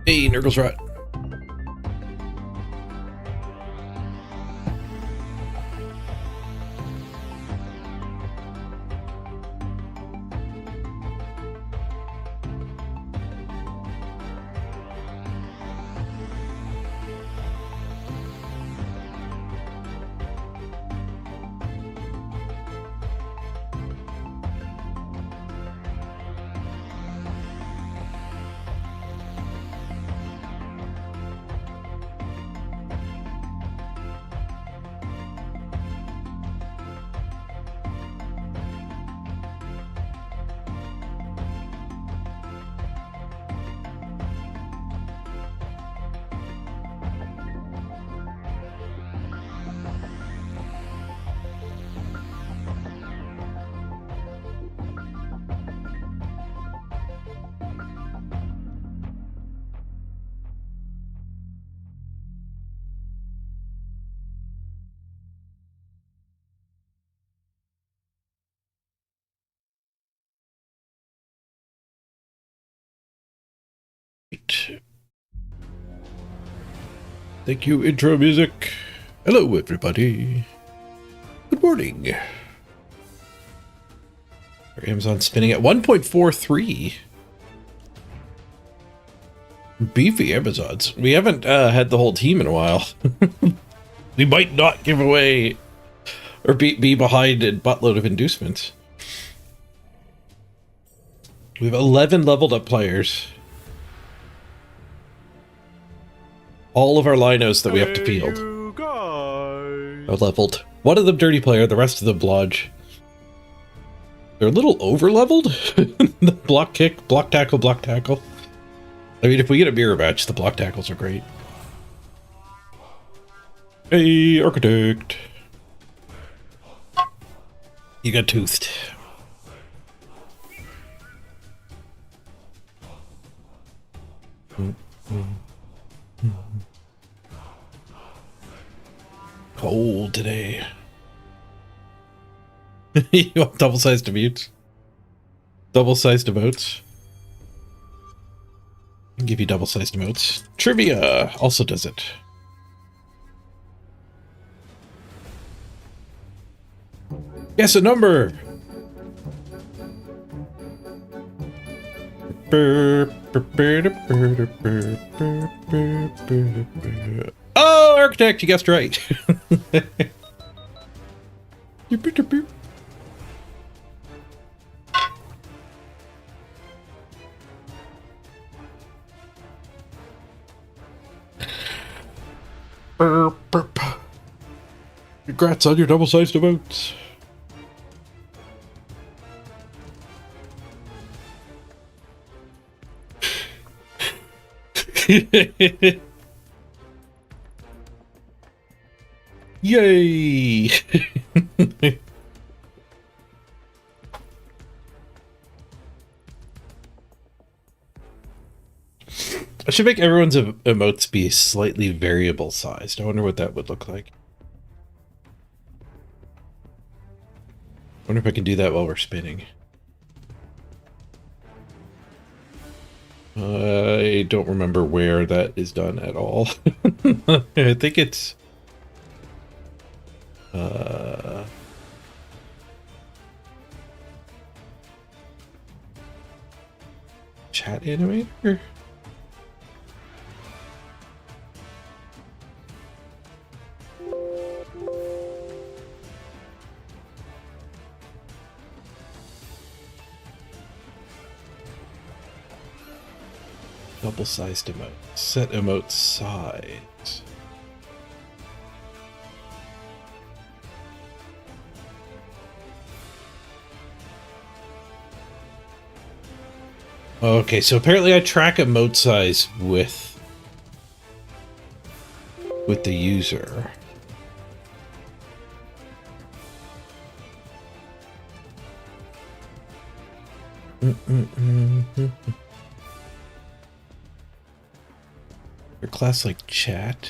Hey, Nurgle's right. Thank you, intro music. Hello, everybody. Good morning. Amazon spinning at 1.43. Beefy Amazons. We haven't had the whole team in a while. We might not give away or be behind a buttload of inducements. We have 11 leveled up players. All of our linos that we have to field are leveled. One of them dirty player, the rest of them blodge. They're a little over leveled. The block kick, block tackle, block tackle. I mean, if we get a mirror match, the block tackles are great. Hey, architect. You got toothed. Cold today. You want double-sized emotes? Double-sized emotes? I can give you double-sized emotes. Trivia also does it. Guess a number. Oh, architect, you guessed right. Congrats on your double-sized emotes. Yay! I should make everyone's emotes be slightly variable sized. I wonder what that would look like. I wonder if I can do that while we're spinning. I don't remember where that is done at all. I think it's... chat animator? Double-sized emote. Set emote size. Okay, so apparently I track emote size with the user. Your class like chat.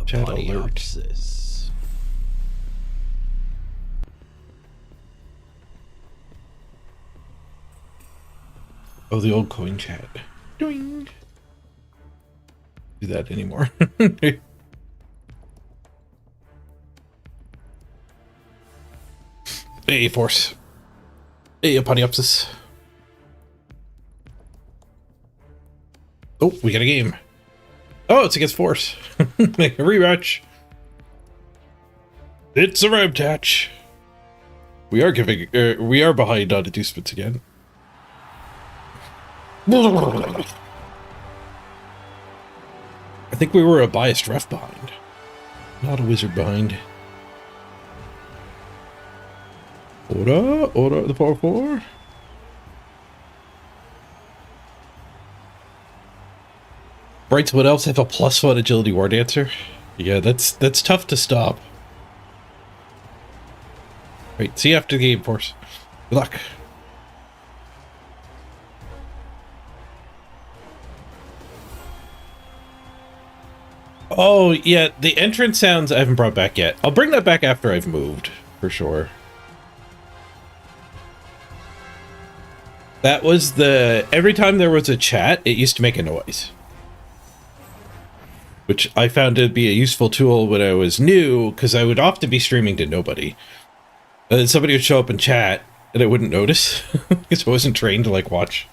Chat alerts. Oh, the old coin chat. Doing. Do that anymore. Hey, Force. Hey, Aponiopsis. Oh, we got a game. Oh, it's against Force. Rematch. It's a ram tatch. We are behind on inducements again. I think we were a biased ref behind, not a wizard behind. Order the 4-4. Brights, what else have a +1 agility war dancer? Yeah, that's tough to stop. Right, see you after the game, Force. Good luck. Oh, yeah, the entrance sounds I haven't brought back yet. I'll bring that back after I've moved, for sure. That was every time there was a chat, it used to make a noise. Which I found to be a useful tool when I was new, because I would often be streaming to nobody. And then somebody would show up and chat, and I wouldn't notice, because I wasn't trained to, like, watch.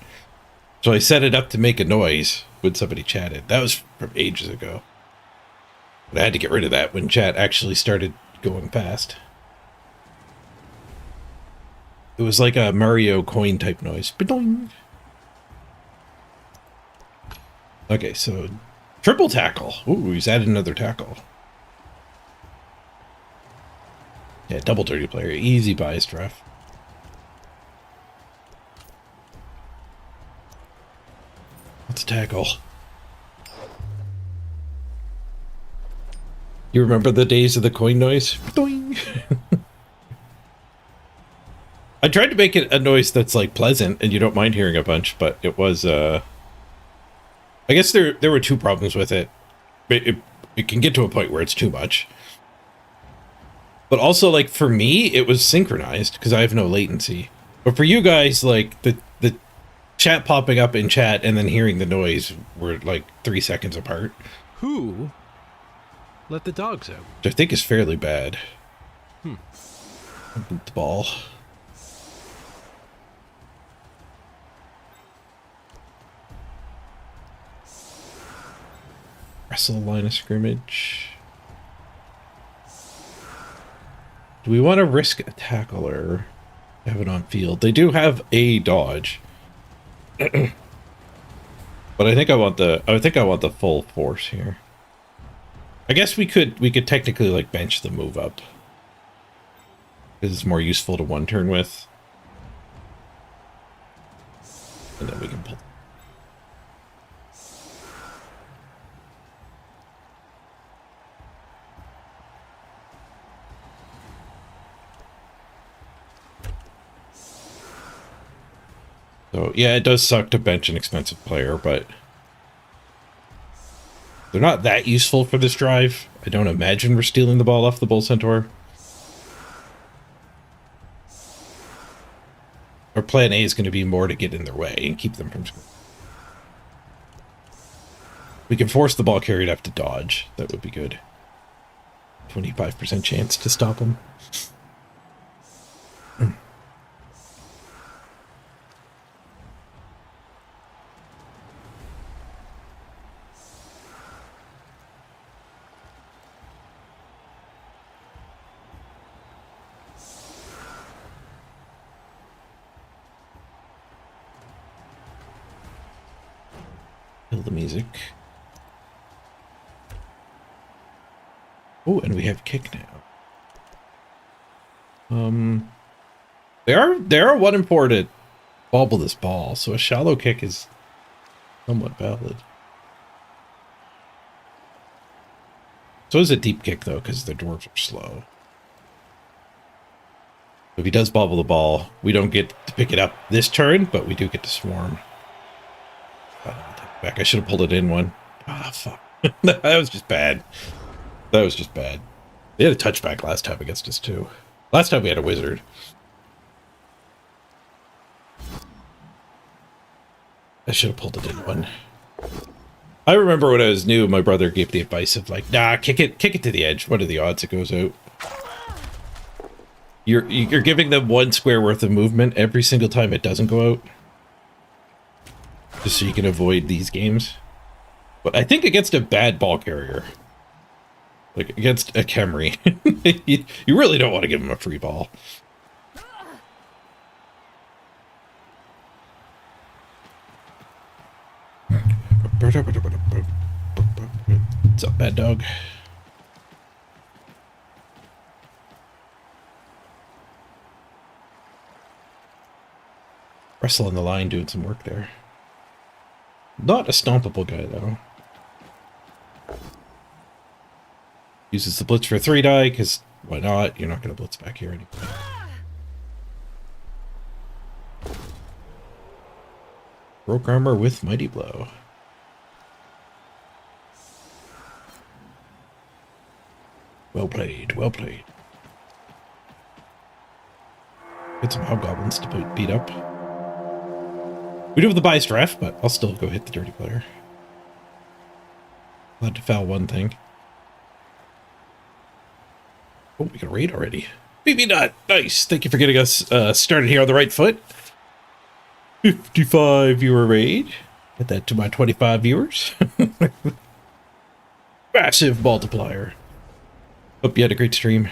So I set it up to make a noise when somebody chatted. That was from ages ago. But I had to get rid of that when chat actually started going fast. It was like a Mario coin type noise. Ba-doing. Okay, so triple tackle. Ooh, he's added another tackle. Yeah, double dirty player. Easy biased ref. What's a tackle? You remember the days of the coin noise? Doing. I tried to make it a noise that's like pleasant and you don't mind hearing a bunch, but it was I guess there were two problems with it. It can get to a point where it's too much. But also, like, for me, it was synchronized because I have no latency. But for you guys, like, the chat popping up in chat and then hearing the noise were like 3 seconds apart. Who let the dogs out? Which I think is fairly bad. The ball. Wrestle line of scrimmage. Do we want to risk a tackle or have it on field? They do have a dodge. But I think I want the full force here. I guess we could technically like bench the move up. Because it's more useful to one turn with. And then we can pull. So, yeah, it does suck to bench an expensive player, but they're not that useful for this drive. I don't imagine we're stealing the ball off the Bull Centaur. Our plan A is going to be more to get in their way and keep them from scoring. We can force the ball carrier to have to dodge. That would be good. 25% chance to stop him. Kill the music. Oh, and we have kick now. They are one important bobble this ball, so a shallow kick is somewhat valid. So is a deep kick though, because the dwarves are slow. If he does bobble the ball, we don't get to pick it up this turn, but we do get to swarm. Back, I should have pulled it in one. Ah, fuck. That was just bad. That was just bad. They had a touchback last time against us too. Last time we had a wizard. I should have pulled it in one. I remember when I was new, my brother gave the advice of like, nah, kick it to the edge. What are the odds it goes out? You're giving them 1 square worth of movement every single time it doesn't go out. Just so you can avoid these games. But I think against a bad ball carrier, like against a Kemri, you really don't want to give him a free ball. What's up, bad dog? Wrestle on the line doing some work there. Not a stompable guy, though. Uses the blitz for 3 die, because why not? You're not going to blitz back here anyway. Broke armor with Mighty Blow. Well played, well played. Get some hobgoblins to beat up. We do have the biased ref, but I'll still go hit the dirty player. Allowed to foul 1 thing. Oh, we got a raid already. BB Nut, nice. Thank you for getting us started here on the right foot. 55 viewer raid. Add that to my 25 viewers. Massive multiplier. Hope you had a great stream.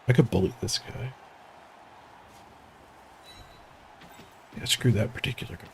I could bully this guy. Yeah, screw that particular guy.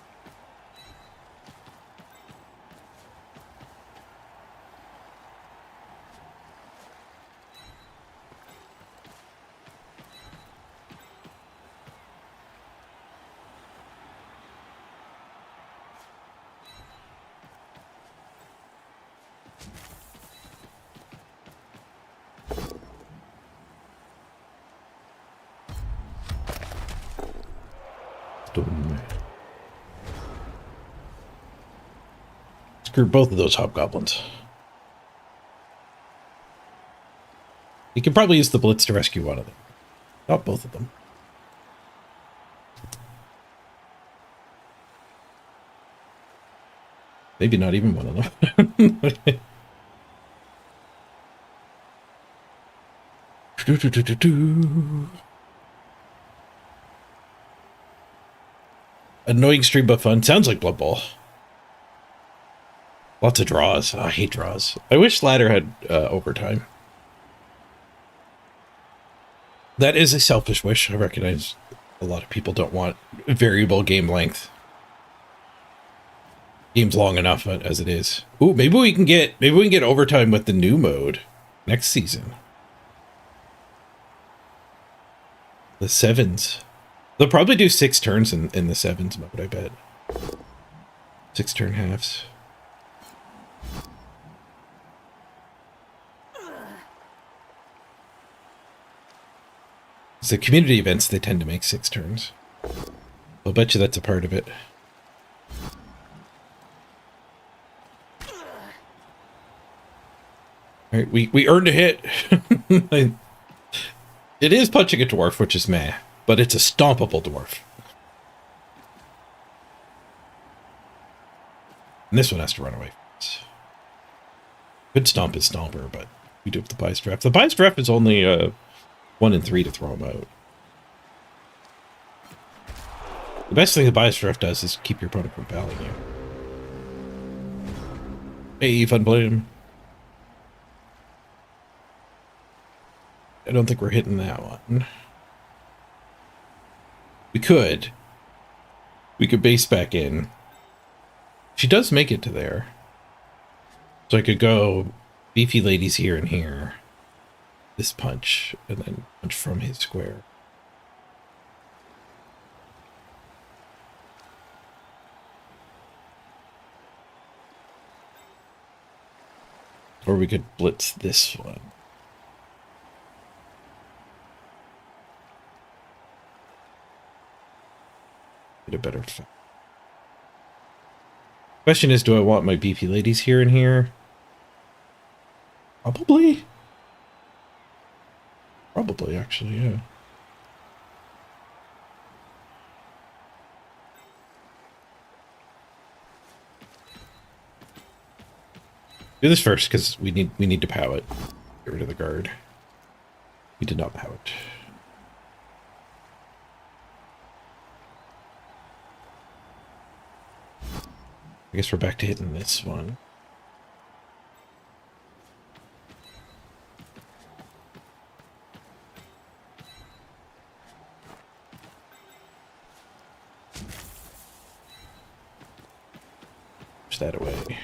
Screw both of those hobgoblins. You can probably use the blitz to rescue one of them. Not both of them. Maybe not even one of them. Annoying stream but fun. Sounds like Blood Bowl. Lots of draws. Oh, I hate draws. I wish Ladder had overtime. That is a selfish wish. I recognize a lot of people don't want variable game length. Game's long enough as it is. Ooh, maybe we can get overtime with the new mode next season. The sevens. They'll probably do 6 turns in the sevens mode, I bet. 6 turn halves. It's the community events, they tend to make 6 turns. I'll bet you that's a part of it. Alright, we earned a hit. It is punching a dwarf, which is meh, but it's a stompable dwarf. And this one has to run away. Good stomp is stomper, but we do have the biased ref. The biased ref is only 1 in 3 to throw him out. The best thing the biased ref does is keep your opponent from fouling you. Hey, fun blame. I don't think we're hitting that one. We could base back in. She does make it to there. So I could go beefy ladies here and here. This punch, and then punch from his square. Or we could blitz this one. Get a better fight. Question is, do I want my beefy ladies here and here? Probably. Probably, actually, yeah. Do this first, because we need to pow it. Get rid of the guard. We did not pow it. I guess we're back to hitting this one. Push that away.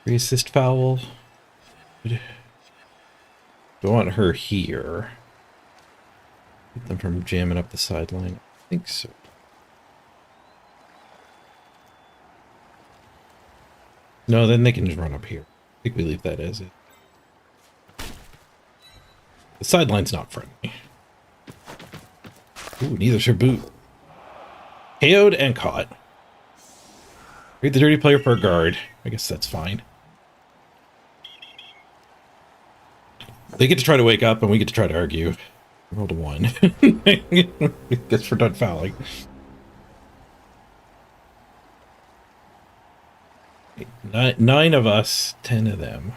Re-assist foul. Do I want her here? Keep them from jamming up the sideline. I think so. No, then they can just run up here. I think we leave that as it. The sideline's not friendly. Ooh, neither's her boot. KO'd and caught. Trade the dirty player for a guard. I guess that's fine. They get to try to wake up, and we get to try to argue. Rolled a 1. Guess we're done fouling. Nine of us, 10 of them.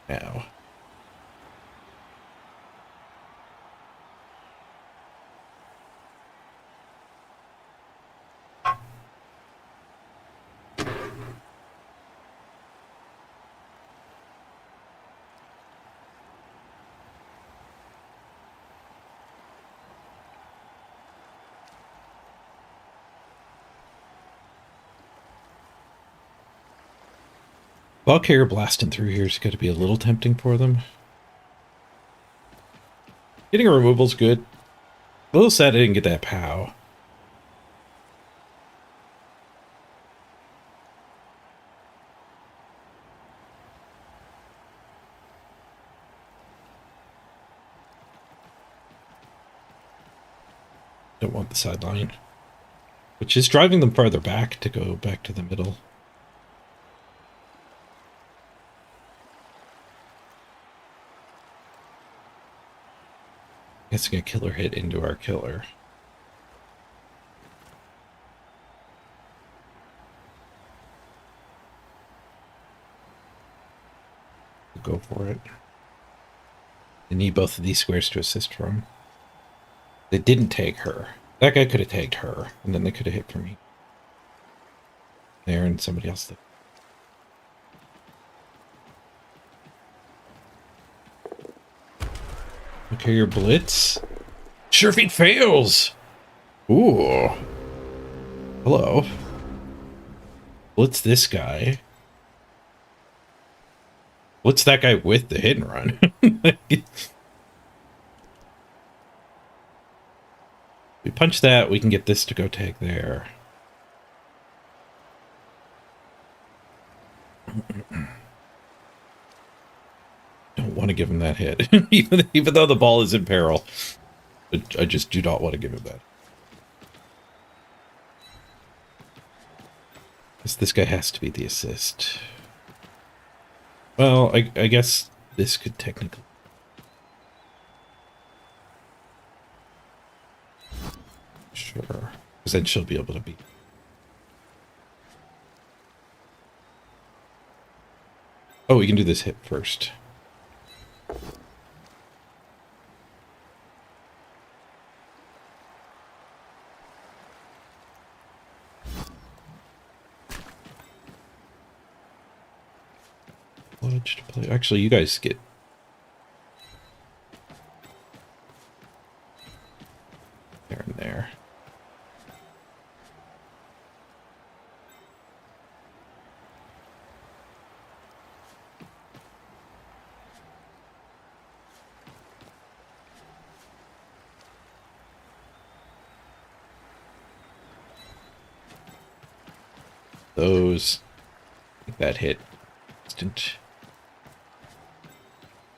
Now. Ball carrier blasting through here is going to be a little tempting for them. Getting a removal's good. A little sad I didn't get that POW. Don't want the sideline. Which is driving them farther back to go back to the middle. Guessing a killer hit into our killer. Go for it. They need both of these squares to assist from. They didn't take her. That guy could have tagged her, and then they could have hit for me. There, and somebody else did. Okay, your blitz. Sure feet fails. Ooh. Hello. Blitz this guy. Blitz that guy with the hit and run. We punch that, we can get this to go tag there. Don't want to give him that hit. even though the ball is in peril. I just do not want to give him that. Because this guy has to be the assist. Well, I guess this could technically... Sure. Because then she'll be able to beat. Oh, we can do this hit first. Lodge to play. Actually, you guys get... there and there. Those. I think that hit. Instant.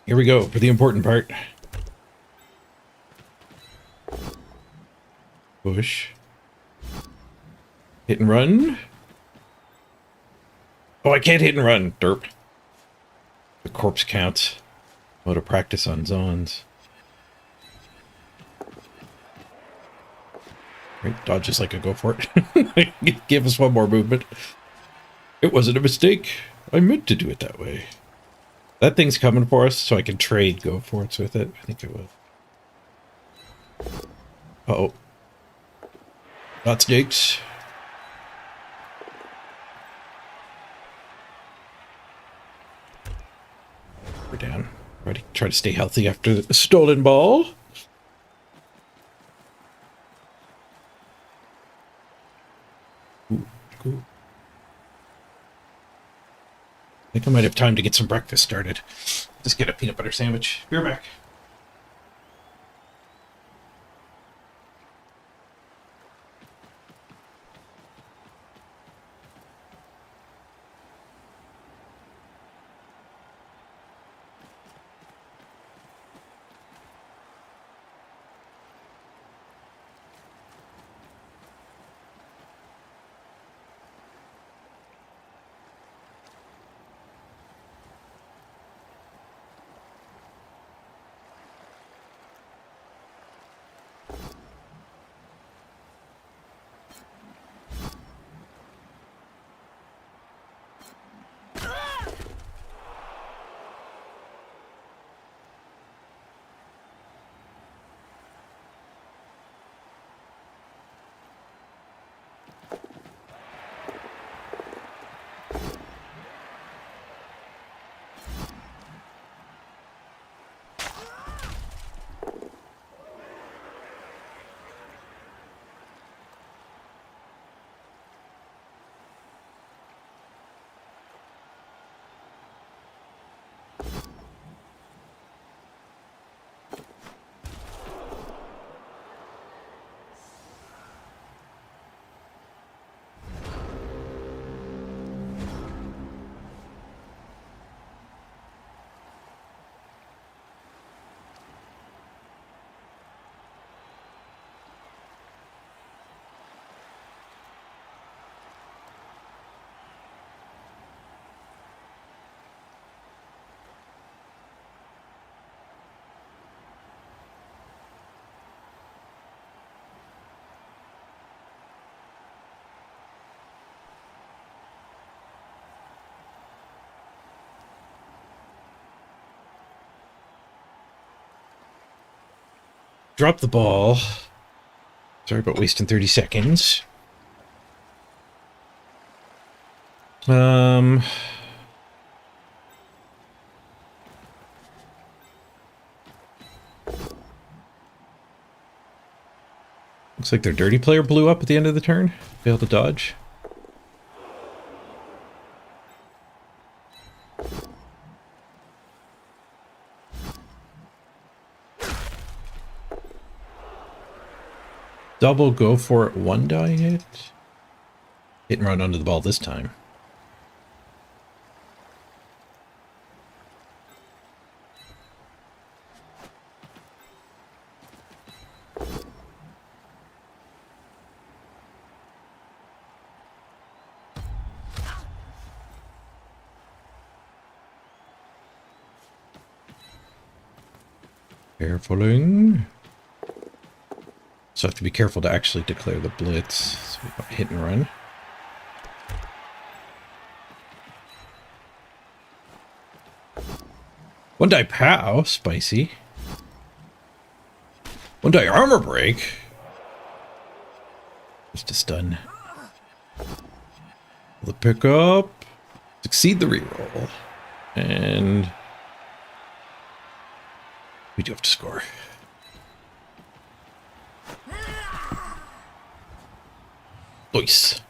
Here we go for the important part. Push. Hit and run. Oh, I can't hit and run. Derp. The corpse counts. Oh, to practice on zones. Right, dodge is like a go for it. Give us one more movement. It wasn't a mistake. I meant to do it that way. That thing's coming for us, so I can trade go for it with it. I think it will. Uh-oh. Not snakes. We're down. Ready? Try to stay healthy after the stolen ball. Ooh, cool. I think I might have time to get some breakfast started. Just get a peanut butter sandwich. Be right back. Drop the ball. Sorry about wasting 30 seconds. Looks like their dirty player blew up at the end of the turn. Failed to dodge. Double go for it, one die hit. Hit and run under the ball this time. Carefuling. So I have to be careful to actually declare the blitz. So we got hit and run. One die pow, spicy. One die armor break. Just a stun. The pickup. Succeed the reroll. And we do have to score. Nice.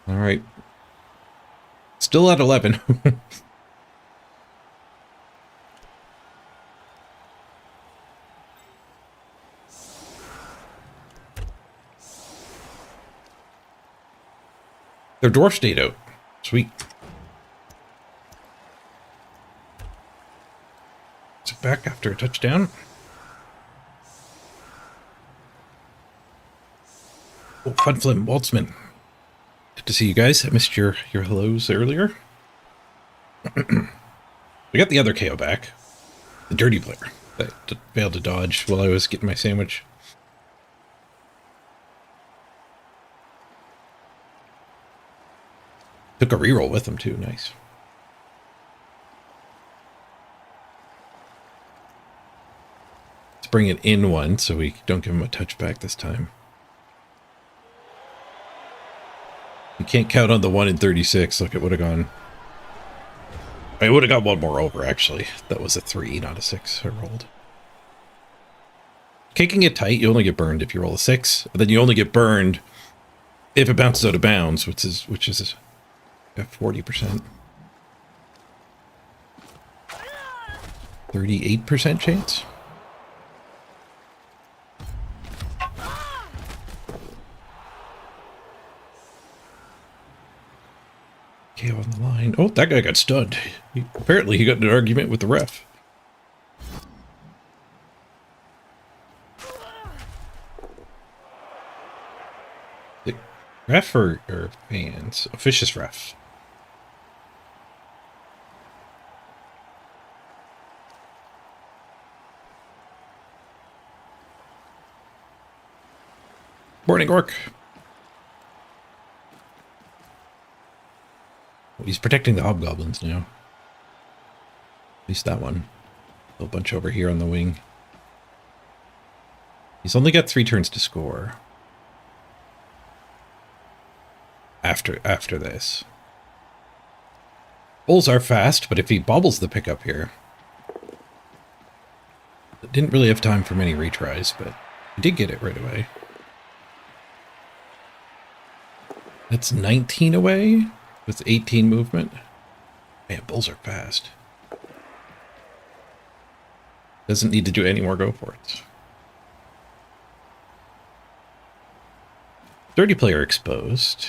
All right. Still at 11. Their dwarf stayed out. Sweet. Is it back after a touchdown? Oh, Funflim, Waltzman. Good to see you guys. I missed your hellos earlier. We got the other KO back. The dirty player that failed to dodge while I was getting my sandwich. Took a reroll with him too. Nice. Let's bring it in one so we don't give him a touchback this time. You can't count on the 1 in 36. Look, it would have gone. I would have got one more over, actually. That was a 3, not a 6 I rolled. Kicking it tight, you only get burned if you roll a 6. And then you only get burned if it bounces out of bounds, which is at 40%. 38% chance. KO on the line. Oh, that guy got stunned. Apparently he got in an argument with the ref. The ref or fans? Officious ref. Morning, Orc. He's protecting the hobgoblins now. At least that one. A bunch over here on the wing. He's only got 3 turns to score. After this. Bulls are fast, but if he bobbles the pickup here... Didn't really have time for many retries, but he did get it right away. That's 19 away? With 18 movement. Man, bulls are fast. Doesn't need to do any more go for it. Dirty player exposed.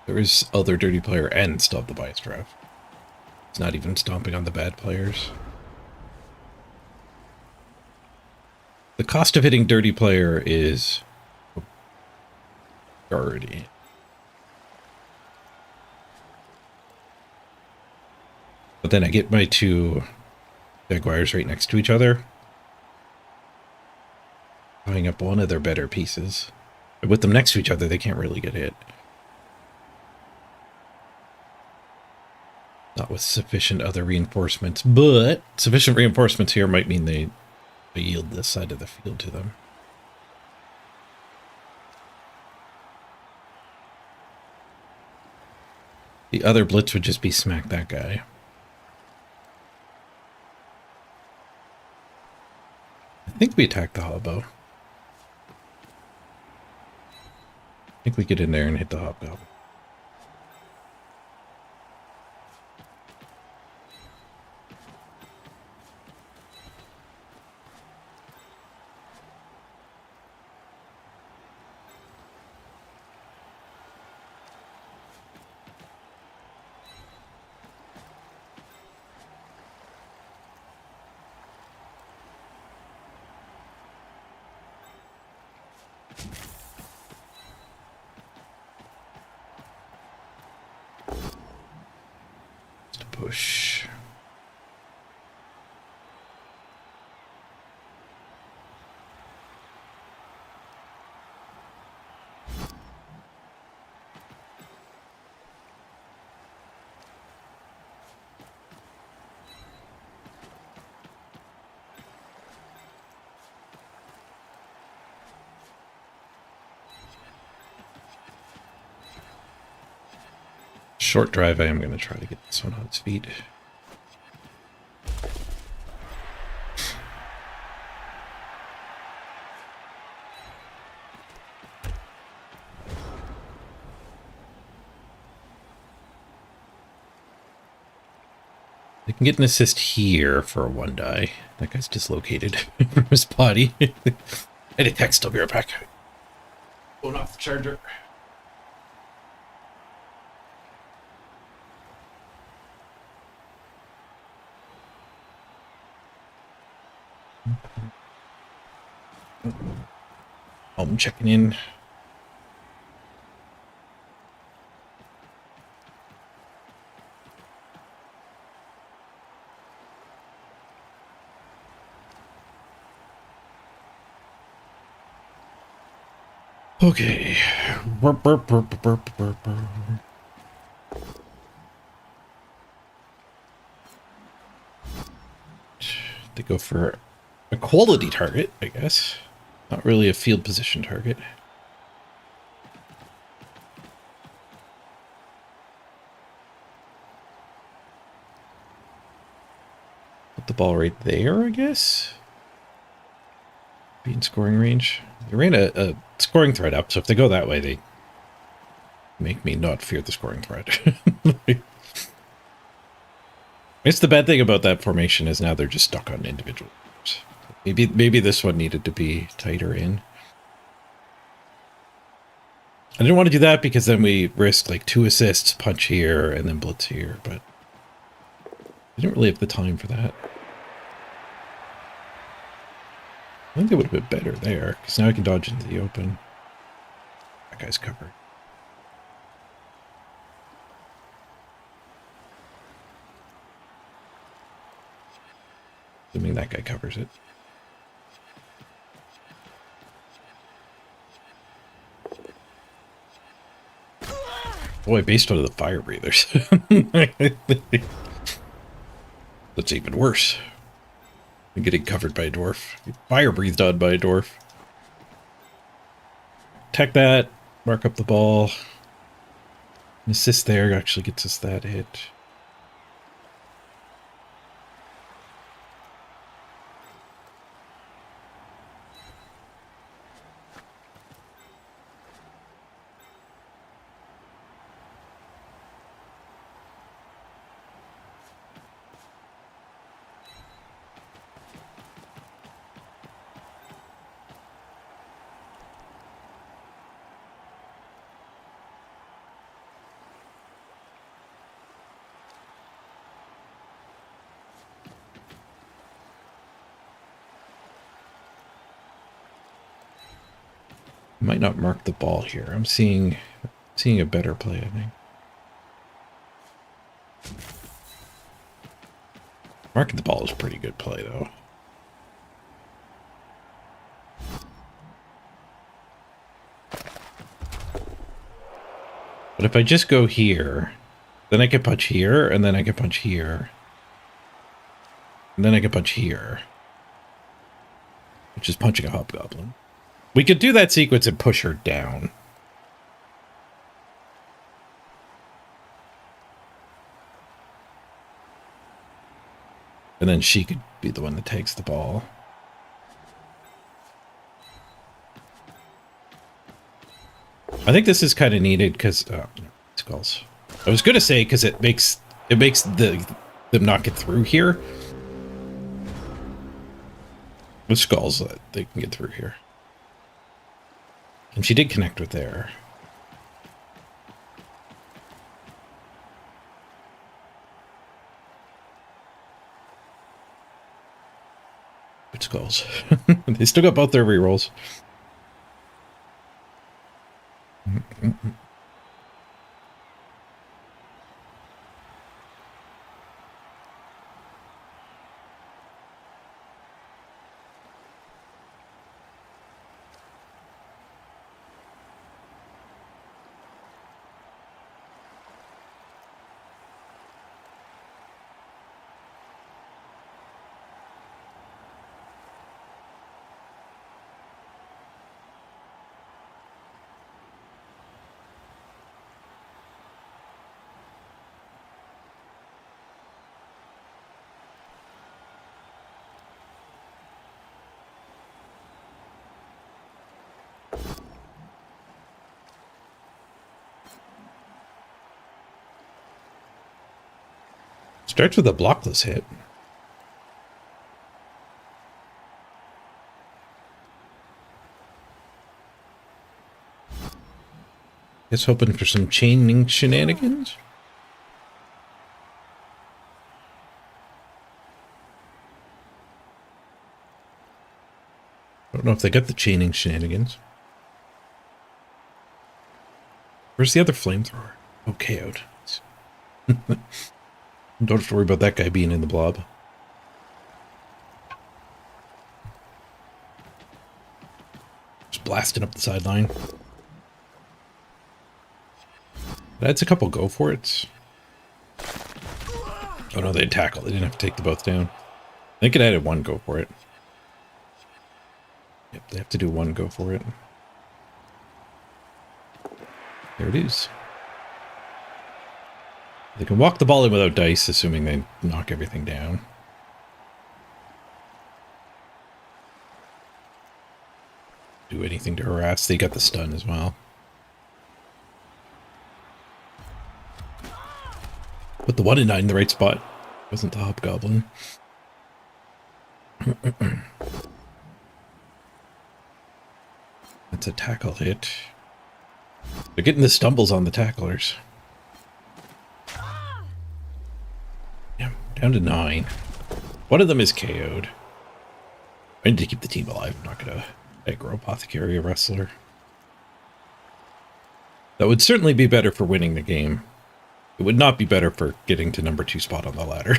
There is other dirty player and still the bias draft. It's not even stomping on the bad players. The cost of hitting dirty player is guardian. But then I get my 2 Jaguars right next to each other. Buying up one of their better pieces. But with them next to each other, they can't really get hit. Not with sufficient other reinforcements, but sufficient reinforcements here might mean they yield this side of the field to them. The other blitz would just be smack that guy. I think we attack the hobbo. I think we get in there and hit the hobgoblin. Push. short drive, I am going to try to get this one on its feet. I can get an assist here for a 1-die. That guy's dislocated from his body. I did text, I'll be right back. Going off the charger. I'm checking in. Okay. Burp, burp, burp, burp, burp, burp. They go for a quality target, I guess. Not really a field position target. Put the ball right there, I guess. Be in scoring range. They ran a scoring threat up, so if they go that way, they make me not fear the scoring threat. It's the bad thing about that formation is now they're just stuck on individual players. Maybe this one needed to be tighter in. I didn't want to do that because then we risk like 2 assists, punch here, and then blitz here, but I didn't really have the time for that. I think they would have been better there, because now I can dodge into the open. That guy's covered. Assuming that guy covers it. Boy, based on the fire breathers. That's even worse. I'm getting covered by a dwarf. Fire breathed on by a dwarf. Tech that. Mark up the ball. An assist there actually gets us that hit. Might not mark the ball here. I'm seeing a better play, I think. Marking the ball is a pretty good play, though. But if I just go here, then I can punch here, and then I can punch here. And then I can punch here. Which is punching a hobgoblin. We could do that sequence and push her down. And then she could be the one that takes the ball. I think this is kind of needed because skulls. I was gonna say because it makes them not get through here. With skulls, they can get through here. And she did connect with there. Good skulls. They still got both their rerolls. Starts with a blockless hit. Guess hoping for some chaining shenanigans. I don't know if they got the chaining shenanigans. Where's the other flamethrower? Oh, KO'd. Don't have to worry about that guy being in the blob. Just blasting up the sideline. That's a couple go for it. Oh no, they tackle. They didn't have to take the both down. I think it added one go for it. Yep, they have to do one go for it. There it is. They can walk the ball in without dice, assuming they knock everything down. Do anything to harass. They got the stun as well. Put the 1 and 9 in the right spot. Wasn't the hobgoblin. That's a tackle hit. They're getting the stumbles on the tacklers. Yeah, down to 9. One of them is KO'd. I need to keep the team alive. I'm not gonna aggro Apothecary a wrestler. That would certainly be better for winning the game. It would not be better for getting to number 2 spot on the ladder.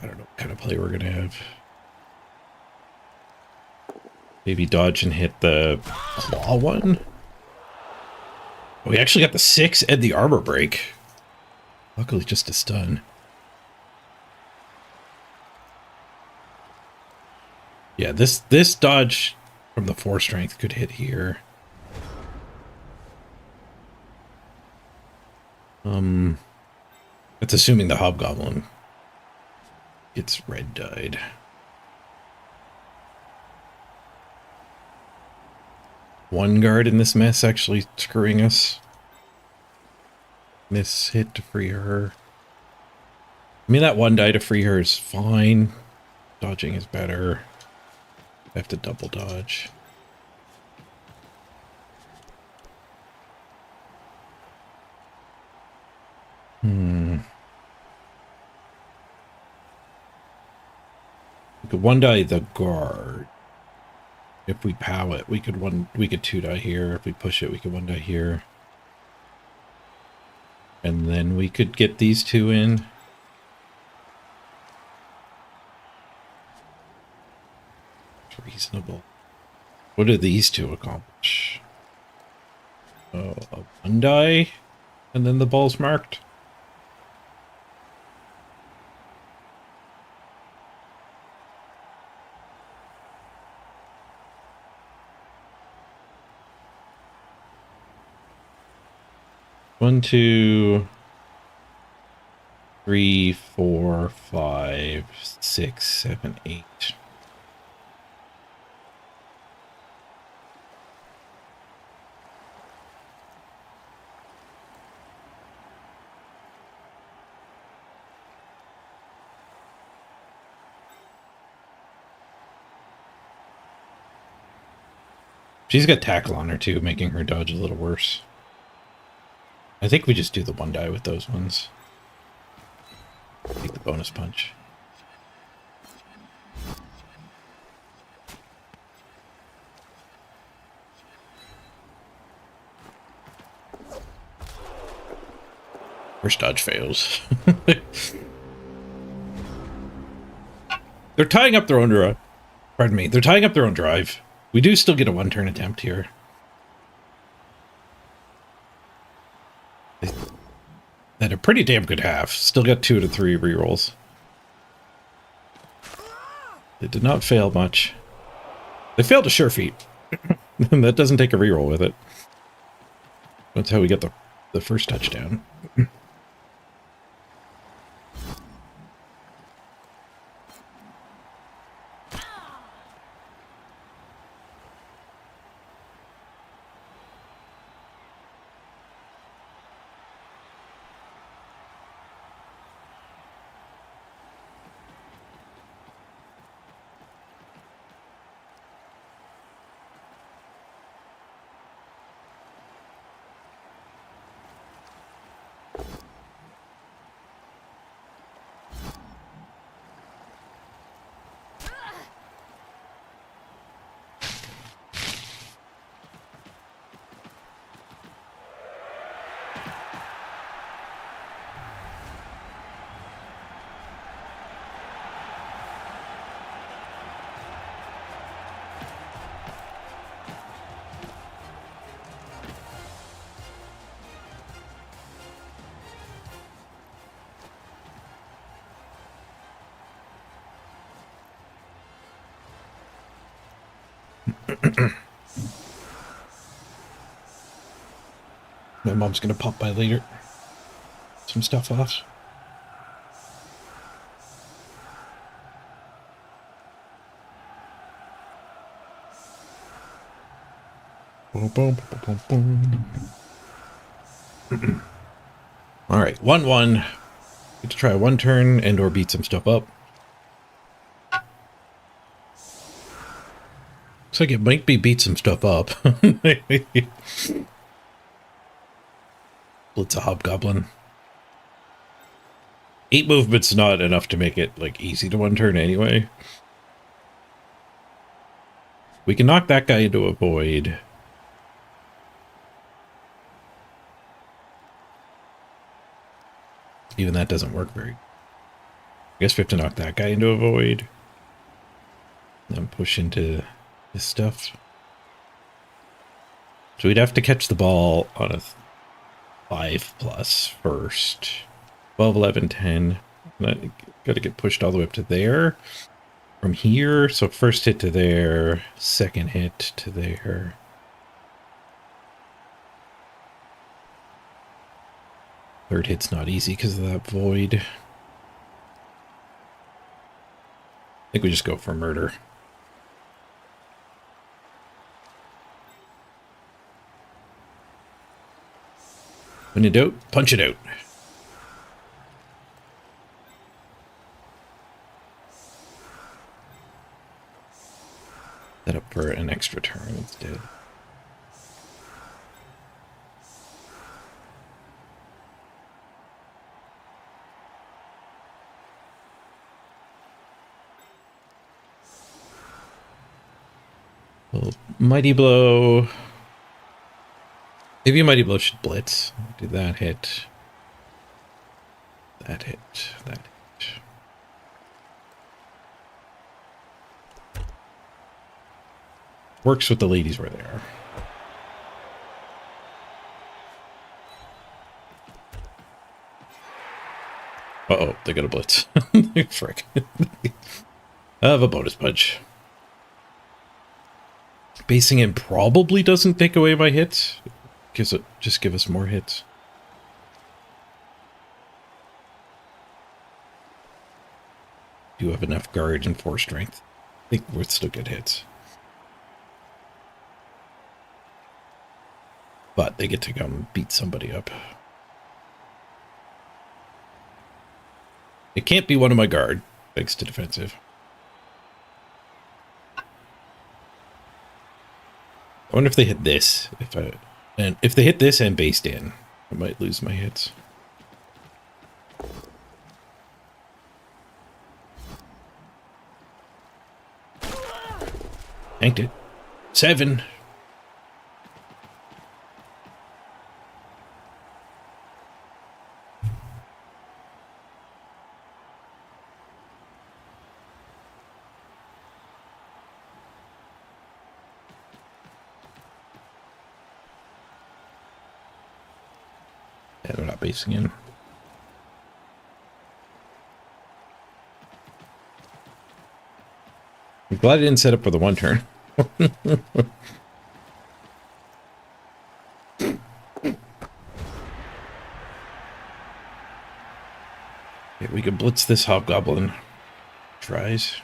I don't know what kind of play we're going to have. Maybe dodge and hit the claw one. Oh, we actually got the 6 and the armor break. Luckily just a stun. Yeah, this dodge from the 4 strength could hit here. That's assuming the hobgoblin gets red dyed. One guard in this mess actually screwing us. This hit to free her. I mean, that 1 die to free her is fine. Dodging is better. I have to double dodge. We could 1 die the guard. If we pow it, we could 2 die here. If we push it, we could 1 die here. And then we could get these 2 in. It's reasonable. What do these 2 accomplish? Oh, a 1 die, and then the ball's marked. One, 2, 3, 4, 5, 6, 7, 8. She's got tackle on her too, making her dodge a little worse. I think we just do the 1 die with those ones. Take the bonus punch. First dodge fails. They're tying up their own drive. Pardon me. They're tying up their own drive. We do still get a 1-turn attempt here. They had a pretty damn good half. Still got 2 out of 3 rerolls. They did not fail much. They failed a sure feat. That doesn't take a reroll with it. That's how we get the first touchdown. My mom's gonna pop by later. Some stuff off. Boom, boom, boom, boom, boom. All right, 1-1. Get to try one turn and or beat some stuff up. Looks like it might be beat some stuff up. Blitz a hobgoblin. 8 movement's not enough to make it like easy to one turn anyway. We can knock that guy into a void. Even that doesn't work very. I guess we have to knock that guy into a void. Then push into this stuff. So we'd have to catch the ball on a 5+ first. 12, 11, 10. Got to get pushed all the way up to there. From here, so first hit to there, second hit to there. Third hit's not easy because of that void. I think we just go for murder. When in doubt, punch it out. Set up for an extra turn instead. Well, Mighty Blow. Maybe a Mighty Blow should blitz. Do that hit. That hit. That hit. Works with the ladies where they are. Uh-oh, they got a blitz. Frick. I have a bonus punch. Basing in probably doesn't take away my hits. Just give us more hits. Do have enough guard and 4 strength. I think we're still good hits. But they get to come beat somebody up. It can't be one of my guard, thanks to defensive. I wonder if they hit this. If they hit this and based in, I might lose my hits. Tanked it. 7. Yeah, they're not basing in. I'm glad I didn't set up for the 1 turn. Yeah, we can blitz this hobgoblin. Tries.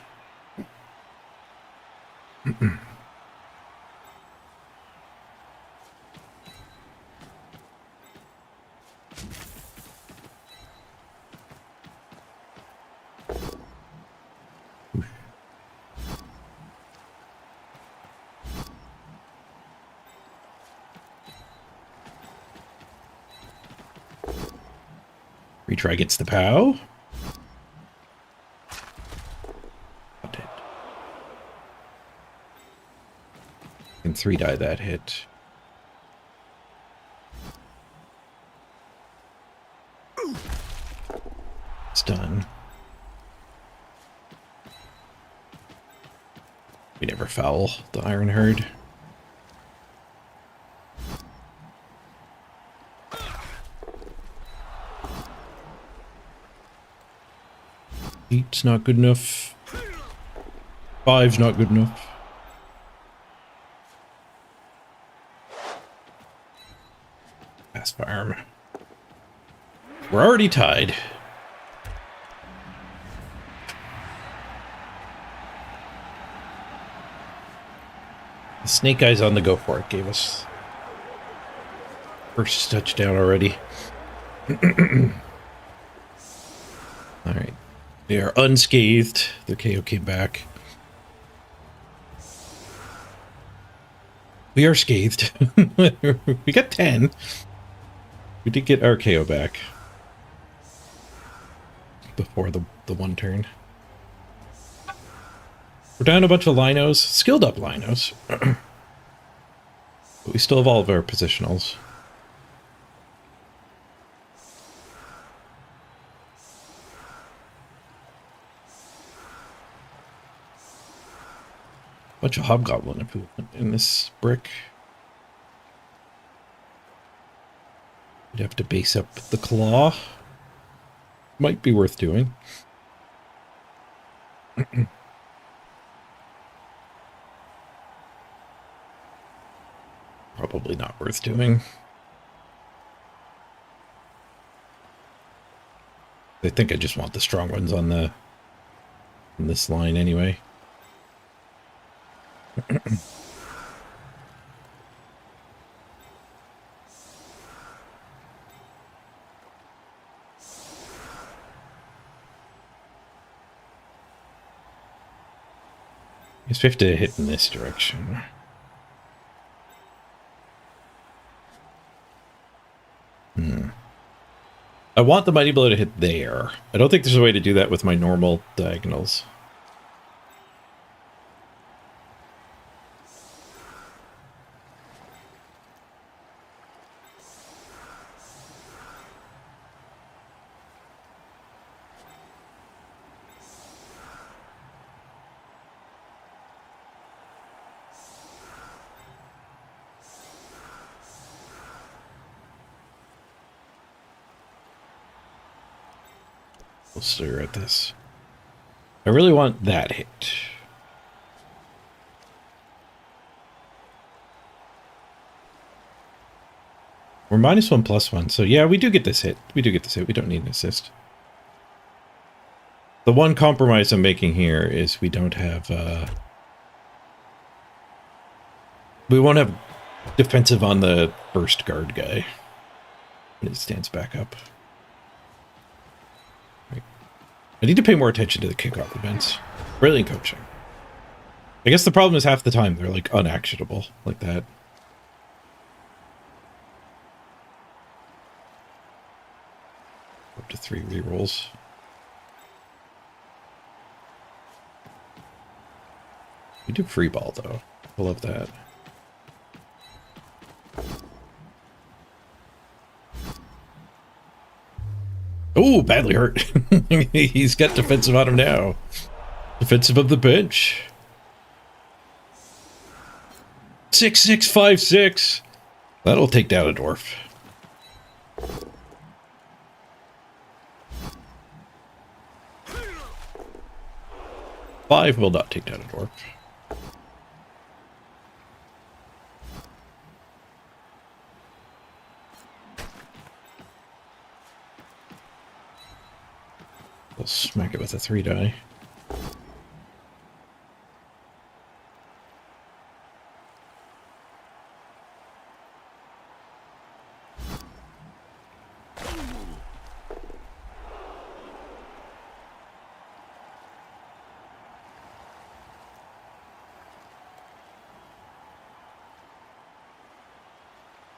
Retry gets the POW. Can 3-die that hit. It's done. We never foul the Iron Herd. Eight's not good enough. 5's not good enough. We're already tied. The snake eyes on the go for it gave us first touchdown already. All right. They are unscathed. The KO came back. We are scathed. We got 10. We did get our KO back before the one turn. We're down a bunch of linos, skilled up linos. But we still have all of our positionals. Bunch of hobgoblin improvement in this brick. We'd have to base up the claw. Might be worth doing. Probably not worth doing. I think I just want the strong ones on this line anyway. Guess we have to hit in this direction. I want the Mighty Blow to hit there. I don't think there's a way to do that with my normal diagonals. We'll stare at this. I really want that hit. We're -1/+1, so yeah, we do get this hit. We do get this hit. We don't need an assist. The one compromise I'm making here is we don't have, we won't have defensive on the first guard guy when it stands back up. I need to pay more attention to the kickoff events. Brilliant coaching. I guess the problem is half the time they're like unactionable like that. Up to 3 rerolls. We do free ball though. I love that. Oh, badly hurt. He's got defensive on him now. Defensive of the bench. 6-6-5-6. That'll take down a dwarf. Five will not take down a dwarf. We'll smack it with a 3 die.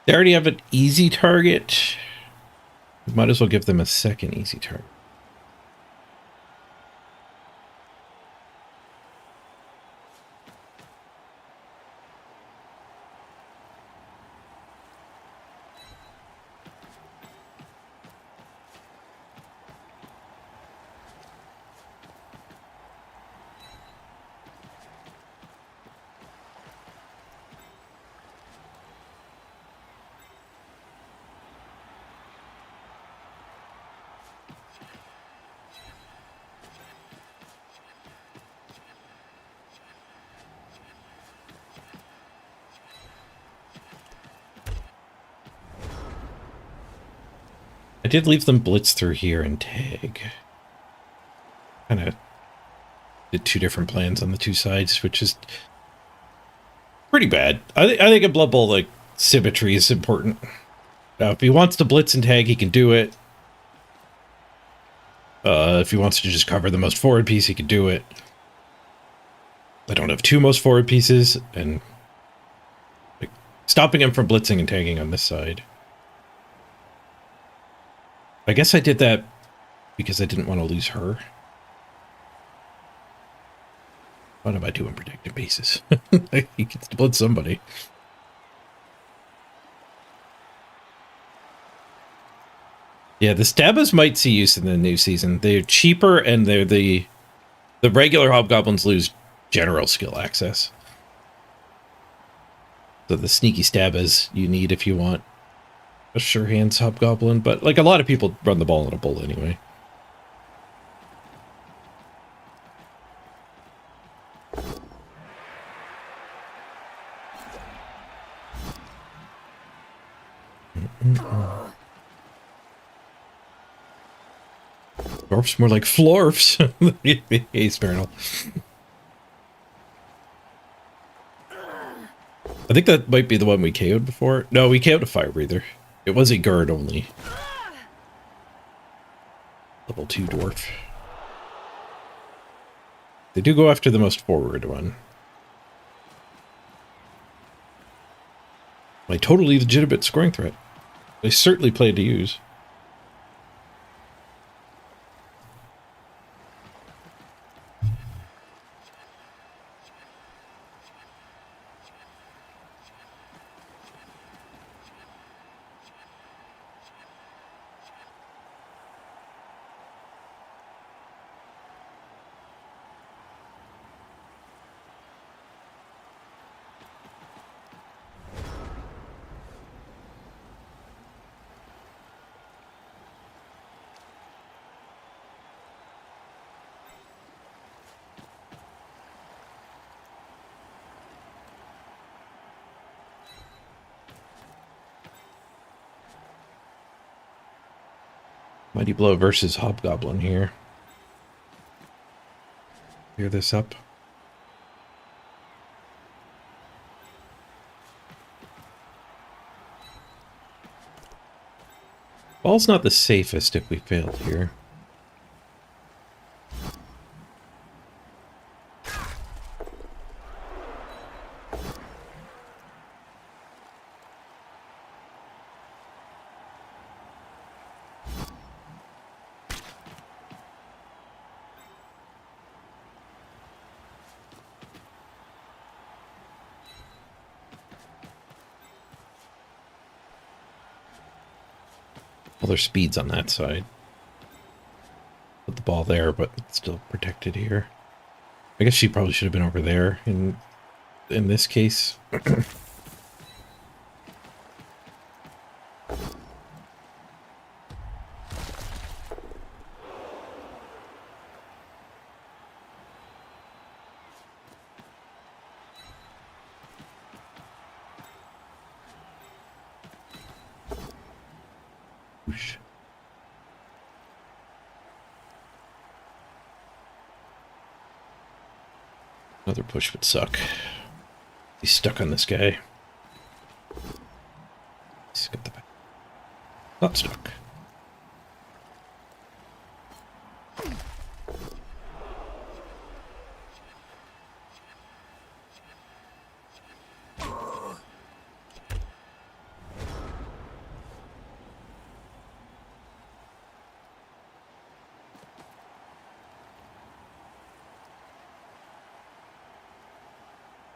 They already have an easy target. Might as well give them a second easy target. did leave them blitz through here and tag. Kind of did two different plans on the two sides, which is pretty bad. I think in Blood Bowl, like, symmetry is important. Now, if he wants to blitz and tag, he can do it. If he wants to just cover the most forward piece, he can do it. I don't have two most forward pieces, and like, stopping him from blitzing and tagging on this side. I guess I did that because I didn't want to lose her. What am I doing protecting bases? He gets to blitz somebody. Yeah, the Stabas might see use in the new season. They're cheaper, and they're the regular Hobgoblins lose general skill access. So the sneaky Stabas you need if you want a sure hands Hobgoblin, but like a lot of people run the ball in a bull anyway. Dwarfs more like florfs. Hey, Sparrow. I think that might be the one we KO'd before. No, we KO'd a Fire Breather. It was a Gird only. Level 2 dwarf. They do go after the most forward one. A totally legitimate scoring threat. They certainly play to use. Mighty Blow versus Hobgoblin here. Clear this up. Ball's not the safest if we failed here. Well, there's speeds on that side. Put the ball there, but it's still protected here. I guess she probably should have been over there in this case. Whoosh. Another push would suck. He's stuck on this guy. He's got the back. Not stuck.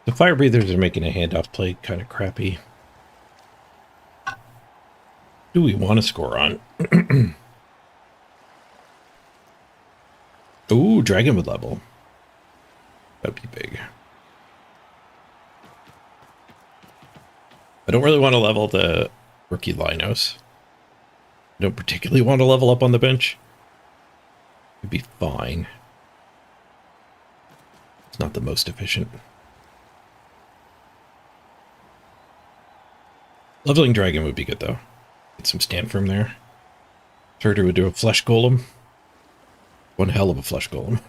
The Fire Breathers are making a handoff play kind of crappy. Do we want to score on? Ooh, Dragon would level. That'd be big. I don't really want to level the rookie Linos. I don't particularly want to level up on the bench. It'd be fine. It's not the most efficient. Leveling Dragon would be good, though. Get some stand from there. Turtle would do a flesh golem. One hell of a flesh golem.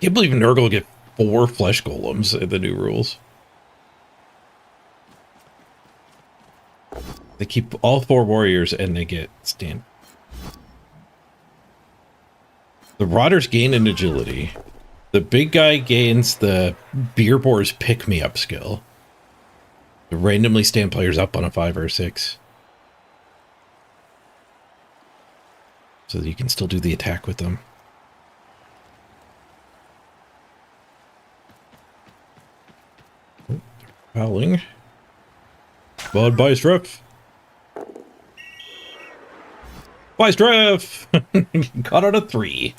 Can't believe Nurgle will get 4 flesh golems in the new rules. They keep all 4 warriors and they get stand. The Rotters gain in agility. The big guy gains the Beer Boar's pick-me-up skill. They randomly stand players up on a 5 or a 6. So that you can still do the attack with them. Oh, fouling. Bud by Striff. By Striff! Caught out a 3.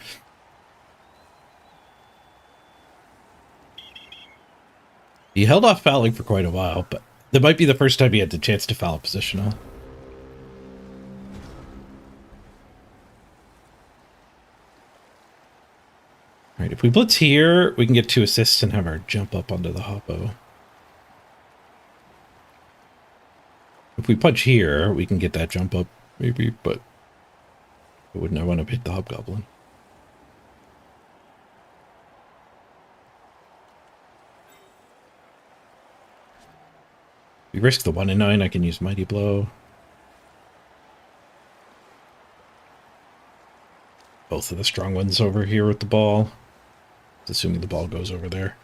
He held off fouling for quite a while, but that might be the first time he had the chance to foul positional. Alright, if we blitz here, we can get 2 assists and have our jump up onto the hoppo. If we punch here, we can get that jump up, maybe, but I wouldn't want to hit the hobgoblin. We risk the 1 in 9, I can use Mighty Blow. Both of the strong ones over here with the ball. Assuming the ball goes over there.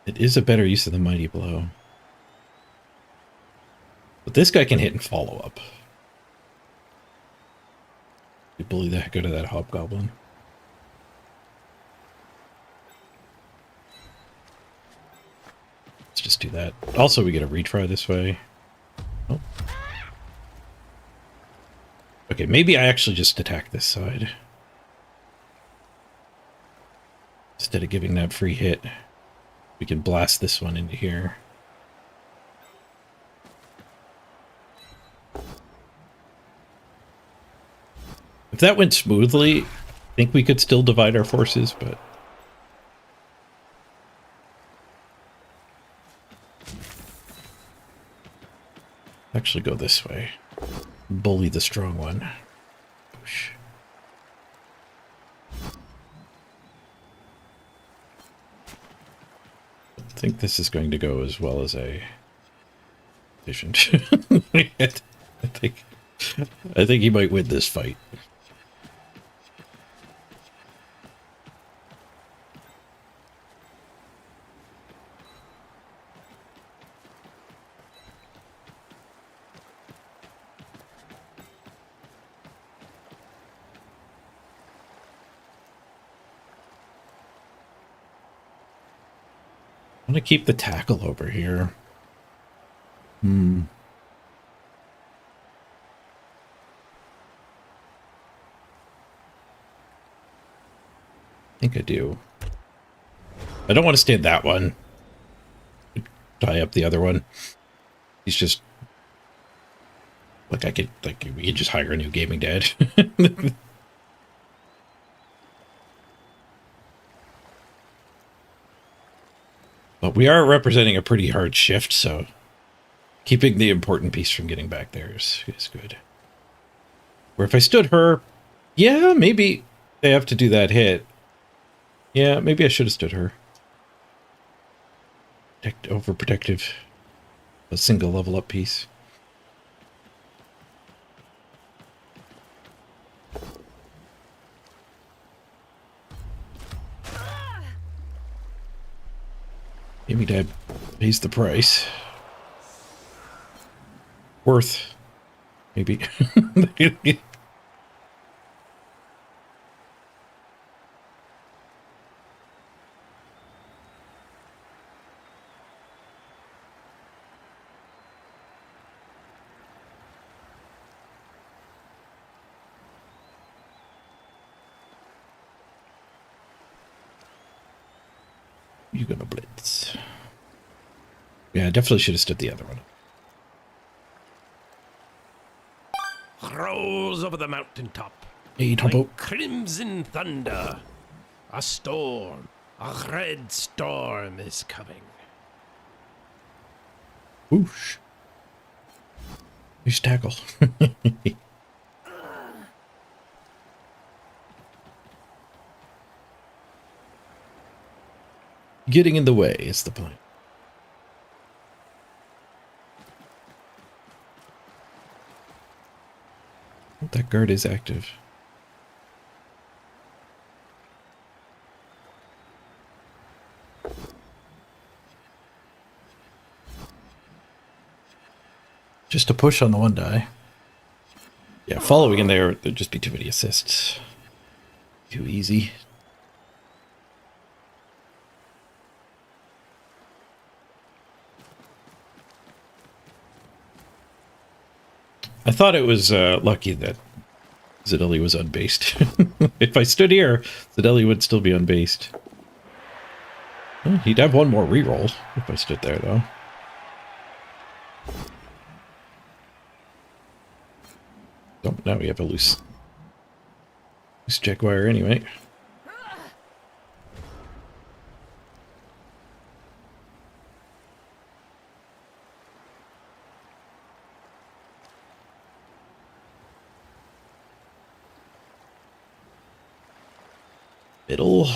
It is a better use of the Mighty Blow. But this guy can hit and follow up. You bully the heck out of that hobgoblin. Let's just do that. Also, we get a retry this way. Oh. Okay, maybe I actually just attack this side. Instead of giving that free hit, we can blast this one into here. If that went smoothly, I think we could still divide our forces, but... actually go this way. Bully the strong one. Push. I think this is going to go as well as I envisioned. I think he might win this fight. I'm going to keep the tackle over here. I think I do. I don't want to stand that one. Tie up the other one. He's just... like, I could... like, we could just hire a new gaming dad. But we are representing a pretty hard shift, so keeping the important piece from getting back there is good. Where if I stood her, yeah, maybe they have to do that hit. Yeah, maybe I should have stood her. Overprotective. A single level up piece. Maybe Dad pays the price. Worth. Maybe. You're gonna blitz. Yeah, I definitely should have stood the other one. rolls over the mountaintop. Hey, Tombo. Like crimson thunder. A storm, a red storm is coming. Whoosh. Nice tackle. Getting in the way is the point. That guard is active. Just a push on the one die. Yeah, following in there, there'd just be too many assists. Too easy. I thought it was lucky that Zideli was unbased. If I stood here, Zideli would still be unbased. Well, he'd have one more reroll if I stood there, though. Oh, now we have a loose Jaguar anyway. Middle.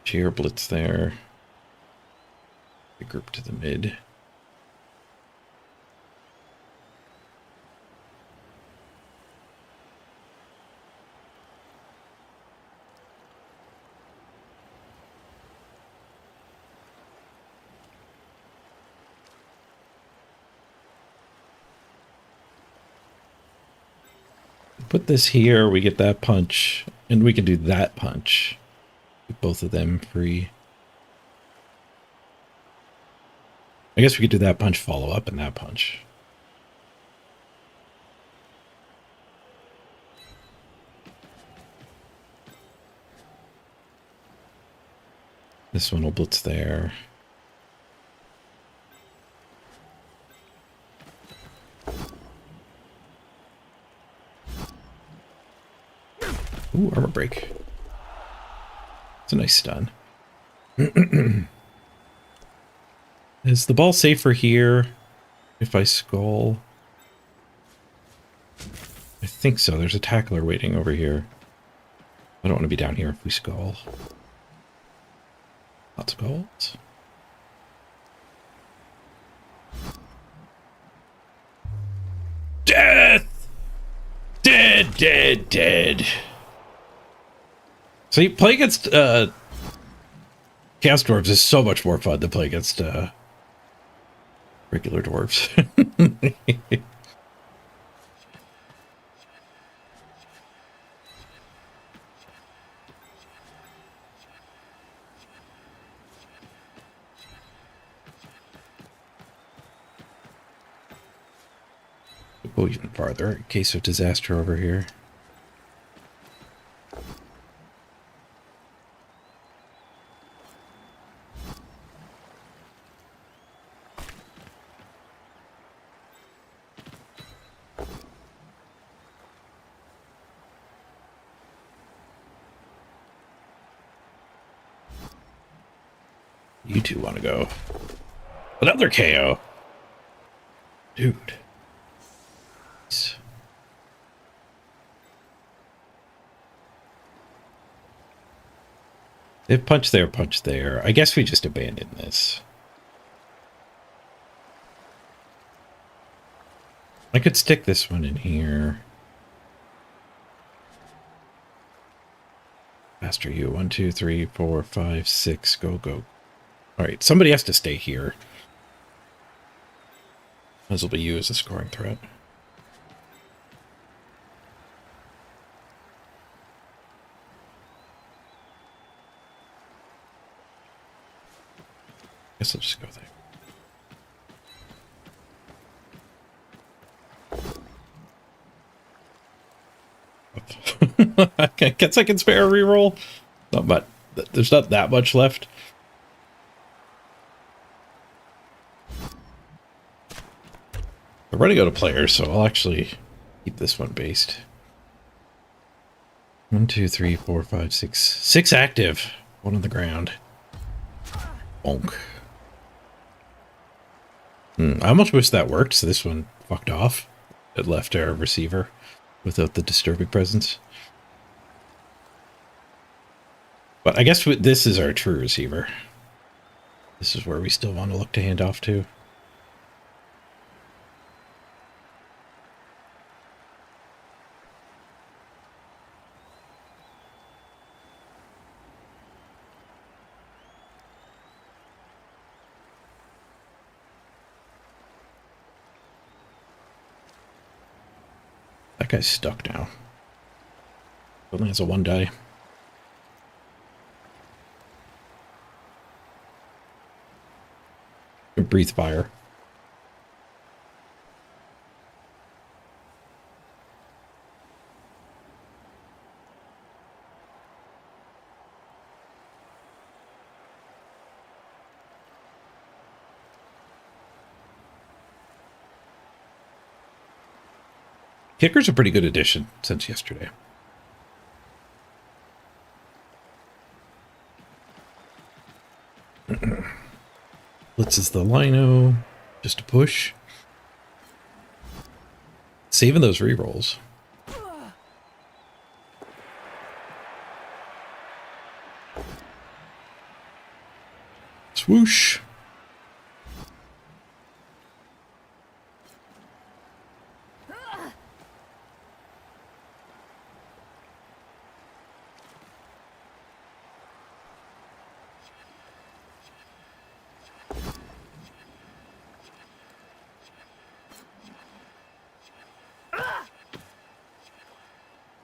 Cheer blitz there. The group to the mid. Put this here, we get that punch, and we can do that punch. Get both of them free. I guess we could do that punch, follow up, and that punch. This one will blitz there. Ooh, armor break. It's a nice stun. Is the ball safer here if I skull? I think so. There's a tackler waiting over here. I don't want to be down here if we skull. Lots of goals. Death! Dead, dead, dead. See, play against Chaos Dwarves is so much more fun than play against regular dwarves. Go even farther in case of disaster over here. You two want to go. Another KO. Dude. They punch there, punch there. I guess we just abandon this. I could stick this one in here. Faster you. 1, 2, 3, 4, 5, 6. Go, go. Alright, somebody has to stay here. This will be you as a scoring threat. Guess I'll just go there. I guess I can spare a reroll. Not much. There's not that much left. We're running out of players, so I'll actually keep this one based. 1, 2, 3, 4, 5, 6. 6 active. 1 on the ground. Bonk. I almost wish that worked, so this one fucked off. It left our receiver without the disturbing presence. But I guess this is our true receiver. This is where we still want to look to hand off to. That guy's stuck now. Only has a 1 die. Breathe fire. Kicker's a pretty good addition since yesterday. Blitz is the lino. Just a push. Saving those rerolls. Swoosh.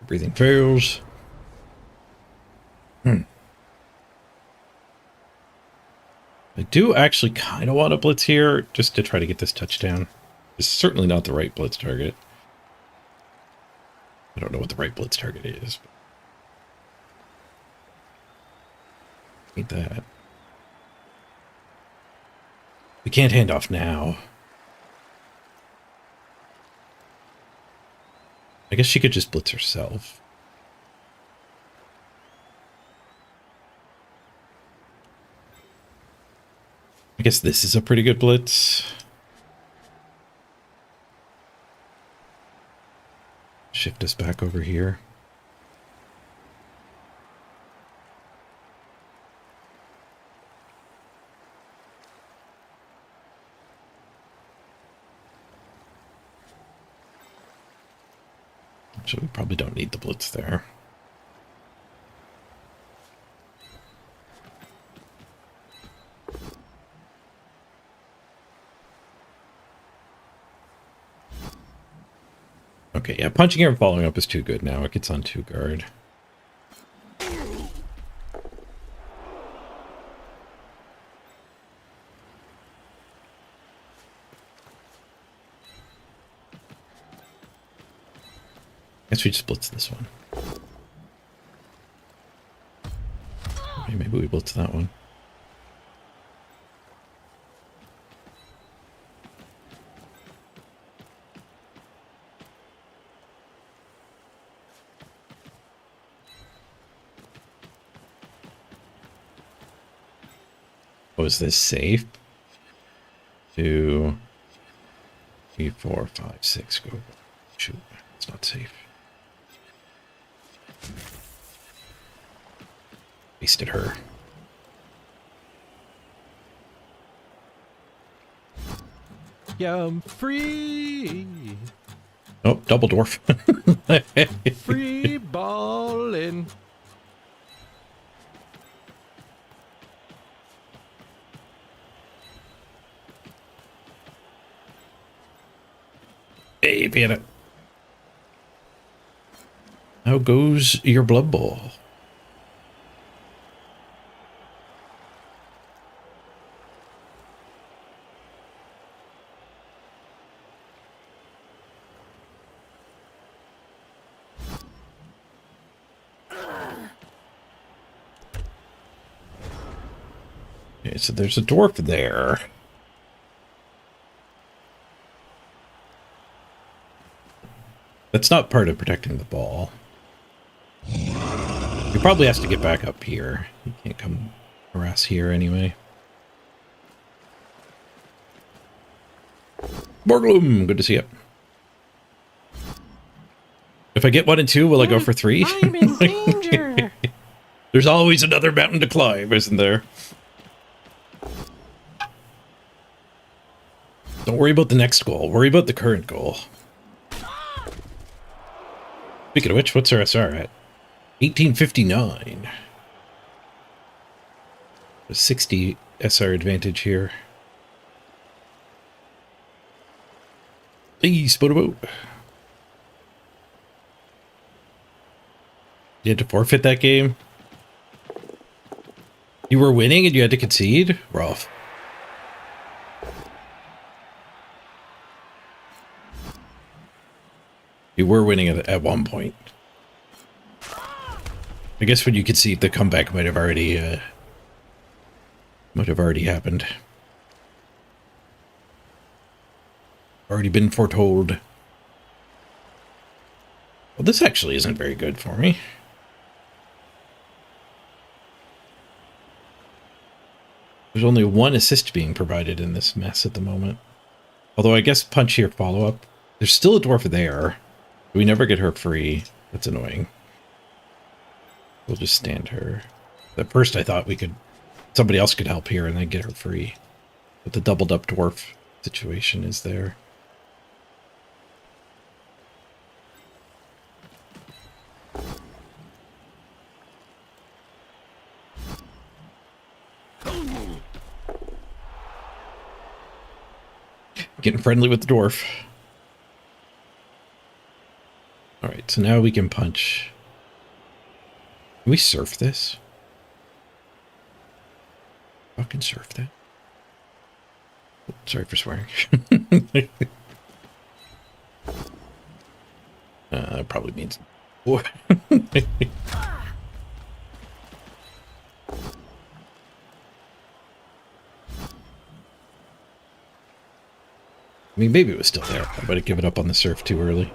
Breathing fails. I do actually kind of want to blitz here just to try to get this touchdown. It's certainly not the right blitz target. I don't know what the right blitz target is. Need that. We can't hand off now. I guess she could just blitz herself. I guess this is a pretty good blitz. Shift us back over here. So we probably don't need the blitz there. Okay, yeah, punching here and following up is too good now. It gets on 2 guard. Guess we just blitz this one. Okay, maybe we blitz that one. Oh, is this safe? 2, 3, 4, 5, 6. Go. Shoot, it's not safe. Wasted her. Yeah, I'm free. Oh, double dwarf. Free ballin'. Hey, Piana. How goes your blood bowl? Okay, so there's a dwarf there. That's not part of protecting the ball. He probably has to get back up here. He can't come harass here anyway. Borglum, good to see you. If I get 1 and 2, will I go for 3? I'm in danger. There's always another mountain to climb, isn't there? Don't worry about the next goal. Worry about the current goal. Speaking of which, what's our SR at? 1859. A 60 SR advantage here. Hey, spot a boat. You had to forfeit that game? You were winning and you had to concede? Rough. You were winning at one point. I guess when you concede, the comeback might have already happened. Already been foretold. Well, this actually isn't very good for me. There's only 1 assist being provided in this mess at the moment. Although I guess punch here follow-up. There's still a dwarf there. We never get her free. That's annoying. We'll just stand her. At first I thought somebody else could help here and then get her free. But the doubled up dwarf situation is there. Getting friendly with the dwarf. Alright, so now we can punch. Can we surf this? Fucking surf that. Oh, sorry for swearing. Probably means... I mean, maybe it was still there. I might have given up on the surf too early.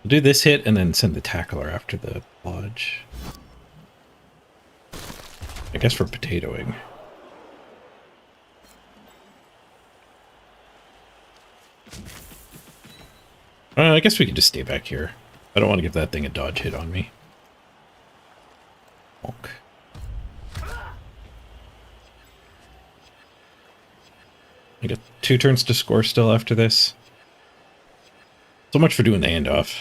We'll do this hit and then send the tackler after the lodge. I guess for potatoing. I guess we could just stay back here. I don't want to give that thing a dodge hit on me. Bonk. I got 2 turns to score still after this. So much for doing the handoff.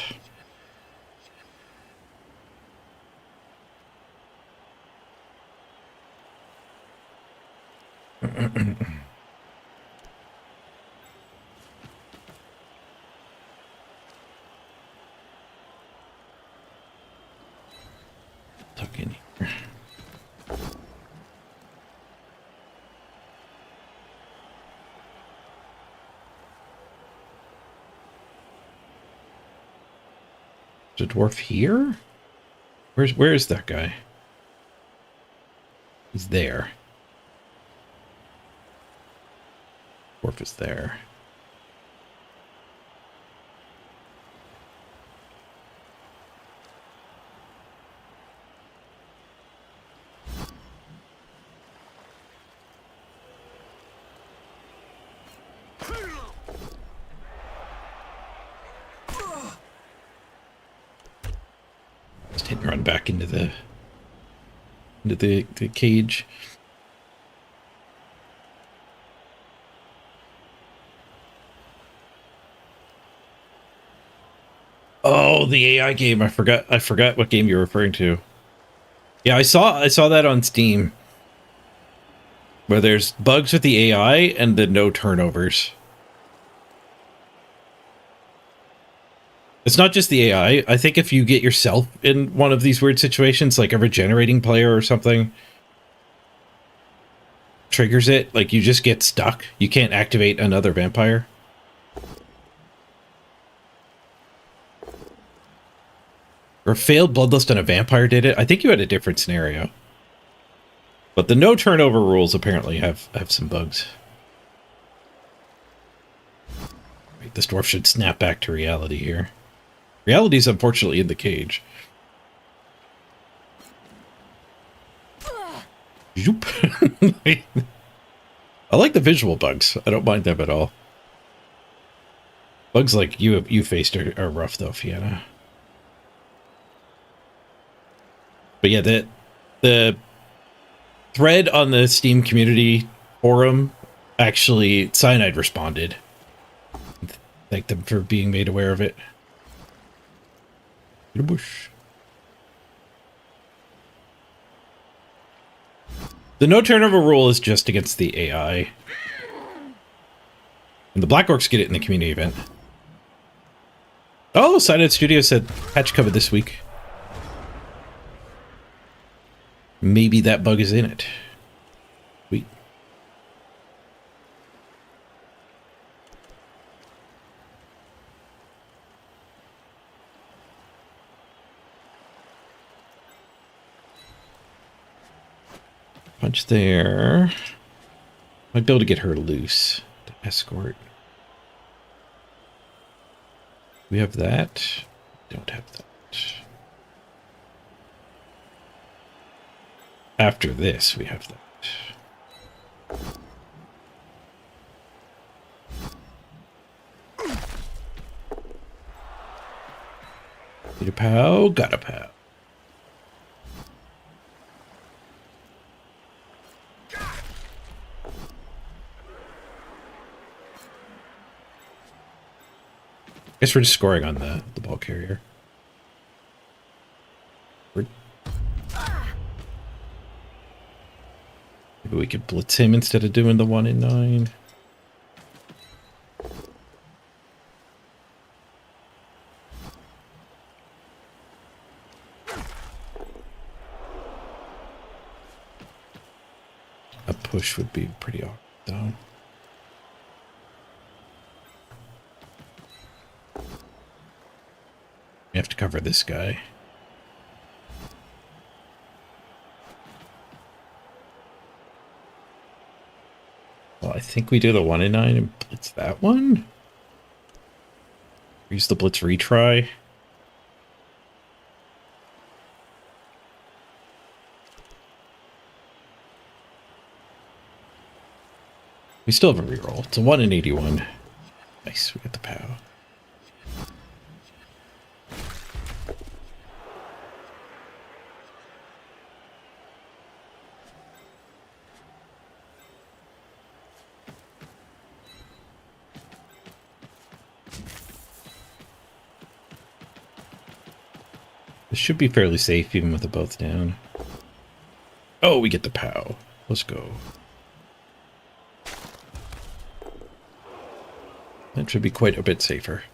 Tuck in here. Is a dwarf here? Where is that guy? He's there. Dwarf is there. Just hit and run back into the cage. Oh, the AI game. I forgot what game you're referring to. Yeah, I saw that on Steam. Where there's bugs with the AI and the no turnovers. It's not just the AI. I think if you get yourself in one of these weird situations, like a regenerating player or something, triggers it, like you just get stuck. You can't activate another vampire. Or a failed bloodlust on a vampire did it. I think you had a different scenario. But the no turnover rules apparently have some bugs. this dwarf should snap back to reality here. Reality is unfortunately in the cage. Zoop. I like the visual bugs. I don't mind them at all. Bugs like you faced are rough though, Fiona. But yeah, the thread on the Steam community forum, actually, Cyanide responded. Thank them for being made aware of it. In a bush. The no turnover rule is just against the AI. And the Black Orcs get it in the community event. Oh, Cyanide Studio said patch covered this week. Maybe that bug is in it. Sweet. Punch there. Might be able to get her loose to escort. We have that. Don't have that. After this, we have that. Need a pow, got a pow. Guess we're just scoring on the ball carrier. Maybe we could blitz him instead of doing the 1 in 9. A push would be pretty awkward, though. We have to cover this guy. Well, I think we do the 1 in 9 and blitz that one. Use the blitz retry. We still have a reroll. It's a 1 in 81. Nice, we got the POW. This should be fairly safe even with the both down. Oh, we get the POW. Let's go. That should be quite a bit safer.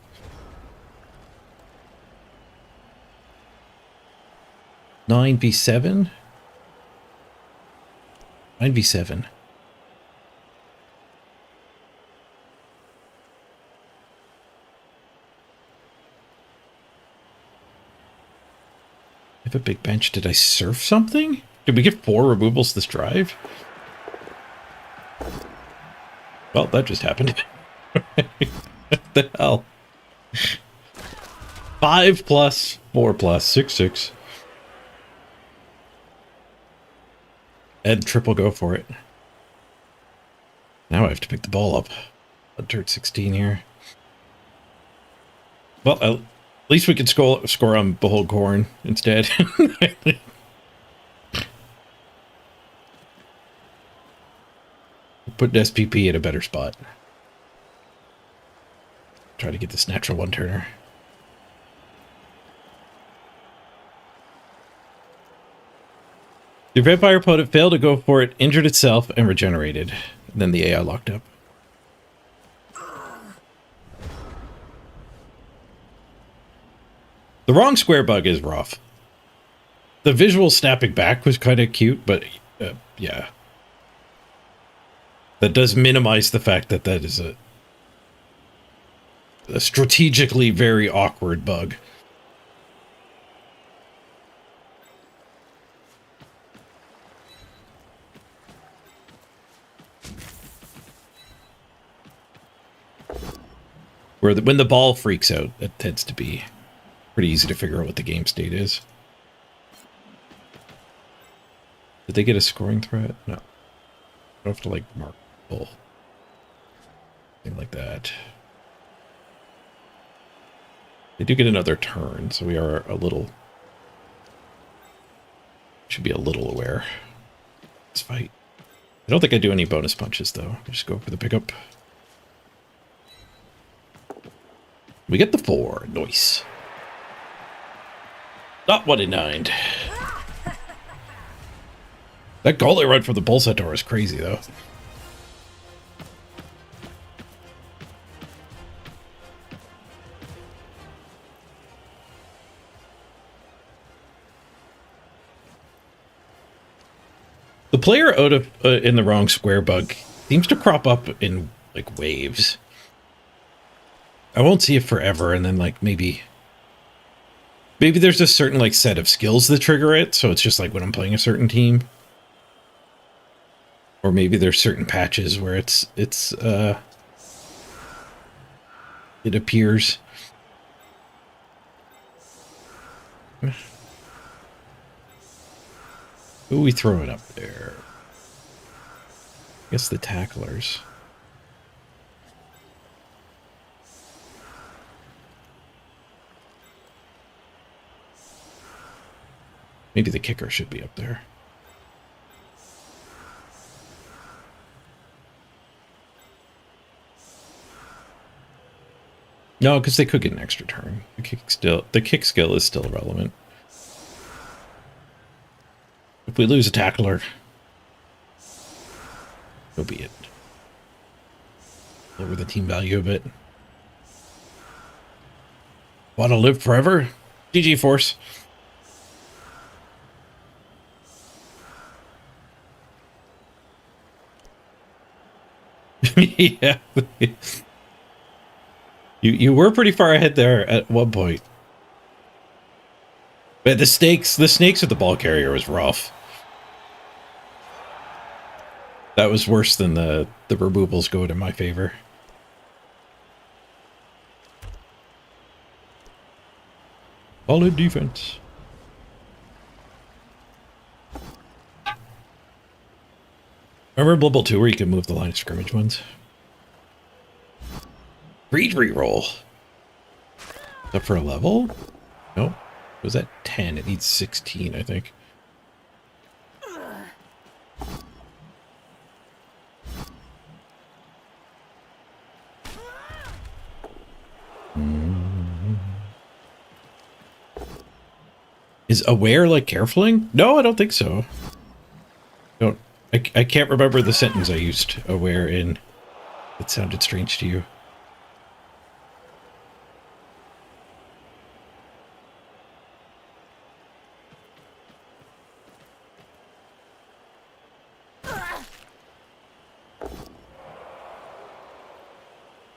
Nine v7? 9v7. I have a big bench. Did I surf something? Did we get 4 removals this drive? Well, that just happened. What the hell? 5 plus 4 plus 6 6. And triple go for it. Now I have to pick the ball up. A dirt 16 here. Well, at least we could score on Behold Corn instead. Put SPP at a better spot. Try to get this natural one-turner. Your vampire opponent failed to go for it, injured itself, and regenerated. And then the AI locked up. The wrong square bug is rough. The visual snapping back was kind of cute, but yeah. That does minimize the fact that that is a strategically very awkward bug. Where when the ball freaks out, it tends to be pretty easy to figure out what the game state is. Did they get a scoring threat? No. I don't have to, like, mark the ball. Thing like that. They do get another turn, so we are a little... Should be a little aware. Let's fight. I don't think I do any bonus punches, though. I just go for the pickup. We get the 4. Nice. Not 1 in 9. That goalie run from the Bull Centaur is crazy, though. The player out of in the wrong square bug seems to crop up in, like, waves. I won't see it forever, and then, like, maybe there's a certain, like, set of skills that trigger it, so it's just like when I'm playing a certain team. Or maybe there's certain patches where it appears. Who are we throwing up there? I guess the tacklers. Maybe the kicker should be up there. No, because they could get an extra turn. The kick skill is still relevant. If we lose a tackler, so be it. Lower the team value a bit. Want to live forever? GG Force. Yeah. You were pretty far ahead there at one point. But the snakes with the ball carrier was rough. That was worse than the removals going in my favor. Solid defense. Remember Blubble 2 where you can move the line of scrimmage ones? Read reroll. Is that for a level? No. It was at 10. It needs 16, I think. Is aware like carefulling? No, I don't think so. I can't remember the sentence I used aware in. It sounded strange to you.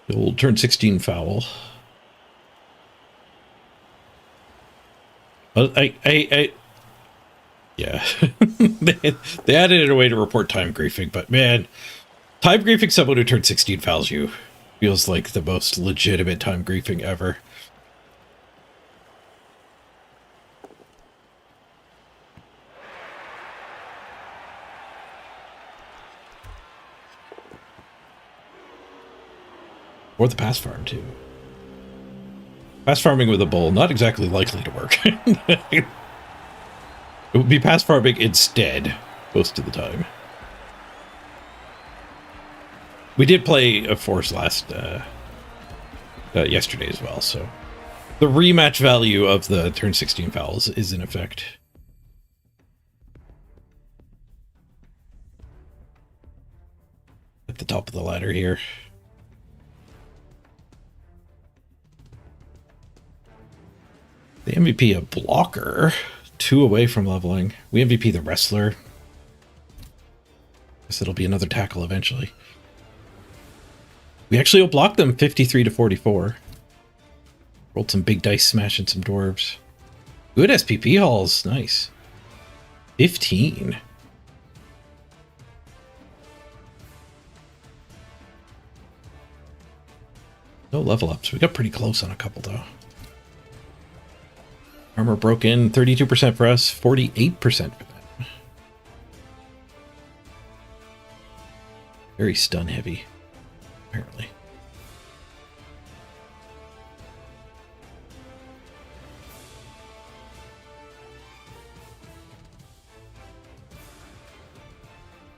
The old turn 16 foul. Well, yeah. they added it a way to report time griefing, but man, time griefing someone who turned 16 fouls you feels like the most legitimate time griefing ever. Or the pass farm, too. Pass farming with a bull, not exactly likely to work. It would be pass farming instead, most of the time. We did play a force yesterday as well, so the rematch value of the turn 16 fouls is in effect. At the top of the ladder here. The MVP a blocker, 2 away from leveling. We MVP the wrestler. Guess it'll be another tackle eventually. We actually outblocked them 53 to 44. Rolled some big dice, smashing some dwarves. Good SPP hauls, nice. 15. No level ups. We got pretty close on a couple, though. Armor broke in, 32% for us, 48% for them. Very stun heavy, apparently.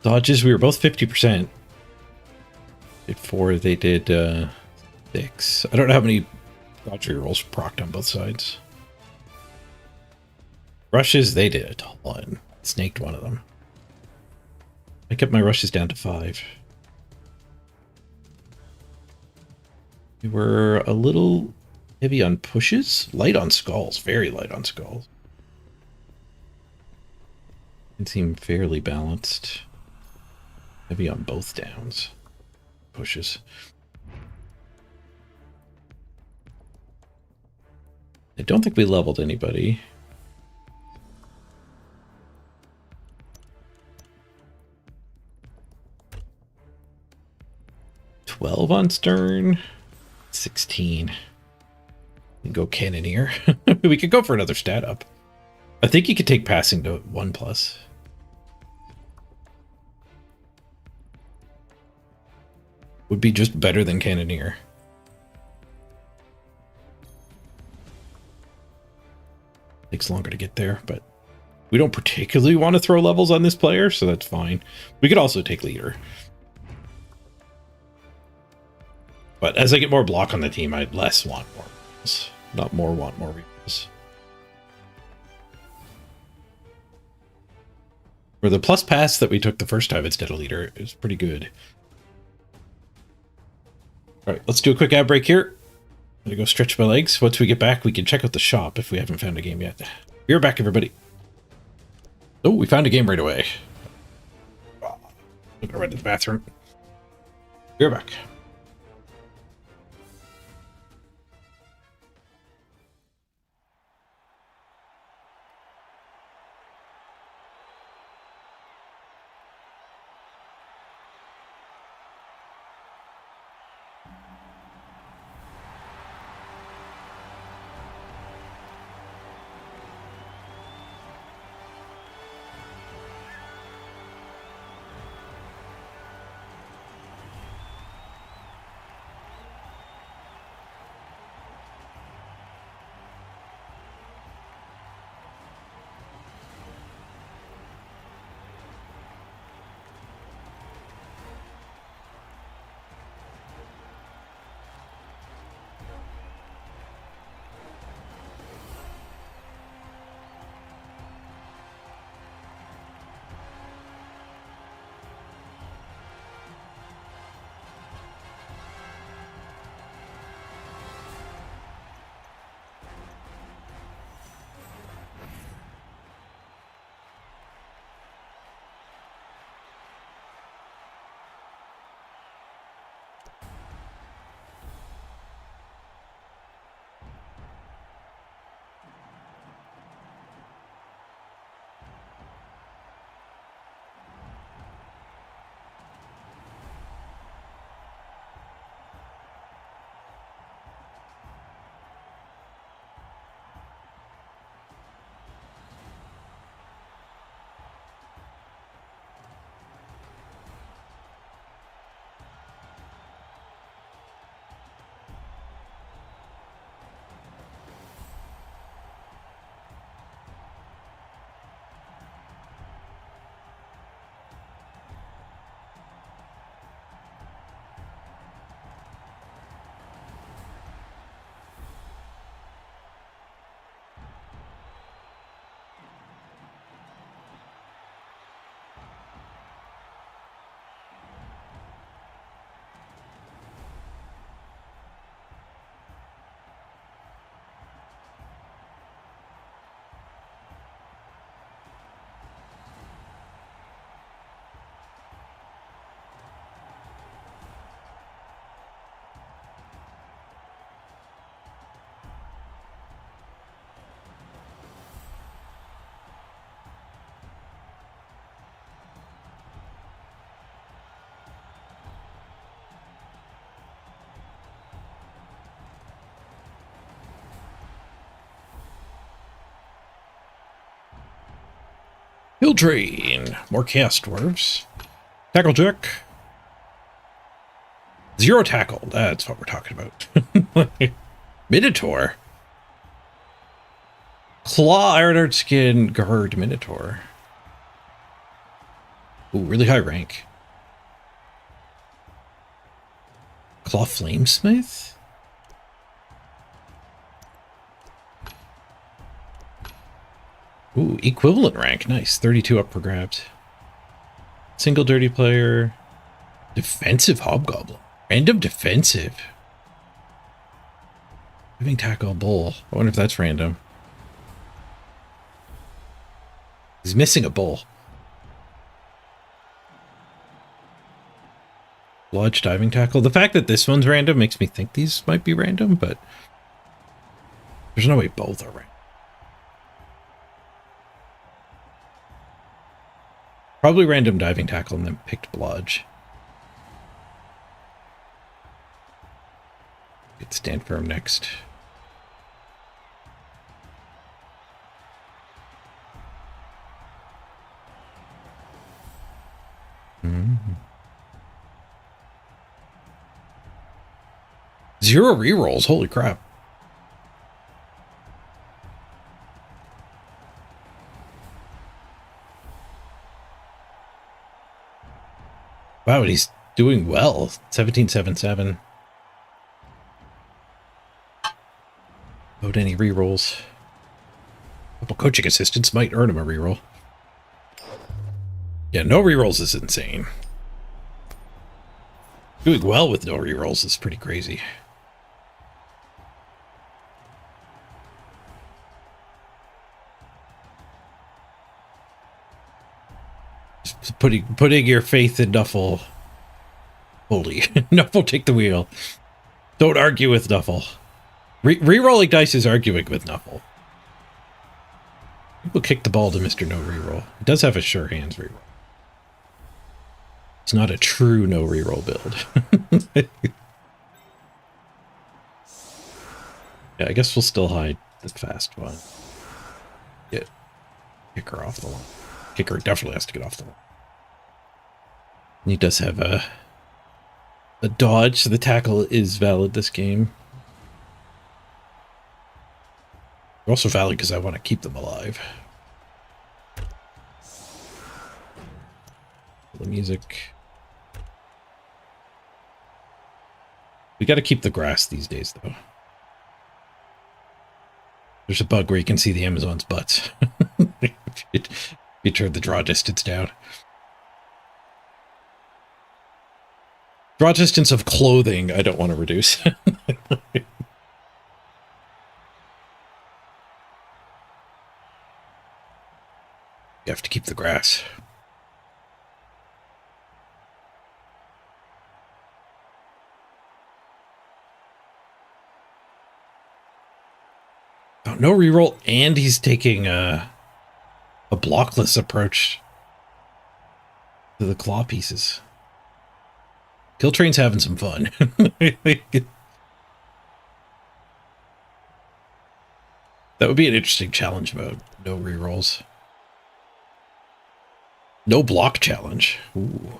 Dodges, we were both 50%. Did 4, they did 6. I don't know how many dodge rolls procced on both sides. Rushes, they did a ton. Snaked one of them. I kept my rushes down to 5. We were a little heavy on pushes. Light on skulls. Very light on skulls. It seemed fairly balanced. Heavy on both downs. Pushes. I don't think we leveled anybody. $12 on stern. 16. We can go cannoneer. We could go for another stat up. I think you could take passing to 1+. Would be just better than cannoneer. Takes longer to get there, but we don't particularly want to throw levels on this player, so that's fine. We could also take leader. But as I get more block on the team, I'd less want more reviews. Not more want more reviews. For the plus pass that we took the first time instead of leader, it was pretty good. Alright, let's do a quick ad break here. I'm gonna go stretch my legs. Once we get back, we can check out the shop if we haven't found a game yet. Be right back, everybody. Oh, we found a game right away. I'm gonna run to the bathroom. Be right back. Kill train. More chaos dwarves. Tackle check. 0 tackle. That's what we're talking about. Minotaur. Claw, Ironheart skin, guard, Minotaur. Ooh, really high rank. Claw Flamesmith? Ooh, equivalent rank. Nice. 32 up for grabs. Single dirty player. Defensive Hobgoblin. Random defensive. Having tackle bull. I wonder if that's random. He's missing a bull. Lodge diving tackle. The fact that this one's random makes me think these might be random, but there's no way both are random. Probably random diving tackle and then picked blodge. Get stand firm next. Mm-hmm. 0 rerolls. Holy crap. Wow, and he's doing well. 1777. Without any rerolls. A couple coaching assistants might earn him a reroll. Yeah, no rerolls is insane. Doing well with no rerolls is pretty crazy. Just putting your faith in Nuffle. Holy. Nuffle, take the wheel. Don't argue with Nuffle. Rerolling dice is arguing with Nuffle. We'll kick the ball to Mr. No Reroll. It does have a sure hands reroll. It's not a true no reroll build. Yeah, I guess we'll still hide the fast one. Yeah. Kicker off the line. Kicker definitely has to get off the line. And he does have a dodge, so the tackle is valid this game. They're also valid because I want to keep them alive. The music. We got to keep the grass these days, though. There's a bug where you can see the Amazon's butts. if you turn the draw distance down. Draw distance of clothing, I don't want to reduce. You have to keep the grass. Oh, no reroll, and he's taking a blockless approach to the claw pieces. Kill Train's having some fun. That would be an interesting challenge mode. No rerolls. No block challenge. Ooh.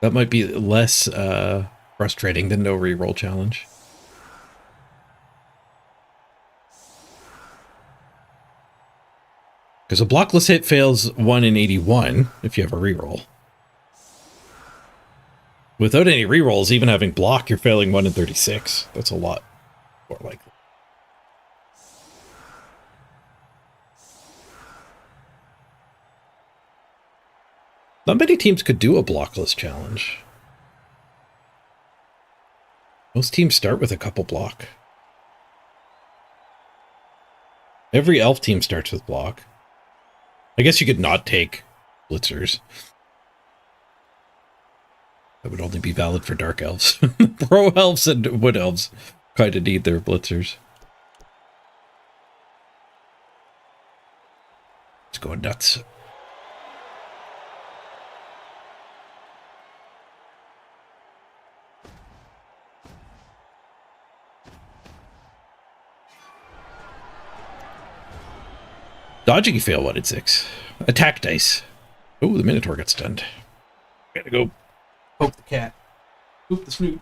That might be less frustrating than no reroll challenge. Because a blockless hit fails 1 in 81 if you have a reroll. Without any rerolls, even having block, you're failing 1 in 36. That's a lot more likely. Not many teams could do a blockless challenge. Most teams start with a couple block. Every elf team starts with block. I guess you could not take blitzers. That would only be valid for dark elves. Pro elves and wood elves kind of need their blitzers. It's going nuts. Dodging fail 1 in 6. Attack dice. Oh, the Minotaur got stunned. Gotta go poke the cat. Poke the snoot.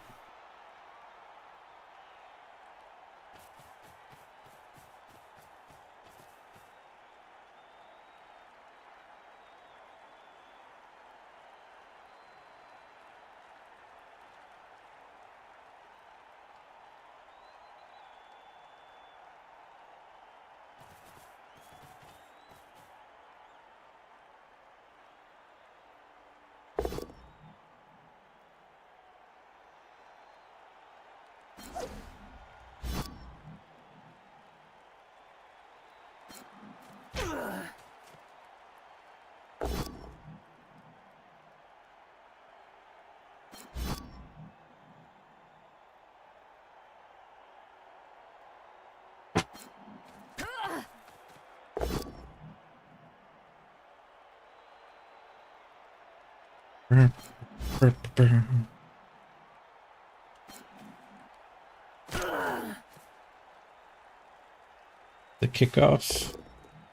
The kickoff.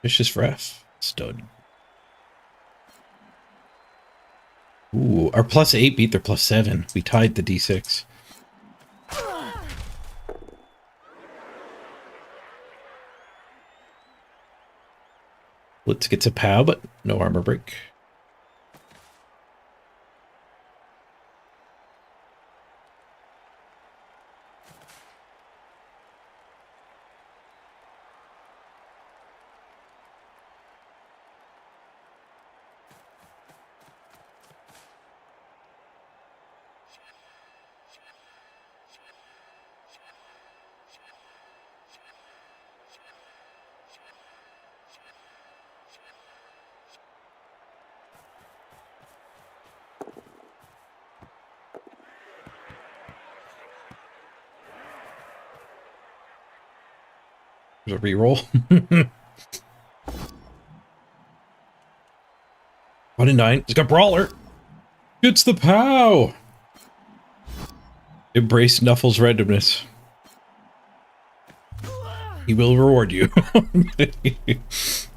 Vicious ref. Stud. Ooh, our +8 beat their +7. We tied the D6. Blitz gets a POW, but no armor break. There's a reroll. 1 in 9. It's got Brawler. It's the POW. Embrace Nuffle's randomness. He will reward you. There's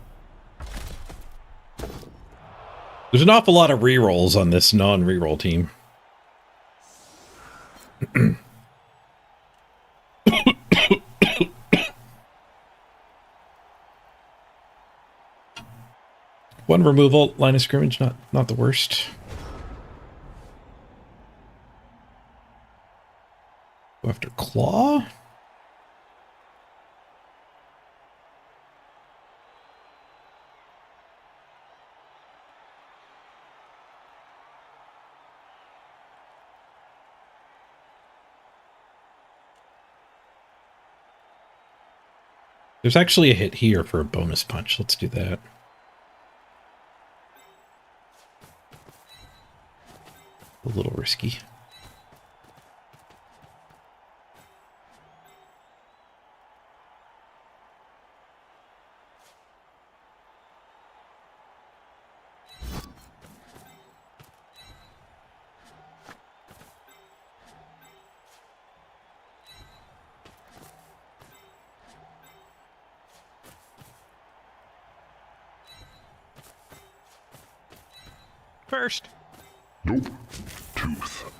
an awful lot of rerolls on this non-reroll team. One removal, line of scrimmage, not the worst. Go after Claw. There's actually a hit here for a bonus punch. Let's do that. A little risky. First. Nope. Tooth.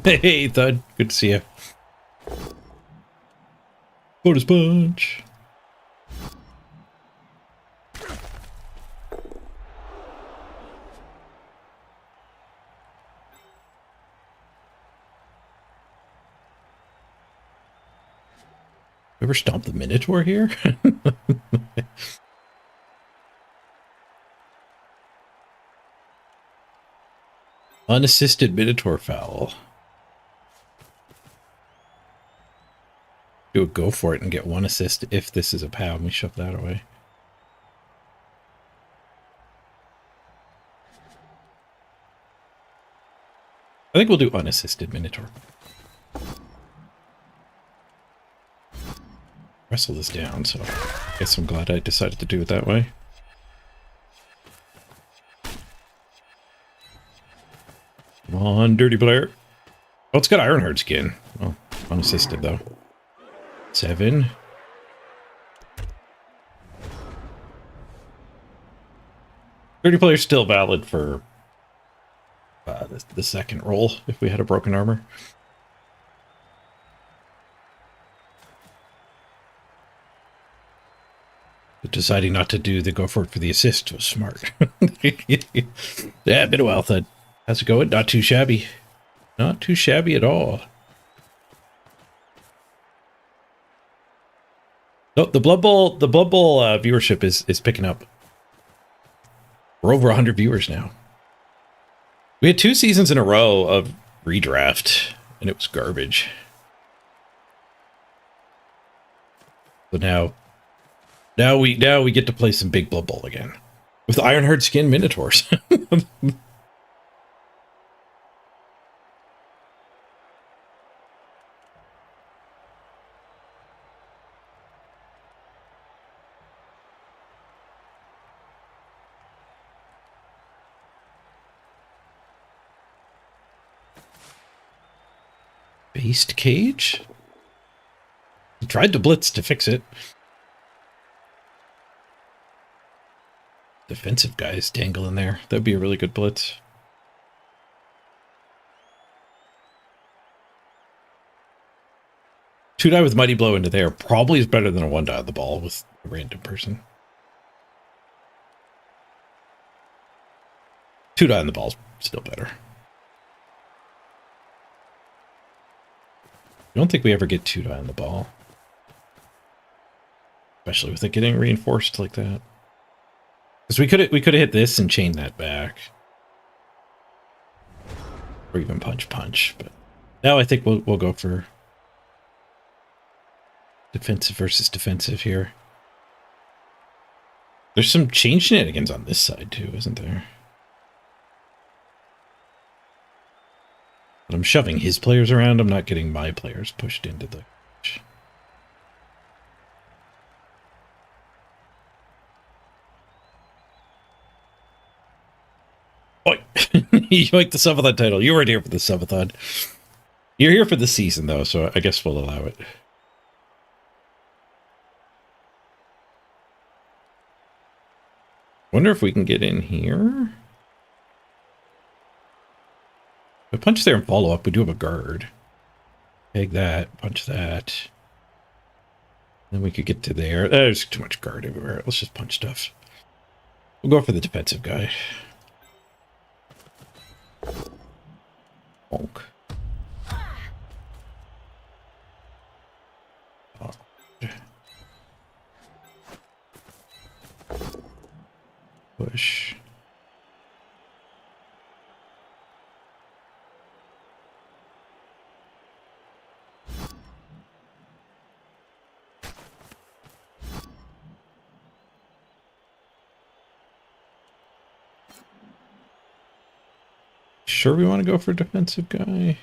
Hey, Thud. Good to see you. Bonus punch. Ever stomp the Minotaur here? Unassisted Minotaur foul. Do a go for it and get 1 assist if this is a POW. Let me shove that away. I think we'll do unassisted Minotaur. Wrestle this down, so I guess I'm glad I decided to do it that way. Come on, dirty player. Oh, it's got Ironheart skin. Oh, unassisted though. 7. 30 players still valid for the second roll if we had a broken armor. But deciding not to do the go for it for the assist was smart. Yeah, been a while, Thud. How's it going? Not too shabby. Not too shabby at all. No, the Blood Bowl viewership is picking up. We're over 100 viewers now. We had 2 seasons in a row of redraft, and it was garbage. But now we get to play some big Blood Bowl again with Ironheart skin Minotaurs. Based cage? He tried to blitz to fix it. Defensive guys dangle in there. That'd be a really good blitz. Two die with Mighty Blow into there probably is better than a 1 die on the ball with a random person. 2 die on the ball is still better. I don't think we ever get 2 die on the ball. Especially with it getting reinforced like that. Because we could have hit this and chained that back. Or even punch, but now I think we'll go for defensive versus defensive here. There's some chain shenanigans on this side too, isn't there? But I'm shoving his players around. I'm not getting my players pushed into the... Oi! You like the subathon title. You weren't here for the subathon. You're here for the season, though, so I guess we'll allow it. Wonder if we can get in here? If I punch there and follow up, we do have a guard. Take that, punch that. Then we could get to there. There's too much guard everywhere. Let's just punch stuff. We'll go for the defensive guy. Bonk. Push. Sure we want to go for a defensive guy?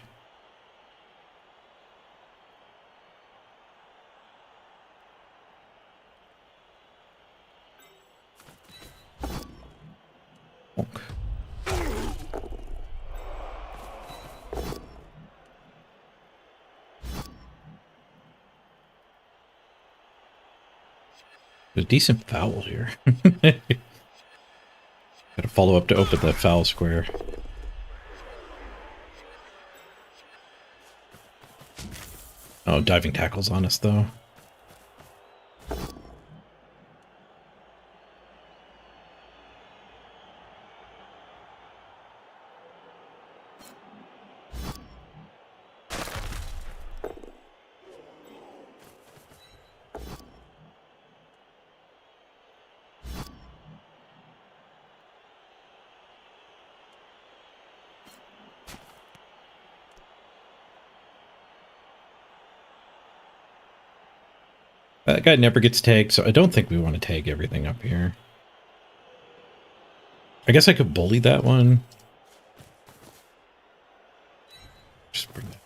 A decent foul here. Gotta follow up to open the foul square. Oh, diving tackles on us, though. That guy never gets tagged, so I don't think we want to tag everything up here. I guess I could bully that one. Just bring that.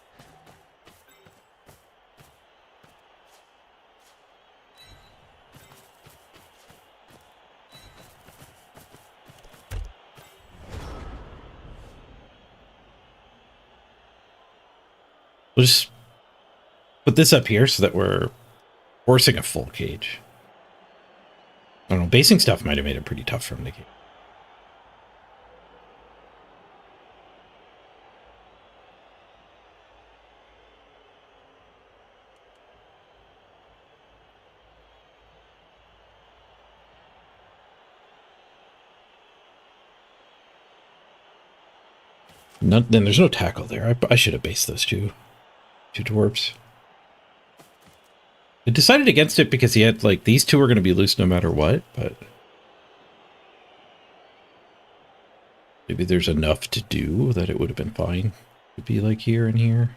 We'll just put this up here so that we're forcing a full cage. I don't know, basing stuff might have made it pretty tough for him to keep. Then there's no tackle there. I should have based those two dwarves. I decided against it because he had, like, these two were going to be loose no matter what, but maybe there's enough to do that it would have been fine to be like here and here.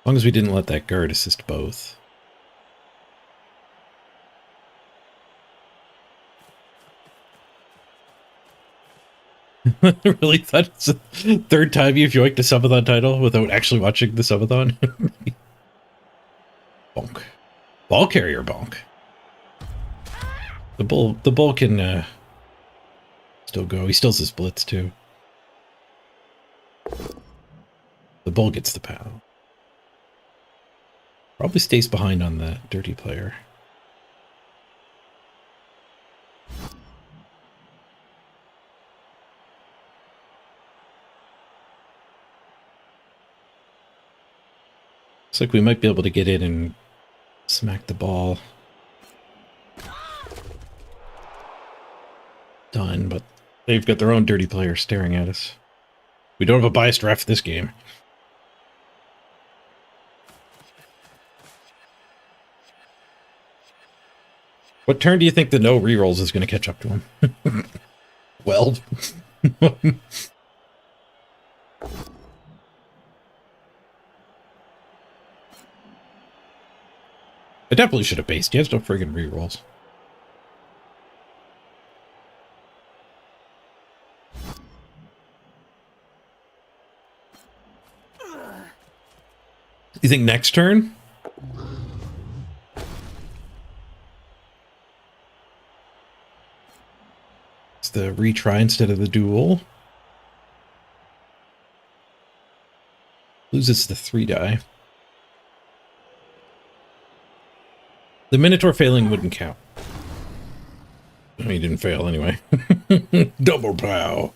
As long as we didn't let that guard assist both. I really thought it's the third time you've yoinked a subathon title without actually watching the subathon. Bonk. Ball carrier bonk. The bull can still go. He still has blitz too. The bull gets the POW. Probably stays behind on the dirty player. Looks like we might be able to get in and smack the ball. Done, but they've got their own dirty player staring at us. We don't have a biased ref this game. What turn do you think the no rerolls is going to catch up to him? 12. I definitely should have based. He has no friggin' rerolls. You think next turn? It's the retry instead of the duel. Loses the 3 die. The Minotaur failing wouldn't count. He didn't fail anyway. Double POW.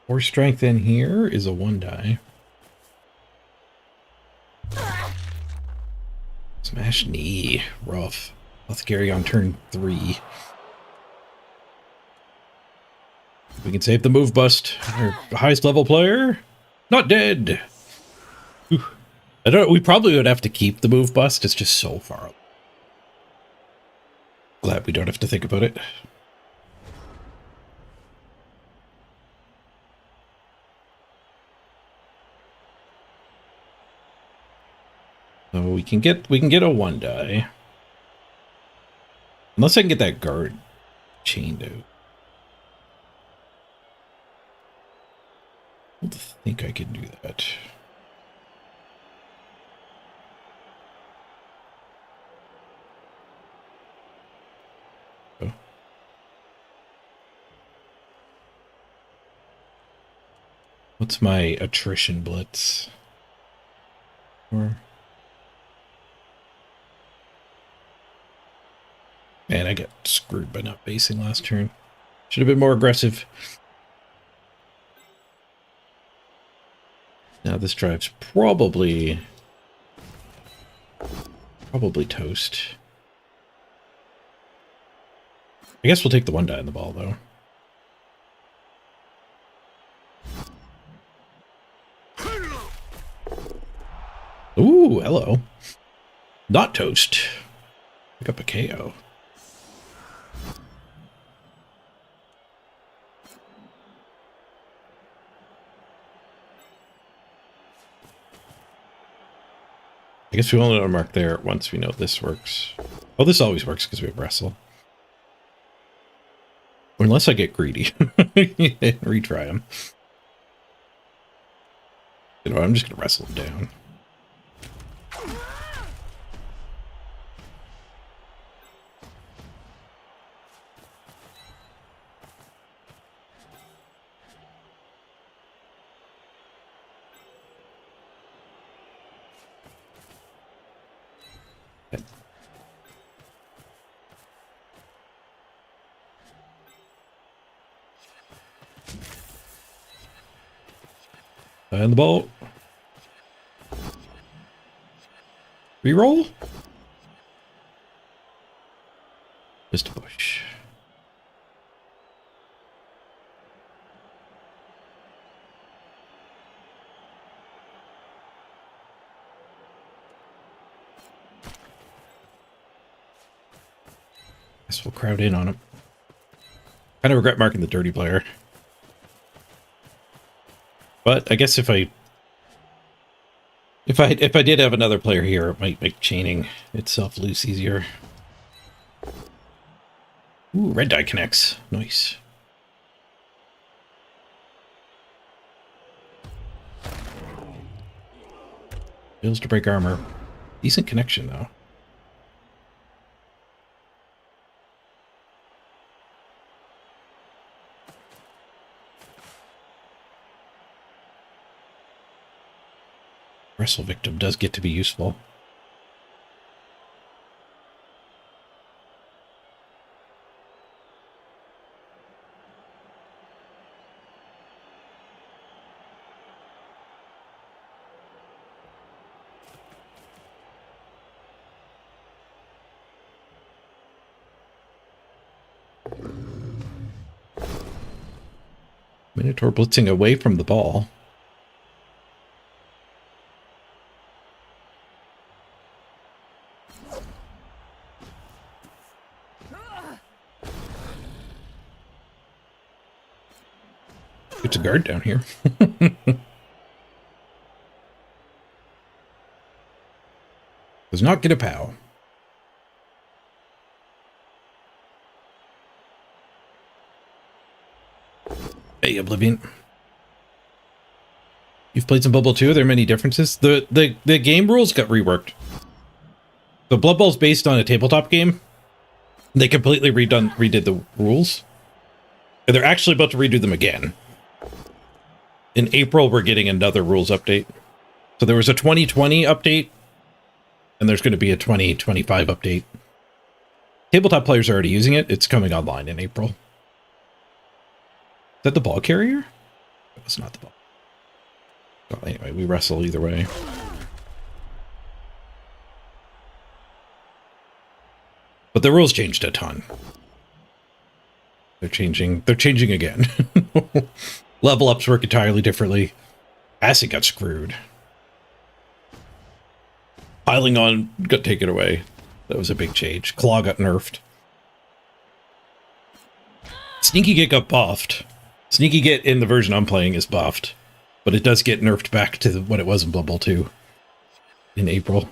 Or strength in here is a 1 die. Smash knee. Rough. Let's carry on turn 3. We can save the move bust. Our highest level player. Not dead. Whew. I don't. We probably would have to keep the move bust. It's just so far. Glad we don't have to think about it. So we can get a 1 die. Unless I can get that guard chained out. I don't think I can do that. Oh. What's my attrition blitz? Or man, I got screwed by not basing last turn. Should have been more aggressive. Now this drive's probably toast. I guess we'll take the 1 die on the ball though. Ooh, hello. Not toast. Pick up a KO. I guess we only want to mark there once we know this works. Oh, this always works because we have wrestle. Unless I get greedy and retry him. You know, I'm just going to wrestle him down. And the ball. Reroll. Just a push. Guess we'll crowd in on him. Kind of regret marking the dirty player. But I guess if I did have another player here, it might make chaining itself loose easier. Ooh, red die connects. Nice. Fails to break armor. Decent connection, though. Wrestle victim does get to be useful. Minotaur blitzing away from the ball. It's a guard down here. Does not get a POW. Hey, Oblivion. You've played some Blood Bowl 2? Are there many differences? The game rules got reworked. The Blood Bowl's based on a tabletop game. They completely redid the rules. And they're actually about to redo them again. In April, we're getting another rules update. So there was a 2020 update, and there's going to be a 2025 update. Tabletop players are already using it. It's coming online in April. Is that the ball carrier? That was not the ball. Well, anyway, we wrestle either way. But the rules changed a ton. They're changing again. Level ups work entirely differently. Acid got screwed. Piling on got taken away. That was a big change. Claw got nerfed. Sneaky Git got buffed. Sneaky Git in the version I'm playing is buffed. But it does get nerfed back to what it was in Blood Bowl 2 in April.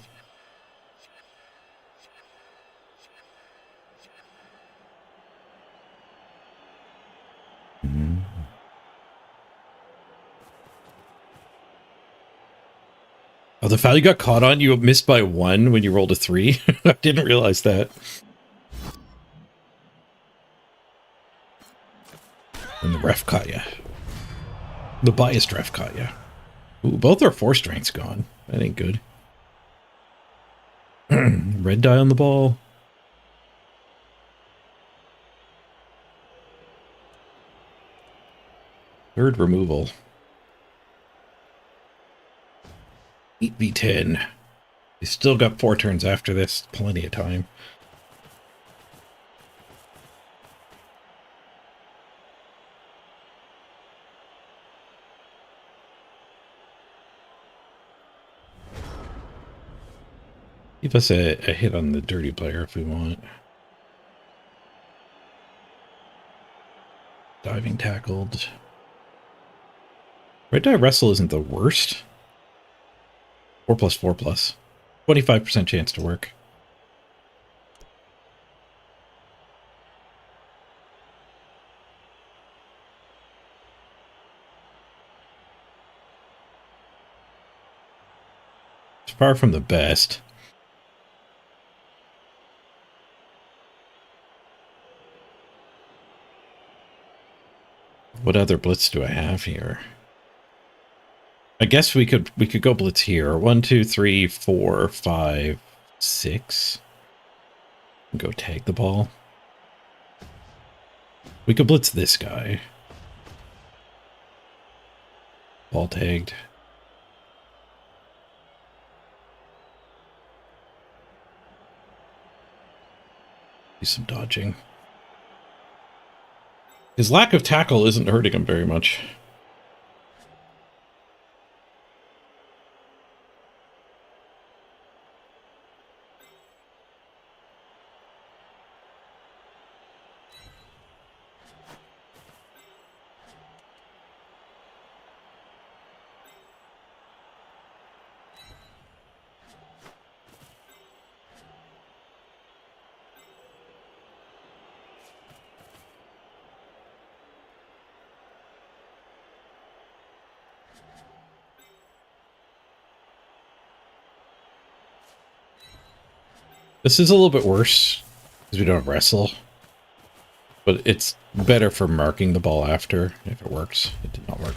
Oh, the foul you got caught on, you missed by 1 when you rolled a 3? I didn't realize that. And the ref caught ya. The biased ref caught ya. Ooh, both our 4 strengths gone. That ain't good. Red die on the ball. Third removal. 8v10. We still got 4 turns after this. Plenty of time. Give us a hit on the dirty player if we want. Diving tackled. Red die wrestle isn't the worst. 4+4+. 25% chance to work. It's far from the best. What other blitz do I have here? I guess we could go blitz here. 1, 2, 3, 4, 5, 6. Go tag the ball. We could blitz this guy. Ball tagged. Do some dodging. His lack of tackle isn't hurting him very much. This is a little bit worse because we don't have wrestle, but it's better for marking the ball after if it works. It did not work.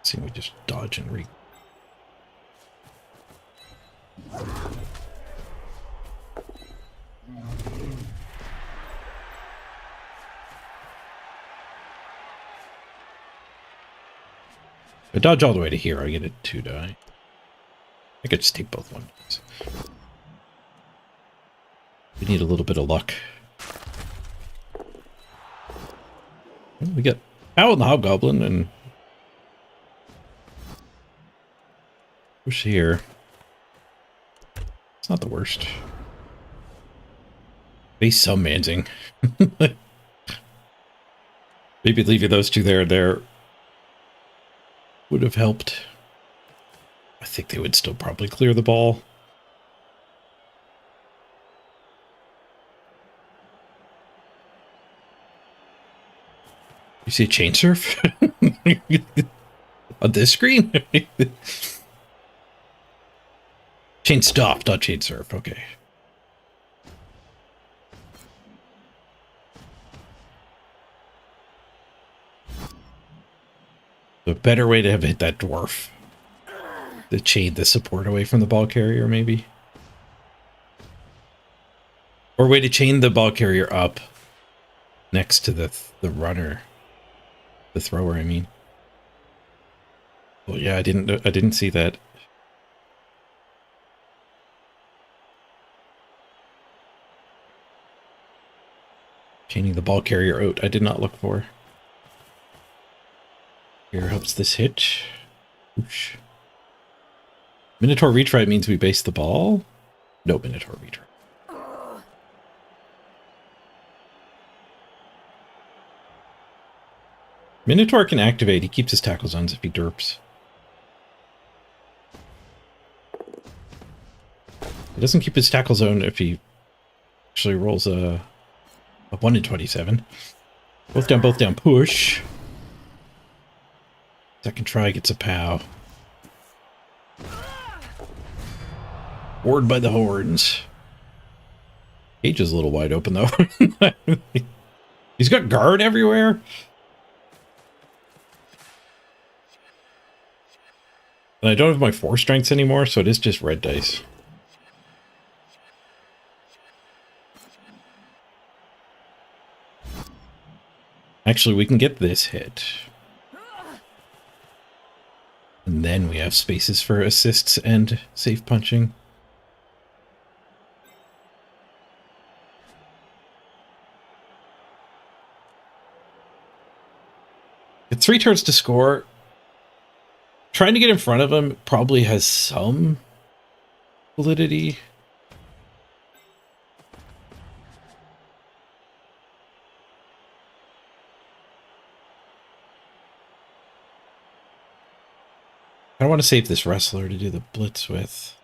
See, we just dodge and re. I dodge all the way to here, I get a 2 die. I could just take both ones. We need a little bit of luck. Well, we got Owl and the Hobgoblin and push here. It's not the worst. Base some Manzing. Maybe leaving those two there would have helped. I think they would still probably clear the ball. You see a chain surf? On this screen? Chain stop, not chain surf. Okay. A better way to have hit that dwarf. To chain the support away from the ball carrier, maybe. Or a way to chain the ball carrier up next to the runner. The thrower, I mean. Well, yeah, I didn't see that. Chaining the ball carrier out, I did not look for. Here helps this hit. Oosh. Minotaur retry means we base the ball? No Minotaur retry. Minotaur can activate. He keeps his tackle zones if he derps. He doesn't keep his tackle zone if he actually rolls a 1 in 27. Both down, push. Second try gets a POW. Bored by the horns. Cage is a little wide open though. He's got guard everywhere. And I don't have my 4 strengths anymore, so it is just red dice. Actually, we can get this hit. And then we have spaces for assists and safe punching. It's 3 turns to score. Trying to get in front of him probably has some validity. I want to save this wrestler to do the blitz with.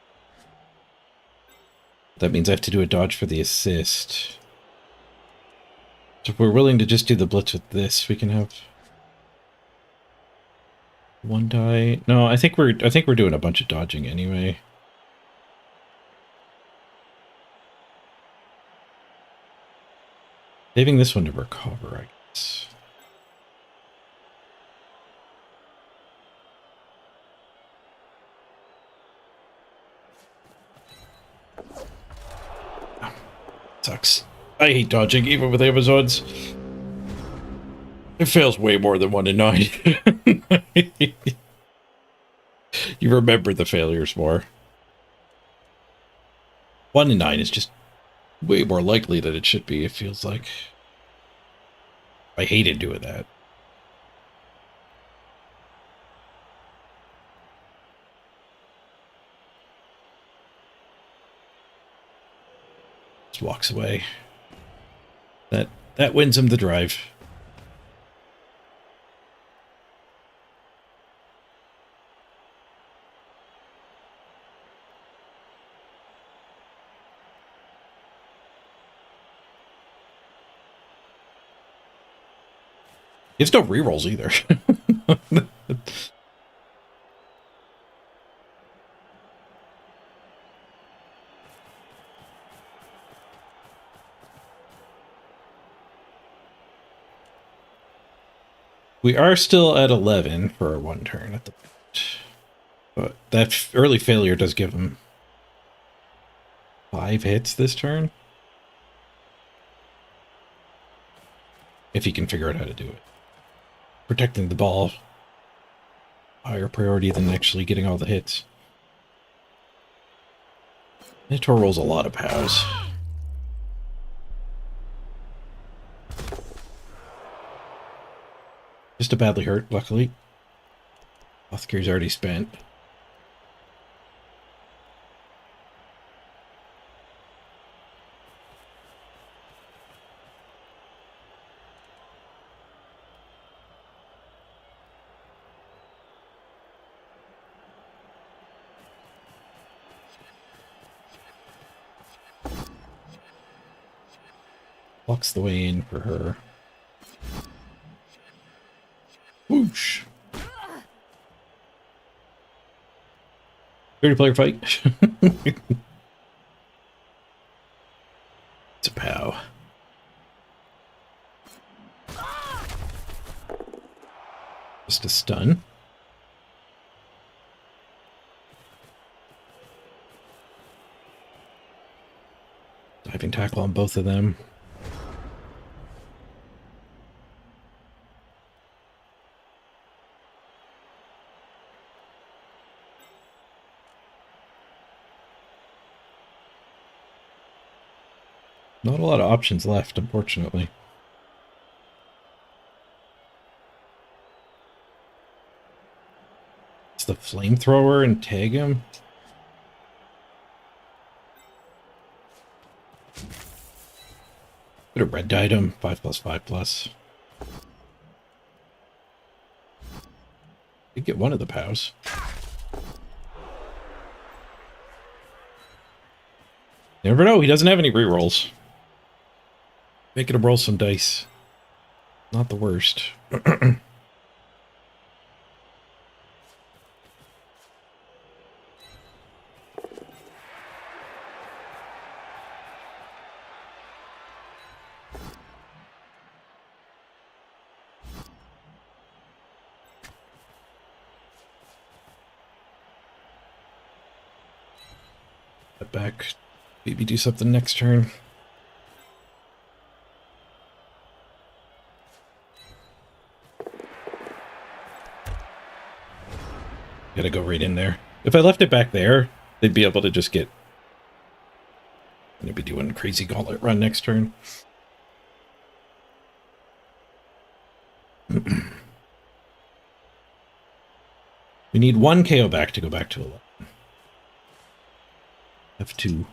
That means I have to do a dodge for the assist. So if we're willing to just do the blitz with this, we can have 1 die. No, I think we're doing a bunch of dodging anyway. Saving this one to recover, Sucks. I hate dodging, even with Amazons. It fails way more than 1 in 9. You remember the failures more. 1 in 9 is just way more likely than it should be, it feels like. I hated doing that. Just walks away. That wins him the drive. It's no rerolls either. We are still at 11 for 1 turn at the moment. But that early failure does give him 5 hits this turn. If he can figure out how to do it. Protecting the ball. Higher priority than actually getting all the hits. Minotaur rolls a lot of POWs. Just a badly hurt, luckily. Healthcare's already spent. Blocks the way in for her. Whoosh. Dirty player fight. It's a POW. Just a stun. Diving tackle on both of them. Not a lot of options left, unfortunately. It's the flamethrower and tag him. Could have red dyed him. 5+5+. Did get one of the POWs. Never know, he doesn't have any rerolls. Making him roll some dice. Not the worst. Back. Maybe do something next turn. Gotta go right in there. If I left it back there, they'd be able to just get... They'd be doing a crazy gauntlet run next turn. We need 1 KO back to go back to 11. F2.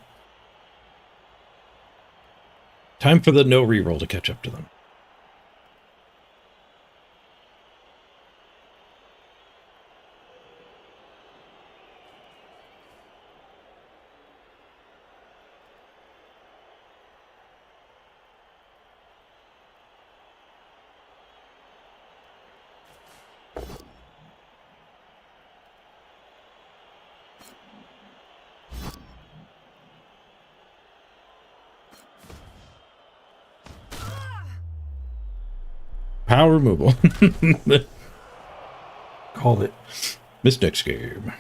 Time for the no reroll to catch up to them. Power removal. Called it. This next game.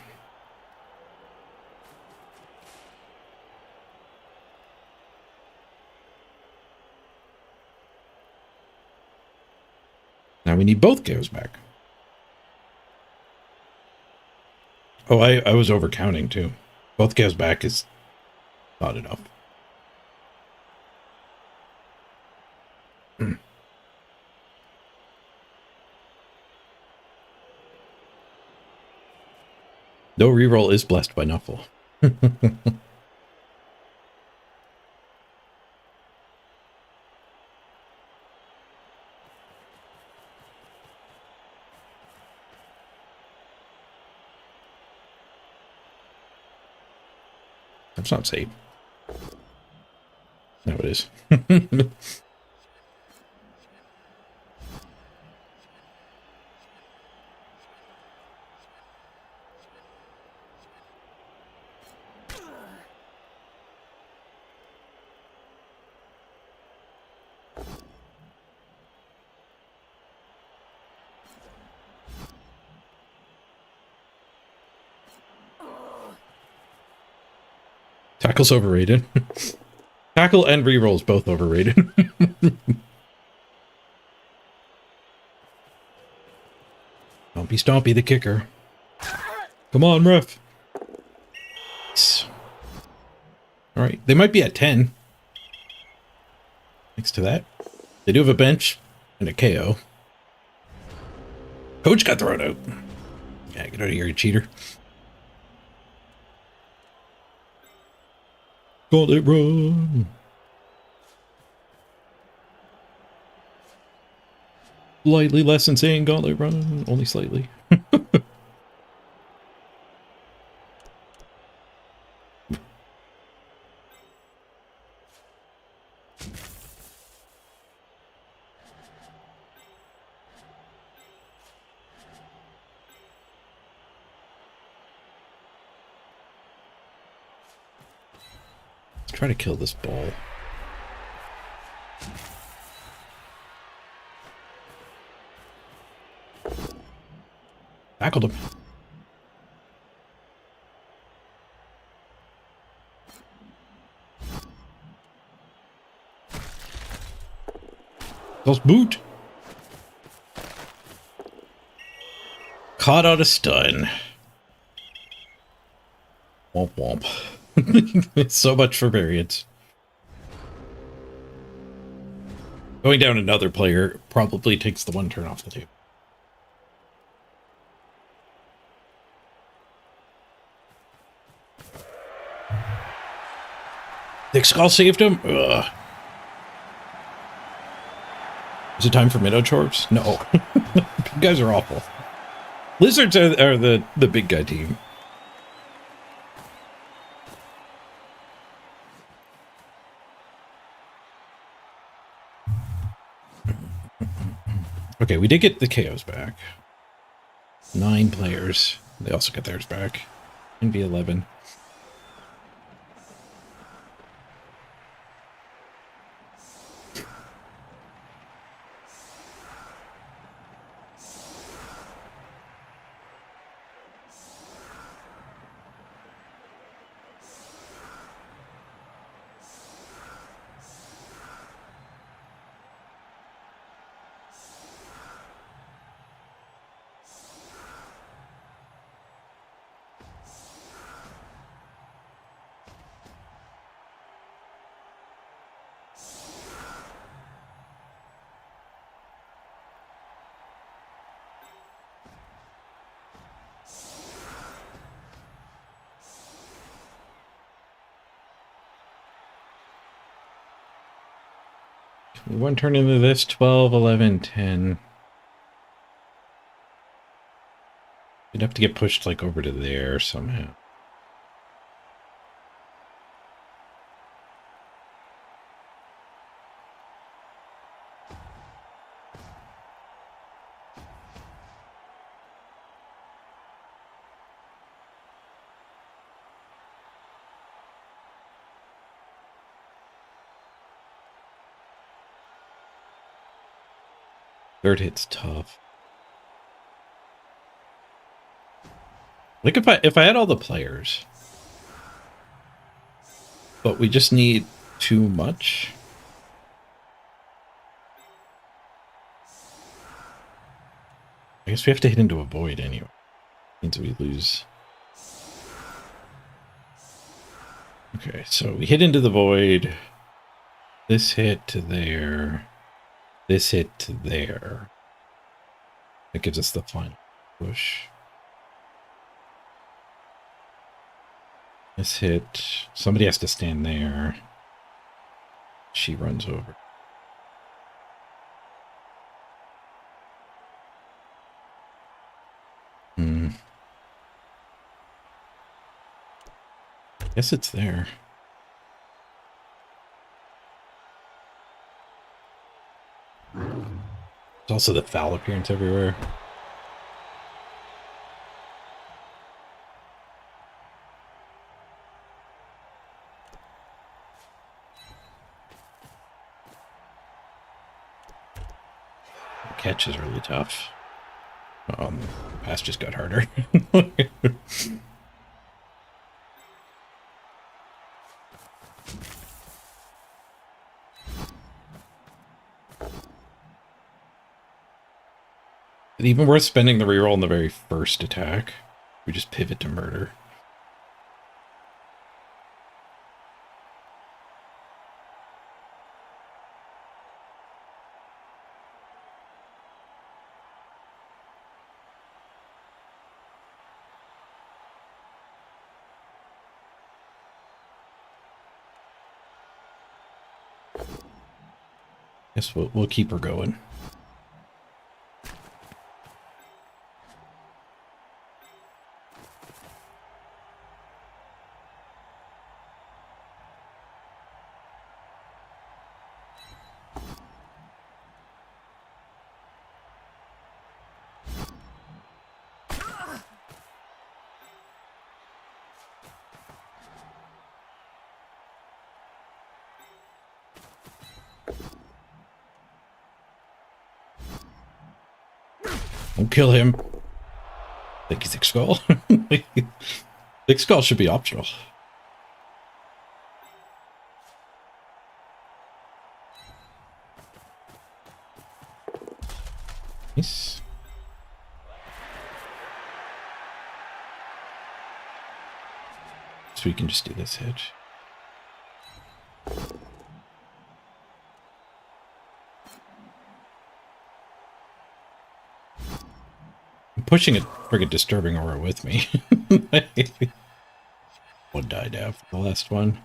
Now we need both chaos back. Oh, I was overcounting too. Both chaos back is not enough. No reroll is blessed by Nuffle. That's not safe. No, it is. Tackle's overrated. Tackle and rerolls both overrated. Stompy Stompy the kicker. Come on, ref. Nice. All right, they might be at 10. Thanks to that. They do have a bench and a KO. Coach got thrown out. Yeah, get out of here, you cheater. Gauntlet run. Slightly less than saying gauntlet run. Only slightly. Try to kill this ball. Tackled him. Let's boot. Caught out a stun. Womp womp. So much for variance. Going down another player probably takes the one turn off the table. Thick Skull saved him? Ugh. Is it time for Minnow Chorps? No. You guys are awful. Lizards are the big guy team. Okay, we did get the KOs back. 9 players. They also get theirs back. And be 11. One turn into this, 12, 11, 10. You'd have to get pushed like over to there somehow. Third hit's tough. Like if I had all the players, but we just need too much. I guess we have to hit into a void anyway. Means we lose. Okay, so we hit into the void. This hit to there. This hit to there. That gives us the final push. This hit. Somebody has to stand there. She runs over. Guess it's there. It's also the foul appearance everywhere. The catch is really tough. The pass just got harder. Is it even worth spending the reroll on the very first attack? We just pivot to murder. Guess we'll keep her going. Don't kill him. I think he's Thick Skull. Thick Skull should be optional. Nice. So we can just do this hitch. Pushing a friggin' disturbing aura with me. One died after the last one.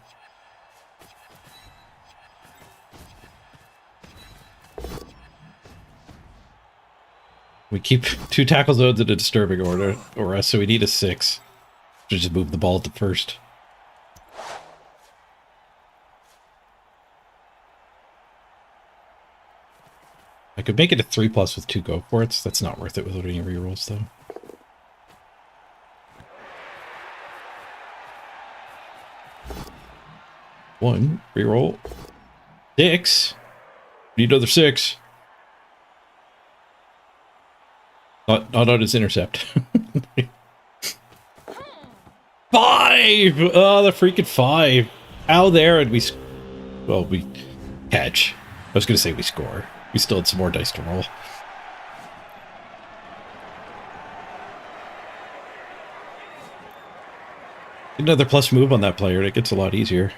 We keep 2 tackle zones in a disturbing aura, so we need a 6 to just move the ball at the first. I could make it a 3+ with 2 go for it. That's not worth it without any rerolls, though. One reroll. 6. Need another 6. Not on his intercept. 5. Oh, the freaking 5. How there and we? Well, we catch. I was gonna say we score. We still had some more dice to roll. Another plus move on that player, and it gets a lot easier.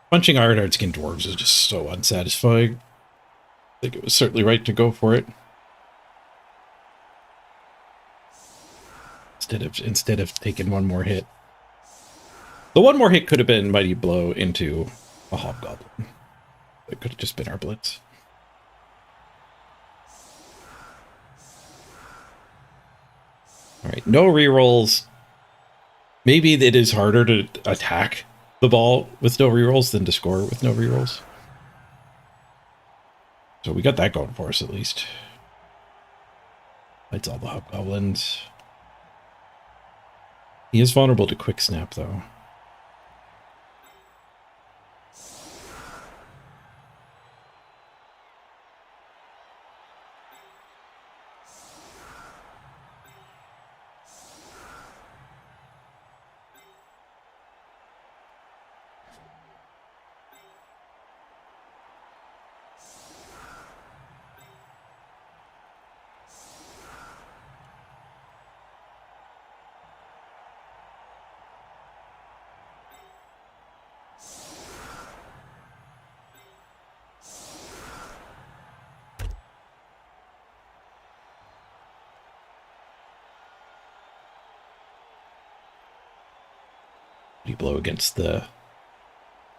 Punching Ironheart Skin Dwarves is just so unsatisfying. I think it was certainly right to go for it. Instead of taking one more hit. The one more hit could have been Mighty Blow into a Hobgoblin. It could have just been our Blitz. Alright, no rerolls. Maybe it is harder to attack the ball with no rerolls than to score with no rerolls. So we got that going for us at least. Fights all the hobgoblins. He is vulnerable to quick snap though. Blow against the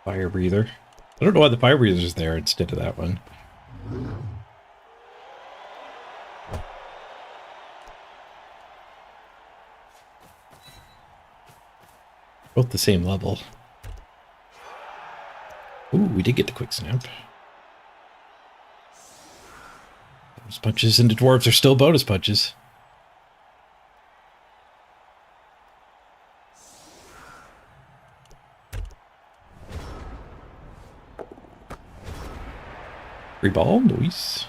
fire breather. I don't know why the fire breather is there instead of that one. Both the same level. Ooh, we did get the quick snap. Those punches into dwarves are still bonus punches. Free ball, nice.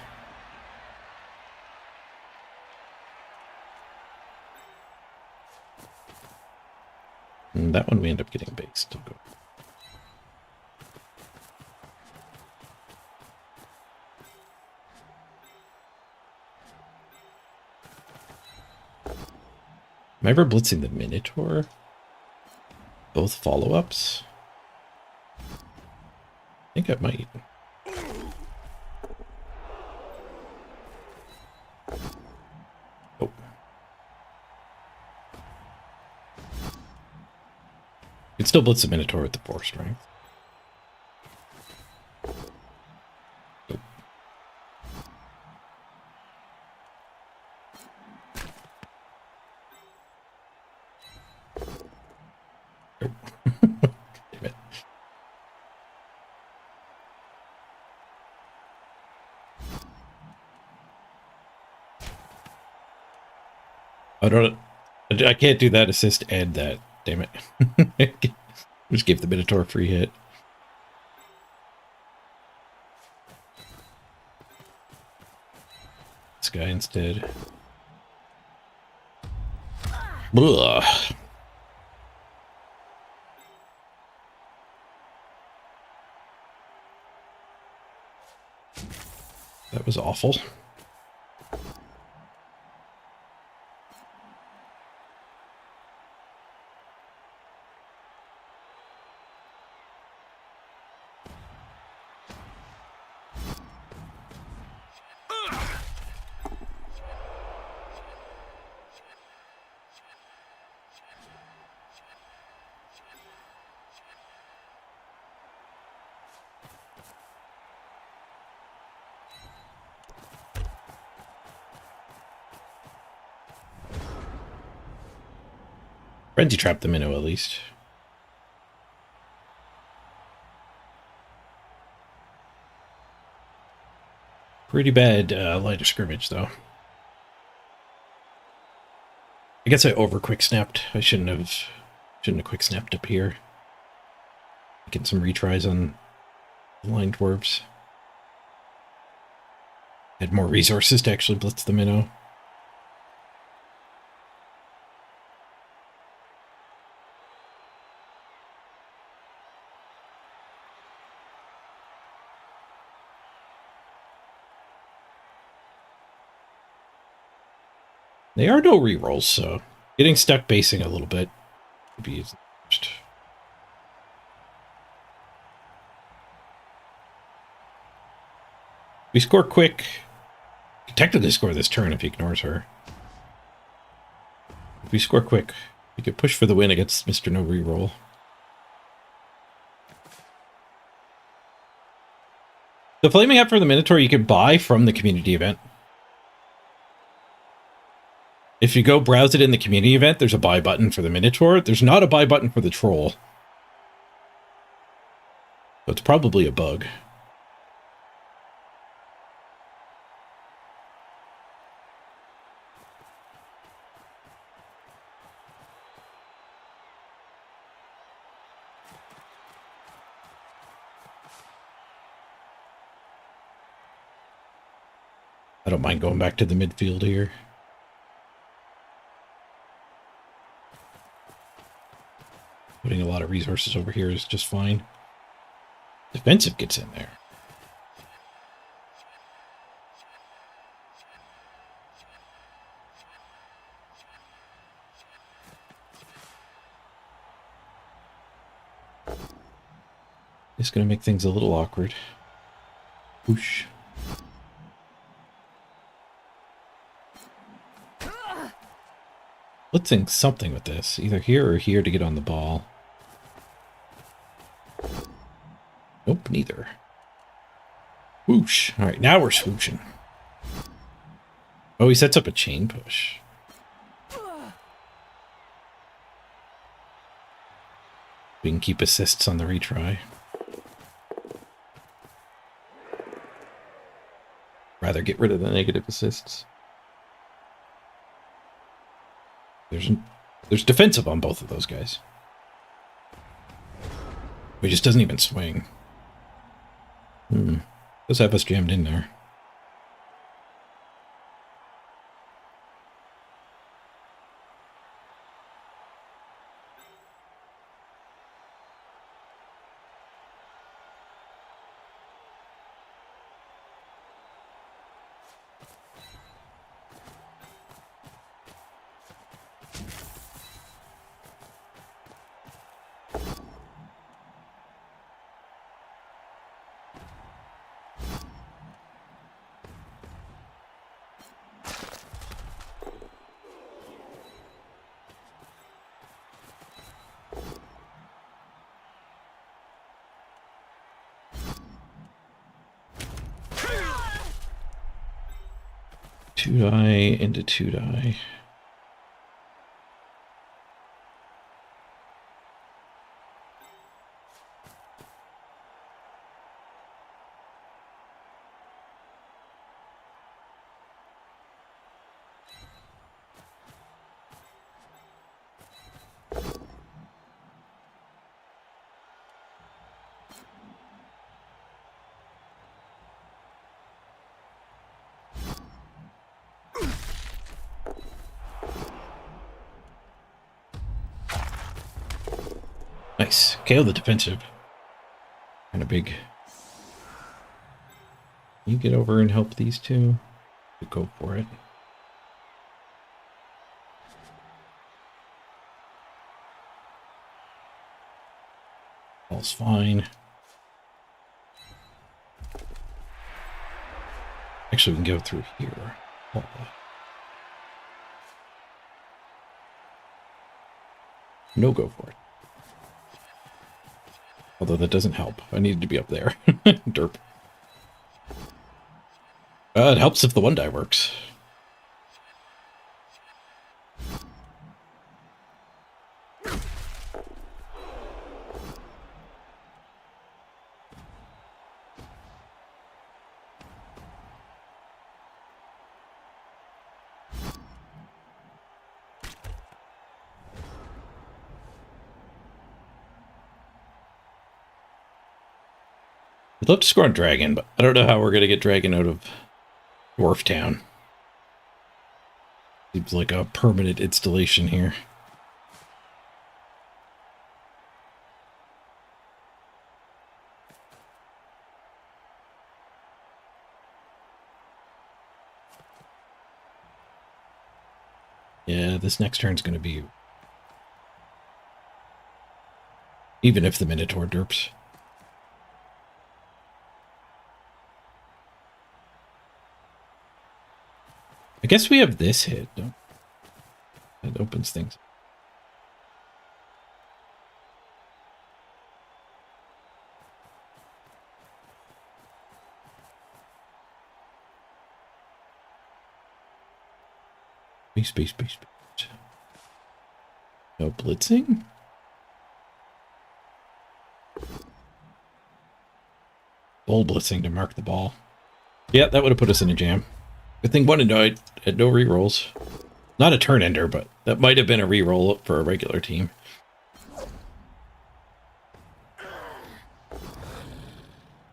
And that one we end up getting based. Go. Am I ever blitzing the Minotaur? Both follow-ups? I think I might. Oh. You can still blitz the Minotaur with the 4 strength. Oh. Oh. Damn it. I can't do that assist and that. Damn it. Just gave the Minotaur a free hit. This guy instead. Ugh. That was awful. Frenzy trapped the minnow at least. Pretty bad line of scrimmage though. I guess I over quick snapped. I shouldn't have quick snapped up here. Getting some retries on the line dwarves. Had more resources to actually blitz the minnow. They are no rerolls, so getting stuck basing a little bit would be easy. We score quick. We can technically score this turn if he ignores her. If we score quick, we could push for the win against Mr. No Reroll. The Flaming Hat for the Minotaur you can buy from the community event. If you go browse it in the community event, there's a buy button for the Minotaur. There's not a buy button for the Troll. So it's probably a bug. I don't mind going back to the midfield here. Putting a lot of resources over here is just fine. Defensive gets in there. It's going to make things a little awkward. Whoosh. Let's think something with this. Either here or here to get on the ball. Nope, neither. Whoosh. Alright, now we're swooshing. Oh, he sets up a chain push. We can keep assists on the retry. Rather get rid of the negative assists. There's defensive on both of those guys. He just doesn't even swing. Does have us jammed in there. Two die into two die. Nice. KO the defensive. Kind of big. Can you get over and help these two? Go for it. All's fine. Actually, we can go through here. Oh. No, go for it. Although that doesn't help. I needed to be up there. Derp. It helps if the one die works. I'd love to score on Dragon, but I don't know how we're going to get Dragon out of Dwarf Town. Seems like a permanent installation here. Yeah, this next turn's going to be... even if the Minotaur derps. I guess we have this hit. That opens things. Space. No blitzing? Bull blitzing to mark the ball. Yeah, that would have put us in a jam. Good thing 1 and I had no rerolls. Not a turn ender, but that might have been a reroll for a regular team.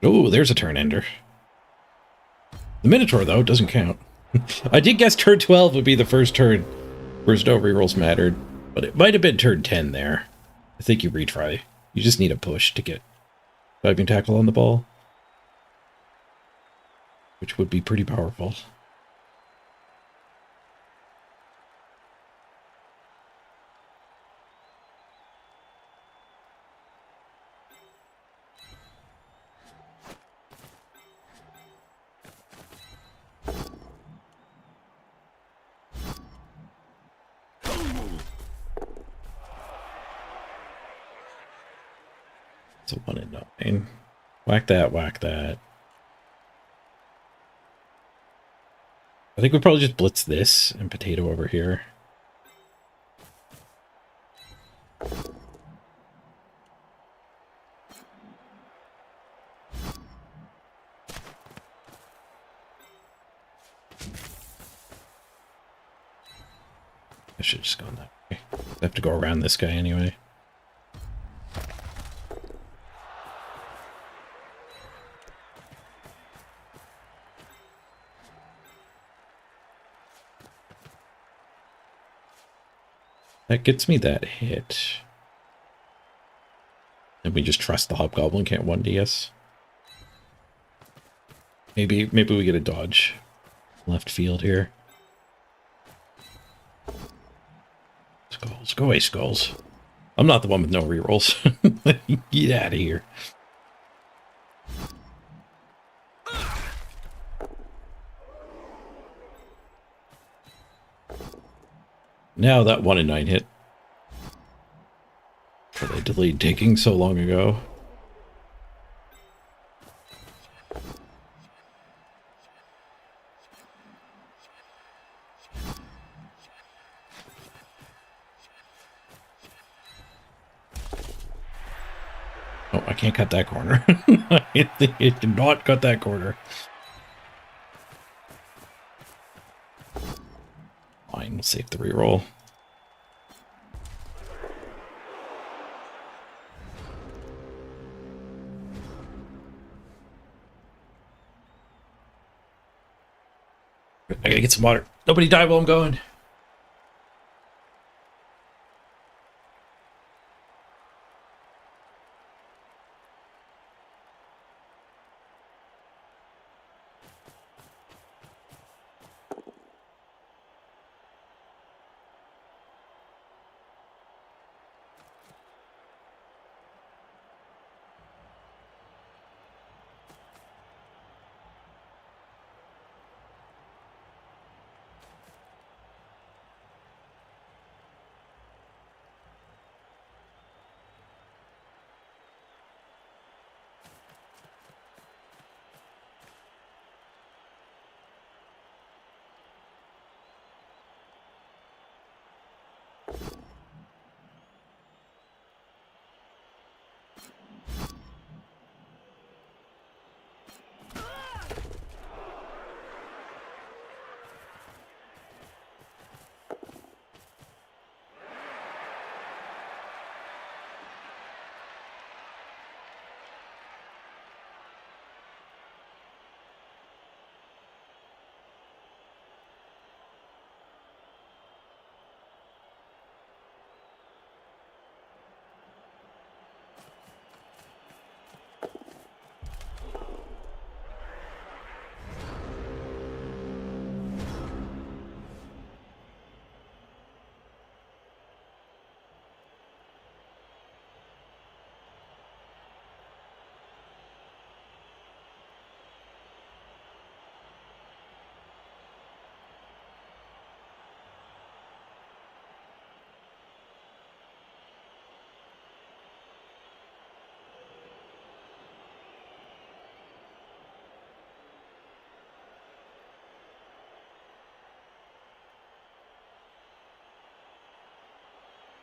Oh, there's a turn ender. The Minotaur, though, doesn't count. I did guess turn 12 would be the first turn where no rerolls mattered, but it might have been turn 10 there. I think you retry. You just need a push to get diving tackle on the ball, which would be pretty powerful. It's a 1 and 9. Whack that, whack that. I think we probably just blitz this and potato over here. I should have just gone that way. I have to go around this guy anyway. That gets me that hit. And we just trust the Hobgoblin can't 1DS. Maybe we get a dodge left field here. Skulls. Go away, Skulls. I'm not the one with no rerolls. Get out of here. Now that 1 and 9 hit. But I delayed taking so long ago. Oh, I can't cut that corner. It cannot cut that corner. Fine, we'll save the reroll. I gotta get some water. Nobody die while I'm going.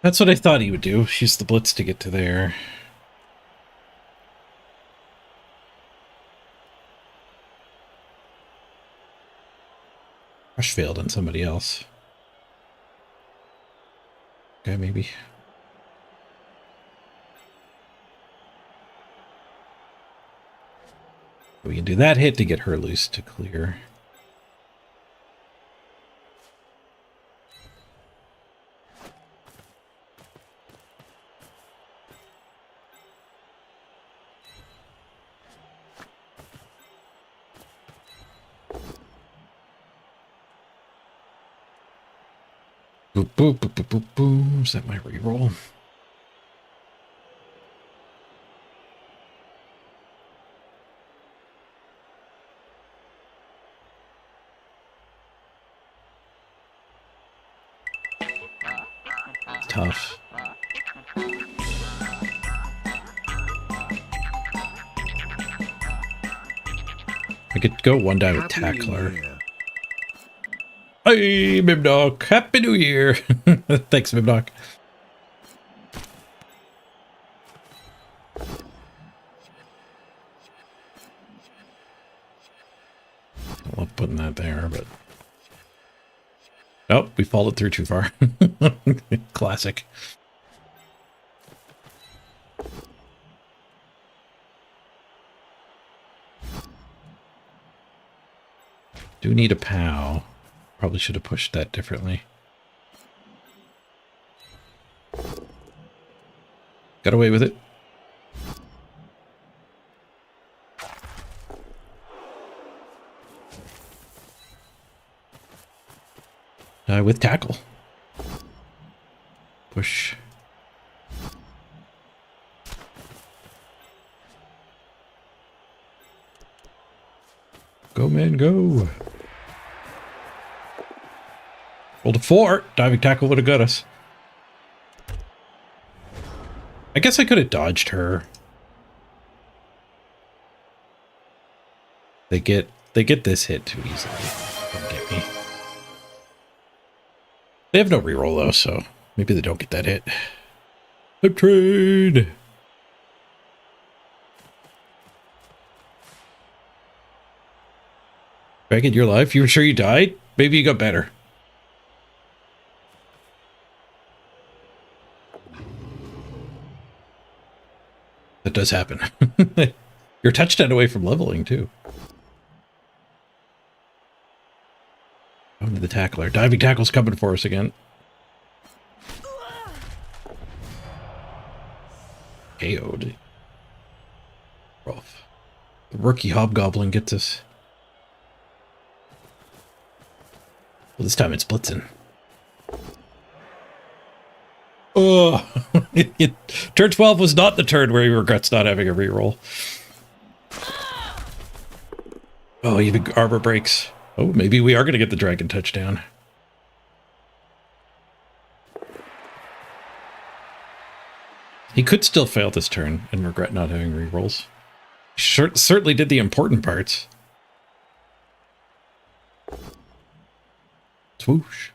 That's what I thought he would do. Use the blitz to get to there. Rush failed on somebody else. Okay, maybe. We can do that hit to get her loose to clear. Boop, boop, boop, boop, boop, boom. Is that my reroll? Tough. I could go one die with Tackler. Hey, Mibnock. Happy New Year. Thanks, Mibnock. I love putting that there, but... Oh, we followed through too far. Classic. Do need a POW. Probably should have pushed that differently. Got away with it. With tackle. Push. Go, man, go. Rolled a 4. Diving tackle would have got us. I guess I could have dodged her. They get this hit too easily. Don't get me. They have no reroll though, so maybe they don't get that hit. Hip trade. Back in your life, you were sure you died? Maybe you got better. That does happen. You're a touchdown away from leveling too. Going to the tackler. Diving tackle's coming for us again. KO'd. Rough. The rookie hobgoblin gets us. Well, this time it's blitzing. Oh, turn 12 was not the turn where he regrets not having a reroll. Oh, even armor breaks. Oh, maybe we are going to get the dragon touchdown. He could still fail this turn and regret not having rerolls. Certainly did the important parts. Swoosh.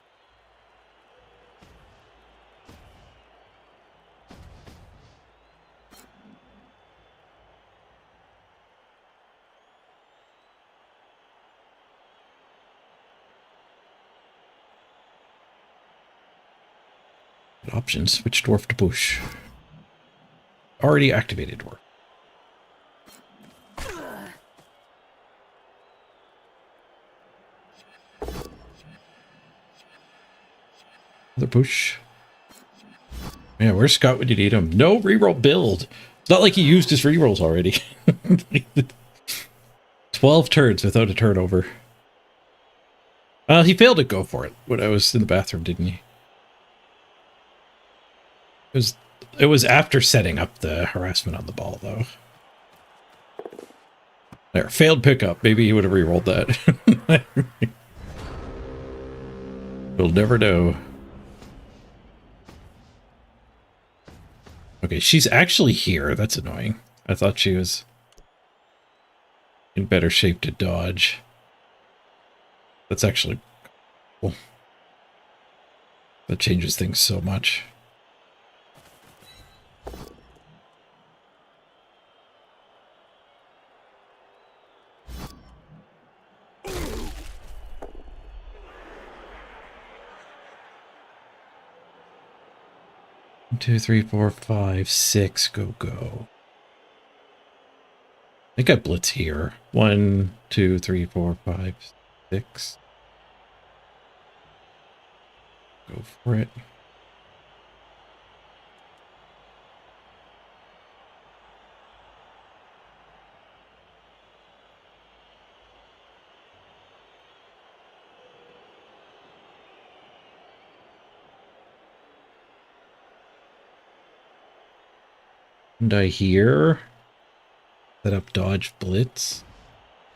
Options. Switch dwarf to push. Already activated dwarf. Another push. Yeah, where's Scott when you need him? No reroll build. It's not like he used his rerolls already. 12 turns without a turnover. He failed to go for it when I was in the bathroom, didn't he? It was after setting up the harassment on the ball, though. There, failed pickup. Maybe he would have rerolled that. We'll never know. Okay, she's actually here. That's annoying. I thought she was in better shape to dodge. That's actually cool. That changes things so much. One, 2, 3, 4, 5, 6. Go, go. I think I blitz here. 1, 2, 3, 4, 5, 6. Go for it. And I hear set up dodge blitz.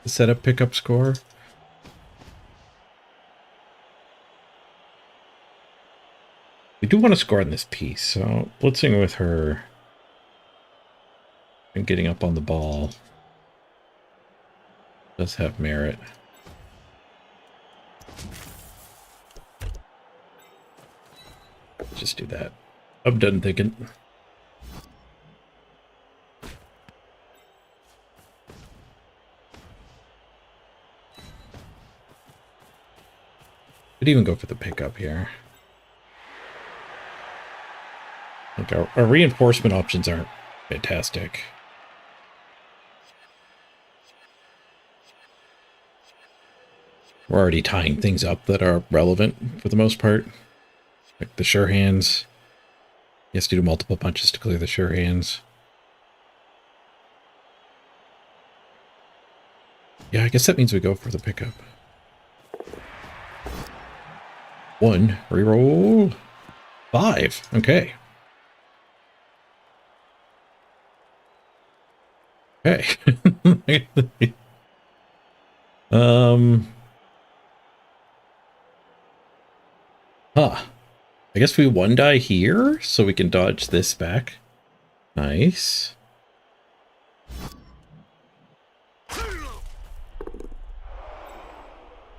Set up pickup score. We do want to score on this piece, so blitzing with her and getting up on the ball does have merit. Just do that. I'm done thinking. Could even go for the pickup here. Like our reinforcement options aren't fantastic. We're already tying things up that are relevant for the most part. Like the sure hands. He has to do multiple punches to clear the sure hands. Yeah, I guess that means we go for the pickup. 1, reroll 5. Okay. Okay. Huh. I guess we 1-die here, so we can dodge this back. Nice.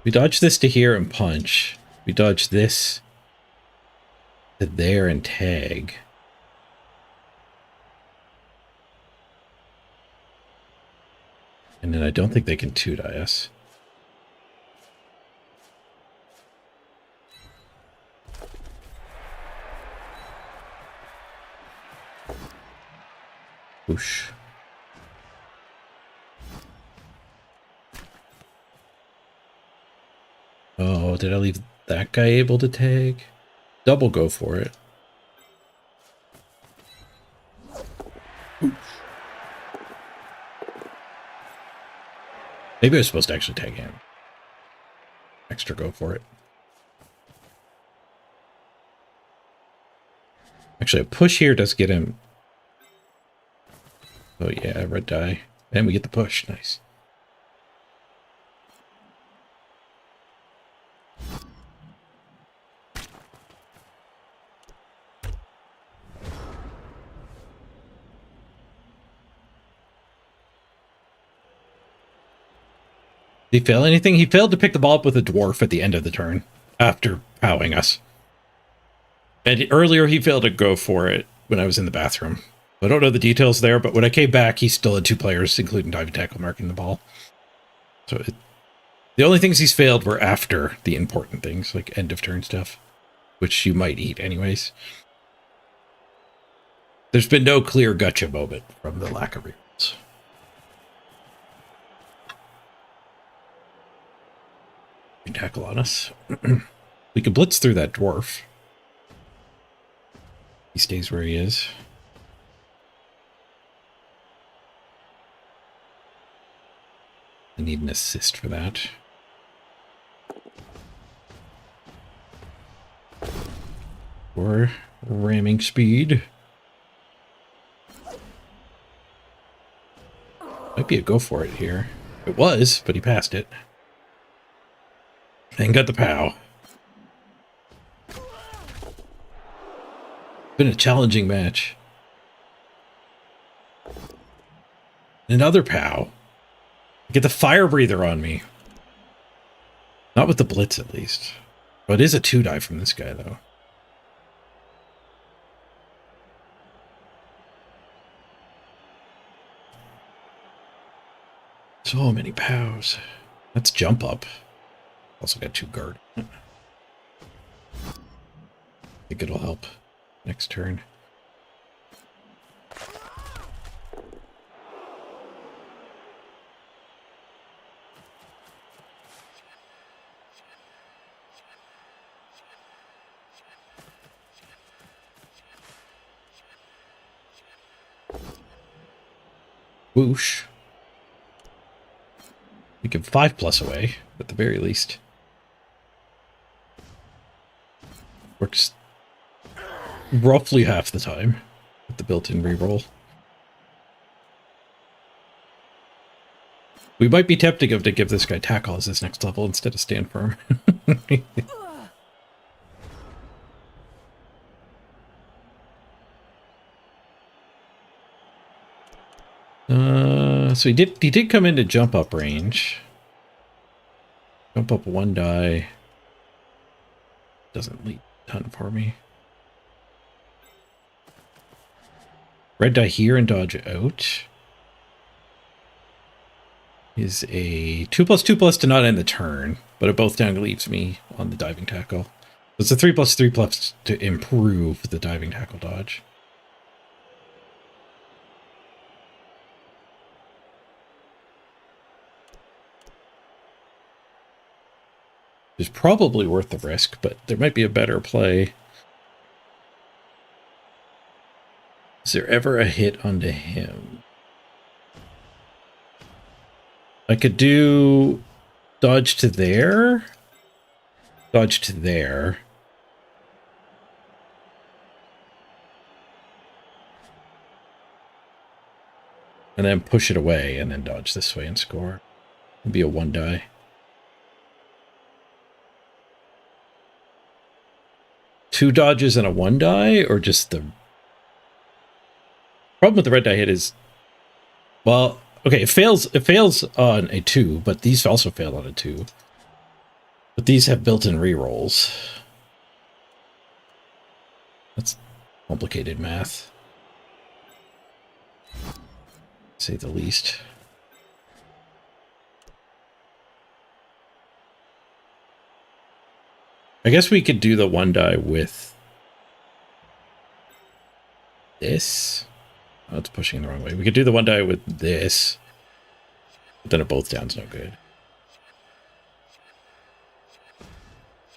We dodge this to here and punch. We dodge this to there and tag. And then I don't think they can 2-die us. Whoosh. Oh, did I leave that guy able to tag? Double go for it. Maybe I was supposed to actually tag him. Extra go for it. Actually, a push here does get him. Oh yeah, red die. And we get the push. Nice. Did he fail anything? He failed to pick the ball up with a dwarf at the end of the turn after powing us. And earlier he failed to go for it when I was in the bathroom. I don't know the details there, but when I came back, he still had 2 players, including dive and tackle, marking the ball. So the only things he's failed were after the important things, like end of turn stuff, which you might eat anyways. There's been no clear gotcha moment from the lack of rerolls. Tackle on us. We can blitz through that dwarf. He stays where he is. I need an assist for that. Or ramming speed. Might be a go for it here. It was, but he passed it. And got the POW. Been a challenging match. Another POW. Get the fire breather on me. Not with the blitz, at least. But it is a 2-die from this guy, though. So many POWs. Let's jump up. Also got 2 guard. I think it'll help next turn. Whoosh. We give 5+ away, at the very least. Works roughly half the time with the built-in reroll. We might be tempting him to give this guy tackle as his next level instead of stand firm. So he did come into jump up range. Jump up one die. Doesn't lead a ton for me. Red die here and dodge out. Is a 2+2+ to not end the turn, but a both down leaves me on the diving tackle. It's a 3+3+ to improve the diving tackle dodge. It's probably worth the risk, but there might be a better play. Is there ever a hit onto him? I could do dodge to there, dodge to there. And then push it away and then dodge this way and score. It'd be a one die. Two dodges and a one die, or just the problem with the red die hit is, well, okay, it fails on a 2, but these also fail on a 2. But these have built-in rerolls. That's complicated math, to say the least. I guess we could do the one die with this. Oh, it's pushing the wrong way. We could do the one die with this, but then a both down's no good.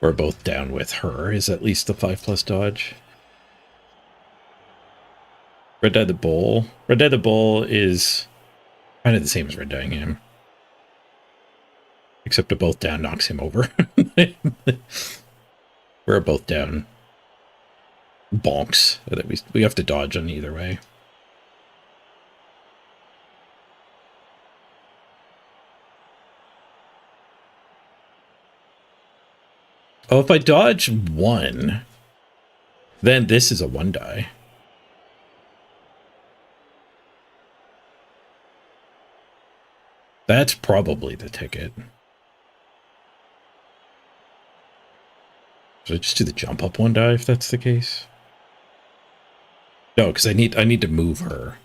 Or both down with her is at least the 5+ dodge. Red die the bull. Red die the bull is kind of the same as red dieing him, except a both down knocks him over. We're both down bonks that we have to dodge on either way. Oh, if I dodge one, then this is a one die. That's probably the ticket. Should I just do the jump up one die if that's the case? No, because I need to move her.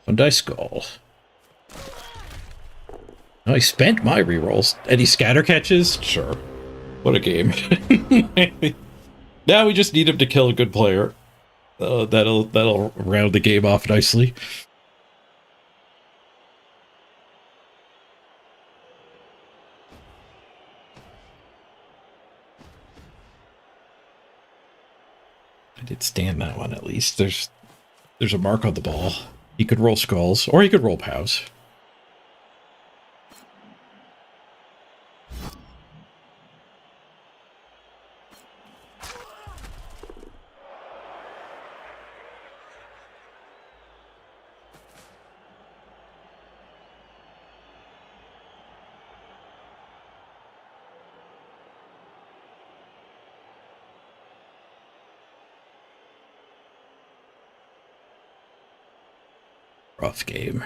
One die skull. Oh, I spent my rerolls. Any scatter catches? Sure. What a game. Now we just need him to kill a good player. That'll round the game off nicely. I did stand that one at least. There's a mark on the ball. He could roll skulls, or he could roll pows. Rough game.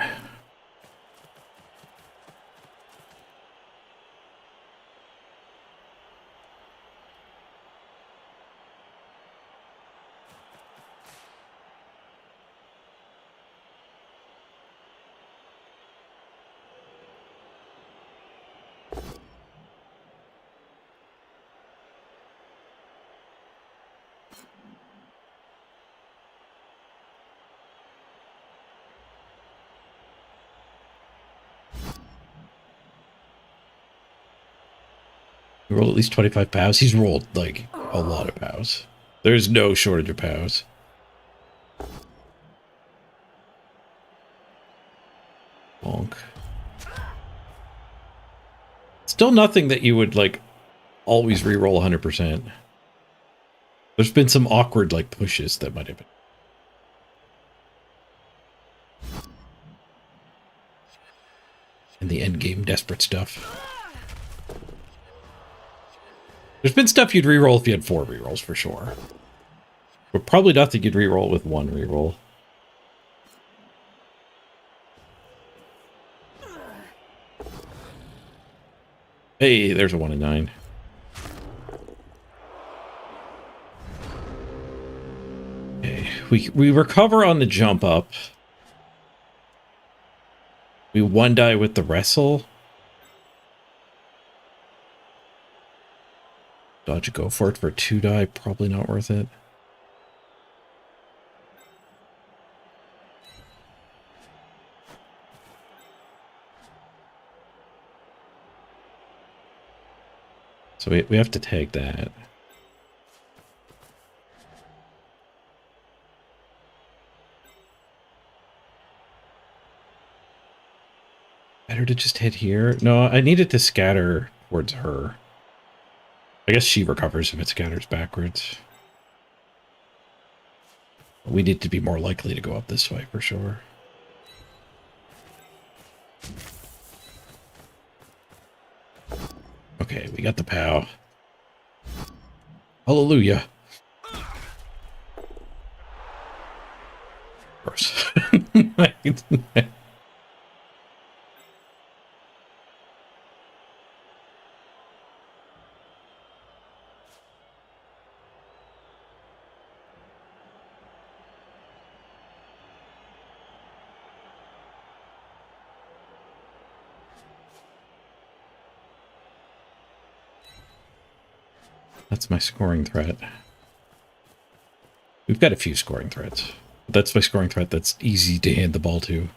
He rolled at least 25 pows. He's rolled like a lot of pows. There's no shortage of pows. Bonk. Still nothing that you would, like, always reroll 100%. There's been some awkward, like, pushes that might have been. And the endgame desperate stuff. There's been stuff you'd reroll if you had 4 rerolls, for sure. But probably nothing you'd reroll with 1 reroll. Hey, there's a 1 in 9. Okay, we recover on the jump up. We 1-die with the wrestle. Dodge a go for it for a 2-die, probably not worth it. So we have to tag that. Better to just hit here? No, I needed to scatter towards her. I guess she recovers if it scatters backwards. We need to be more likely to go up this way for sure. Okay, we got the POW. Hallelujah. Gross. That's my scoring threat. We've got a few scoring threats. That's my scoring threat that's easy to hand the ball to.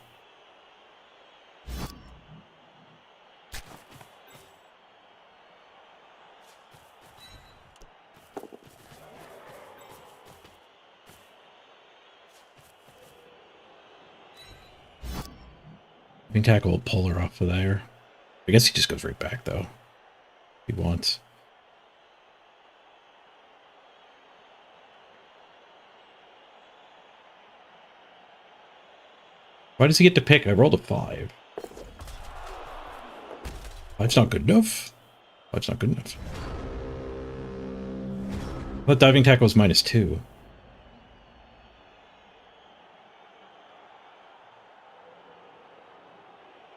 I can tackle a puller off of there. I guess he just goes right back though. If he wants. Why does he get to pick? I rolled a 5. 5's not good enough. 5's not good enough. That diving tackle was -2.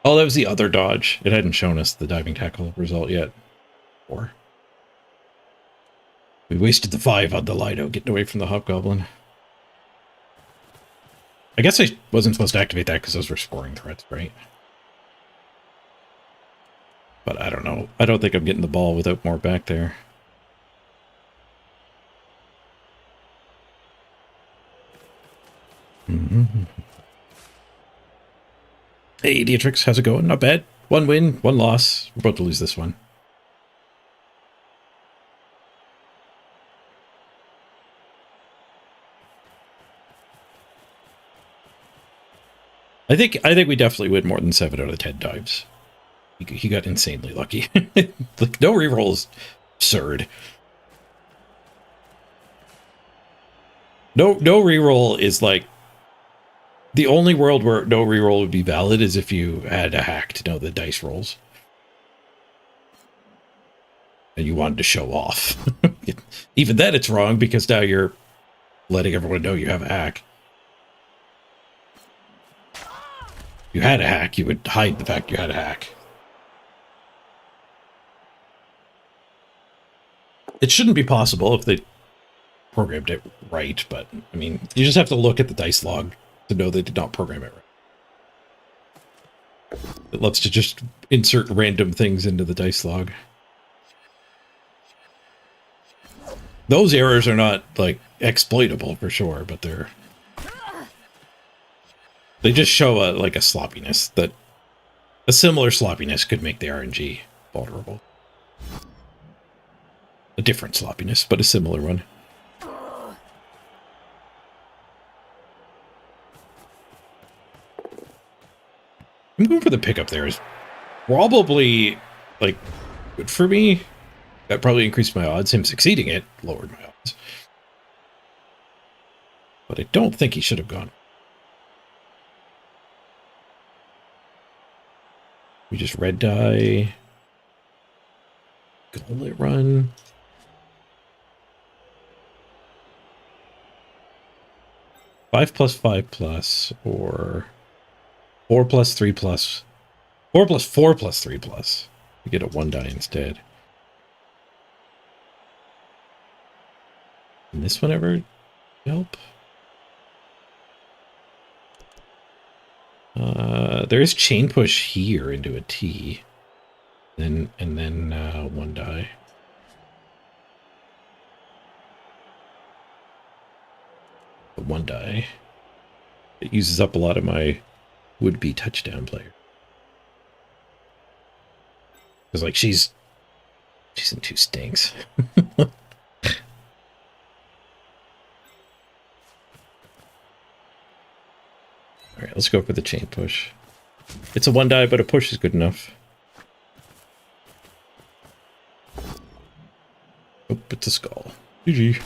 Oh, that was the other dodge. It hadn't shown us the diving tackle result yet. 4. We wasted the 5 on the Lido getting away from the Hobgoblin. I guess I wasn't supposed to activate that because those were scoring threats, right? But I don't know. I don't think I'm getting the ball without more back there. Hey, Dietrich, how's it going? Not bad. 1 win, 1 loss. We're about to lose this one. I think we definitely win more than 7 out of 10 dives. He got insanely lucky. Like, no reroll is absurd. No reroll is like the only world where no reroll would be valid is if you had a hack to know the dice rolls. And you wanted to show off. Even then it's wrong because now you're letting everyone know you have a hack. If you had a hack, you would hide the fact you had a hack. It shouldn't be possible if they programmed it right, but I mean, you just have to look at the dice log to know they did not program it right. It loves to just insert random things into the dice log. Those errors are not, like, exploitable for sure, but they just show a sloppiness that a similar sloppiness could make the RNG vulnerable. A different sloppiness, but a similar one. I'm going for the pickup there is probably, like, good for me. That probably increased my odds. Him succeeding it lowered my odds. But I don't think he should have gone. We just red die. Gauntlet run. Five plus, or 4+3+. 4+4+3+. We get a 1 die instead. Can this one ever help? There is chain push here into a T. And then 1 die. But 1 die. It uses up a lot of my would-be touchdown player. Because, like, she's in 2 stinks. Alright, let's go for the chain push. It's a 1 die, but a push is good enough. Oh, it's a skull. GG.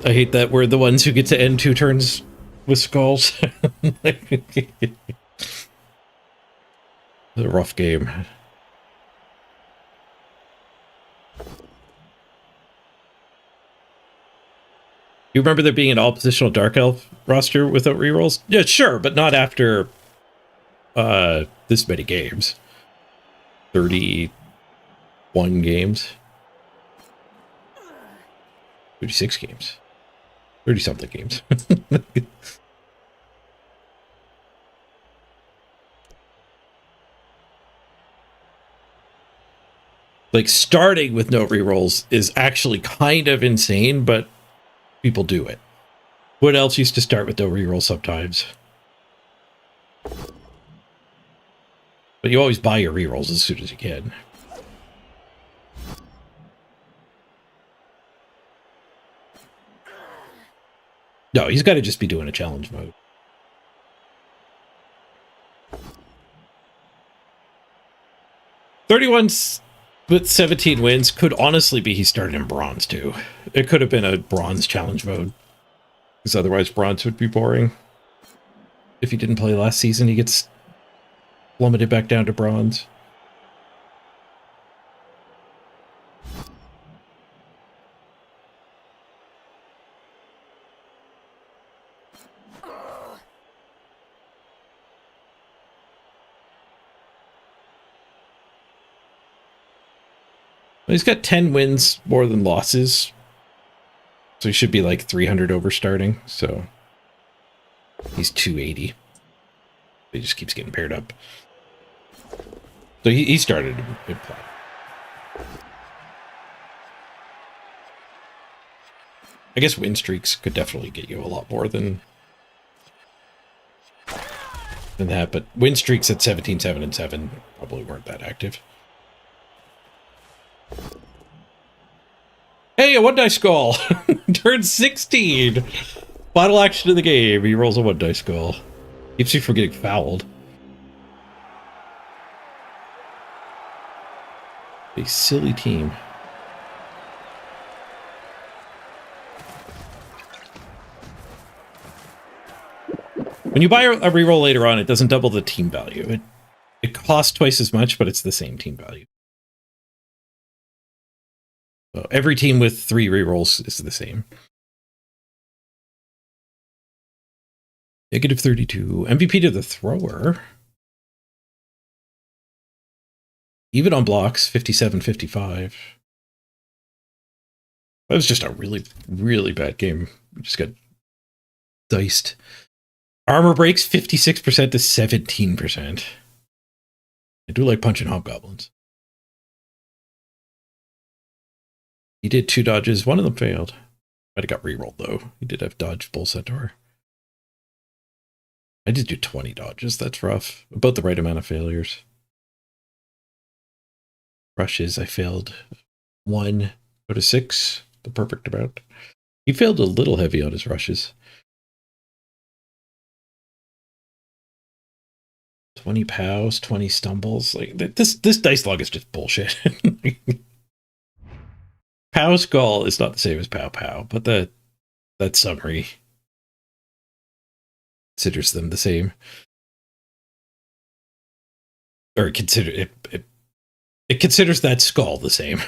I hate that we're the ones who get to end 2 turns with skulls. It's a rough game. You remember there being an all-positional Dark Elf roster without rerolls? Yeah, sure, but not after this many games. 31 games. 36 games. 30-something games. Like, starting with no rerolls is actually kind of insane, but people do it. What else used to start with no reroll sometimes? But you always buy your rerolls as soon as you can. No, he's got to just be doing a challenge mode. (31 with 17 wins could honestly be he started in bronze too. It could have been a bronze challenge mode. Because otherwise bronze would be boring. If he didn't play last season, he gets plummeted back down to bronze. He's got 10 wins more than losses. So he should be like 300 over starting. So he's 280. He just keeps getting paired up. So he started in play. I guess win streaks could definitely get you a lot more than that. But win streaks at 17, 7, and 7 probably weren't that active. Hey, a 1 die skull! Turn 16! Final action of the game. He rolls a 1 die skull. Keeps you from getting fouled. A silly team. When you buy a reroll later on, it doesn't double the team value. It costs twice as much, but it's the same team value. So every team with 3 rerolls is the same. -32. MVP to the thrower. Even on blocks, 57-55. That was just a really, really bad game. We just got diced. Armor breaks 56% to 17%. I do like punching hobgoblins. He did 2 dodges. One of them failed. Might have got rerolled, though. He did have dodge Bull Centaur. I did do 20 dodges. That's rough. About the right amount of failures. Rushes, I failed 1 out of 6. The perfect amount. He failed a little heavy on his rushes. 20 pows, 20 stumbles. Like this dice log is just bullshit. Pow skull is not the same as pow pow, but that summary considers them the same. Or it considers that skull the same.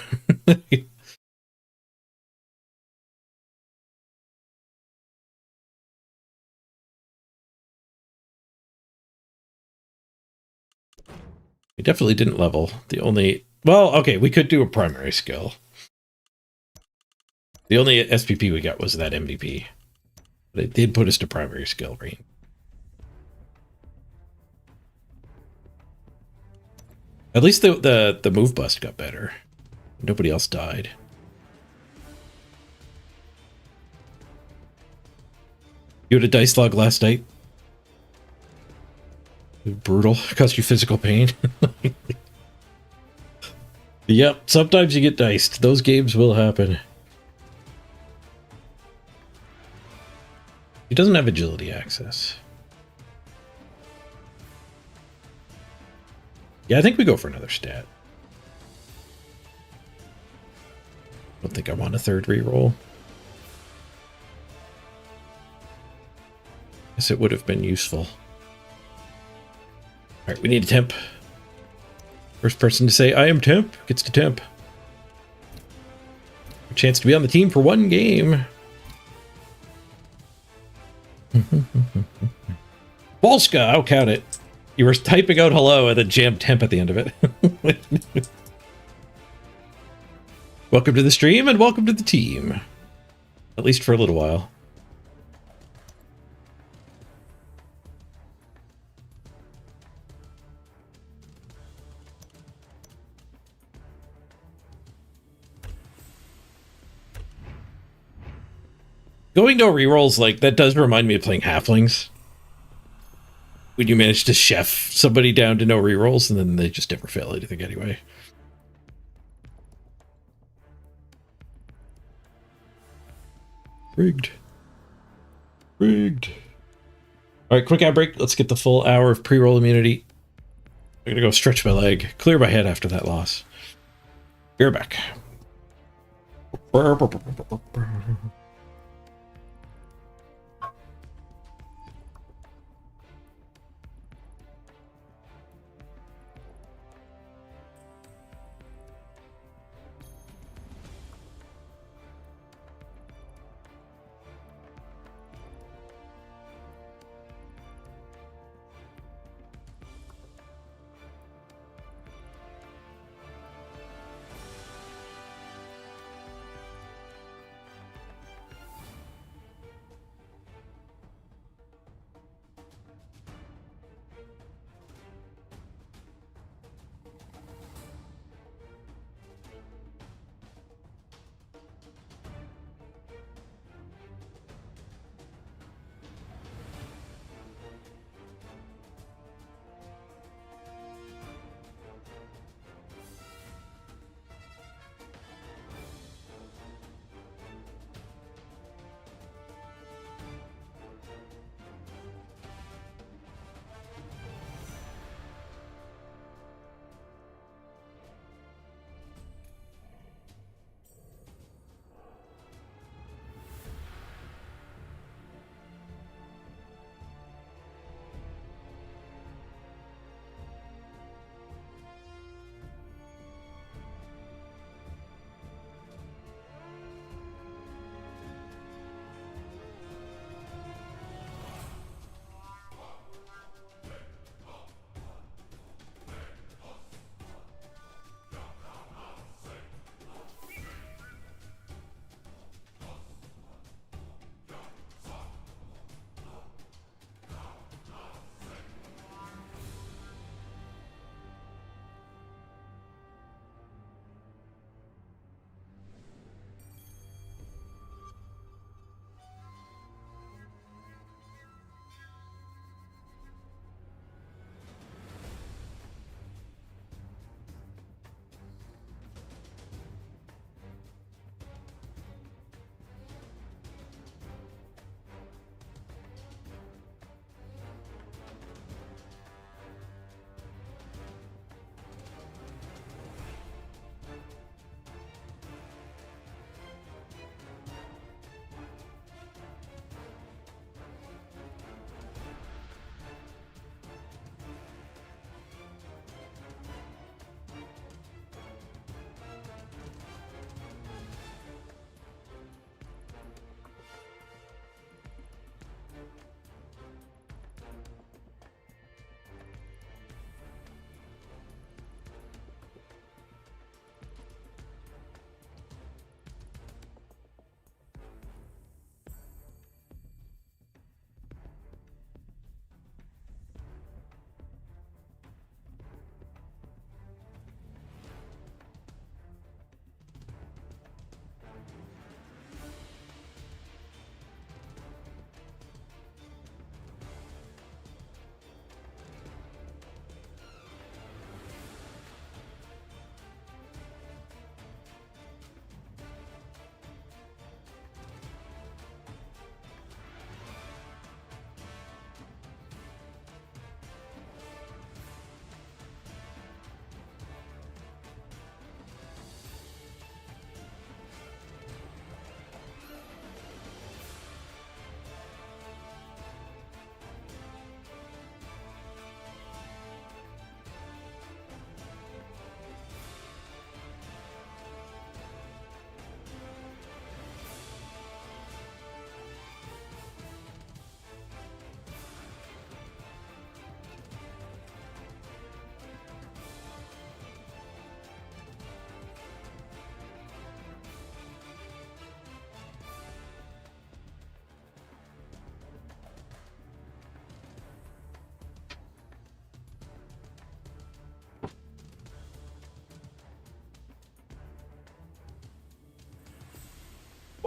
We definitely didn't level. The only... Well, okay, we could do a primary skill. The only SPP we got was that MVP. But it did put us to primary skill range. At least the move bust got better. Nobody else died. You had a dice log last night? Brutal. Caused you physical pain. Yep, sometimes you get diced. Those games will happen. He doesn't have agility access. Yeah, I think we go for another stat. I don't think I want a third reroll. Guess it would have been useful. Alright, we need a temp. First person to say, I am temp, gets to temp. A chance to be on the team for one game. Volska, I'll count it. You were typing out hello and then jammed temp at the end of it. Welcome to the stream and welcome to the team. At least for a little while. Going no rerolls, like, that does remind me of playing Halflings. When you manage to chef somebody down to no rerolls, and then they just never fail anything anyway. Rigged. Rigged. Alright, quick ad break. Let's get the full hour of pre-roll immunity. I'm gonna go stretch my leg. Clear my head after that loss. You're back.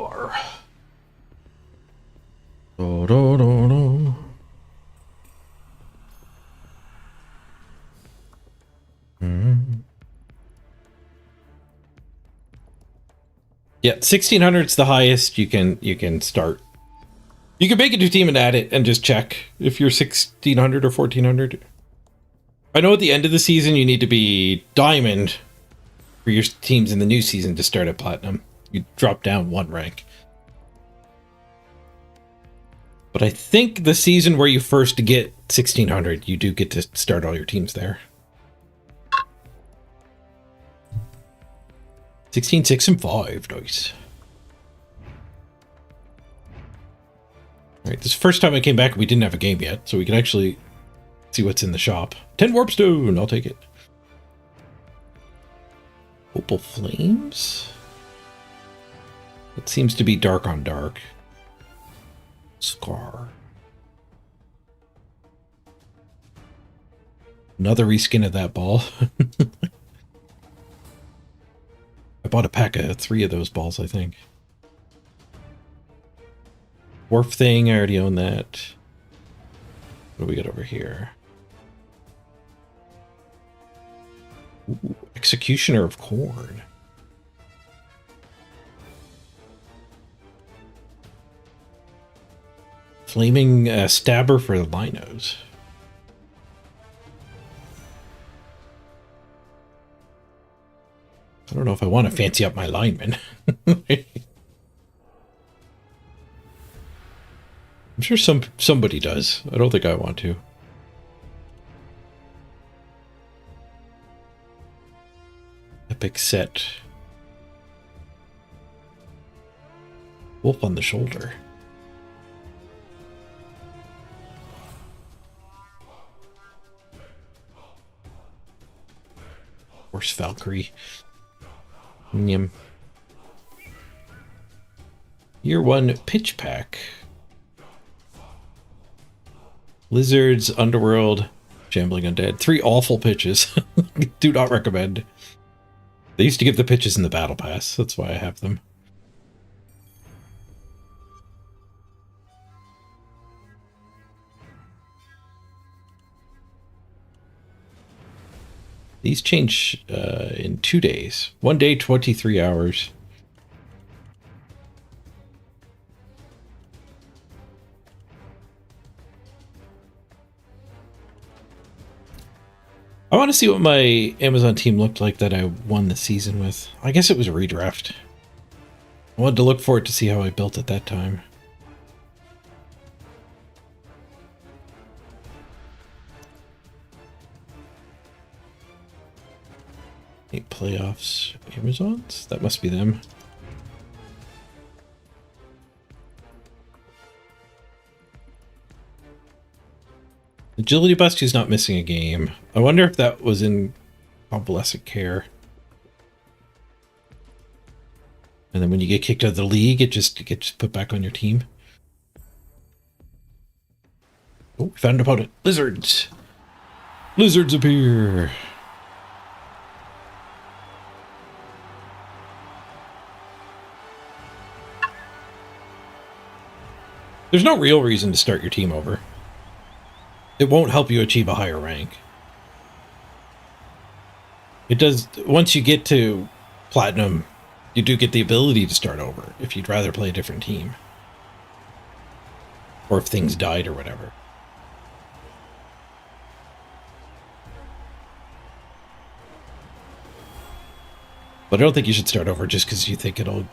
Scar. Do, do, do, do. Yeah, 1600's the highest you can start. You can make a new team and add it and just check if you're 1600 or 1400. I know at the end of the season you need to be diamond for your teams in the new season to start at platinum. You drop down one rank. But I think the season where you first get 1600, you do get to start all your teams there. 16, 6, and 5. Nice. Alright, this is the first time I came back and we didn't have a game yet, so we can actually see what's in the shop. 10 warpstone, I'll take it. Opal flames? It seems to be dark on dark. Scar. Another reskin of that ball. I bought a pack of 3 of those balls, I think. Dwarf thing, I already own that. What do we got over here? Ooh, Executioner of Corn. Flaming Stabber for the Linos. I don't know if I want to fancy up my lineman. I'm sure somebody does. I don't think I want to. Epic set. Wolf on the shoulder. Horse Valkyrie. Yum. Year 1 pitch pack. Lizards, Underworld, Shambling Undead. 3 awful pitches. Do not recommend. They used to give the pitches in the battle pass. That's why I have them. These change in 2 days. 1 day, 23 hours. I want to see what my Amazon team looked like that I won the season with. I guess it was a redraft. I wanted to look forward to see how I built at that time. Playoffs Amazons? That must be them. Agility Bust, who's not missing a game. I wonder if that was in convalescent care. And then when you get kicked out of the league, it gets put back on your team. Oh, we found an opponent. Lizards! Lizards appear! There's no real reason to start your team over. It won't help you achieve a higher rank. It does, once you get to Platinum, you do get the ability to start over if you'd rather play a different team. Or if things died or whatever. But I don't think you should start over just because you think it'll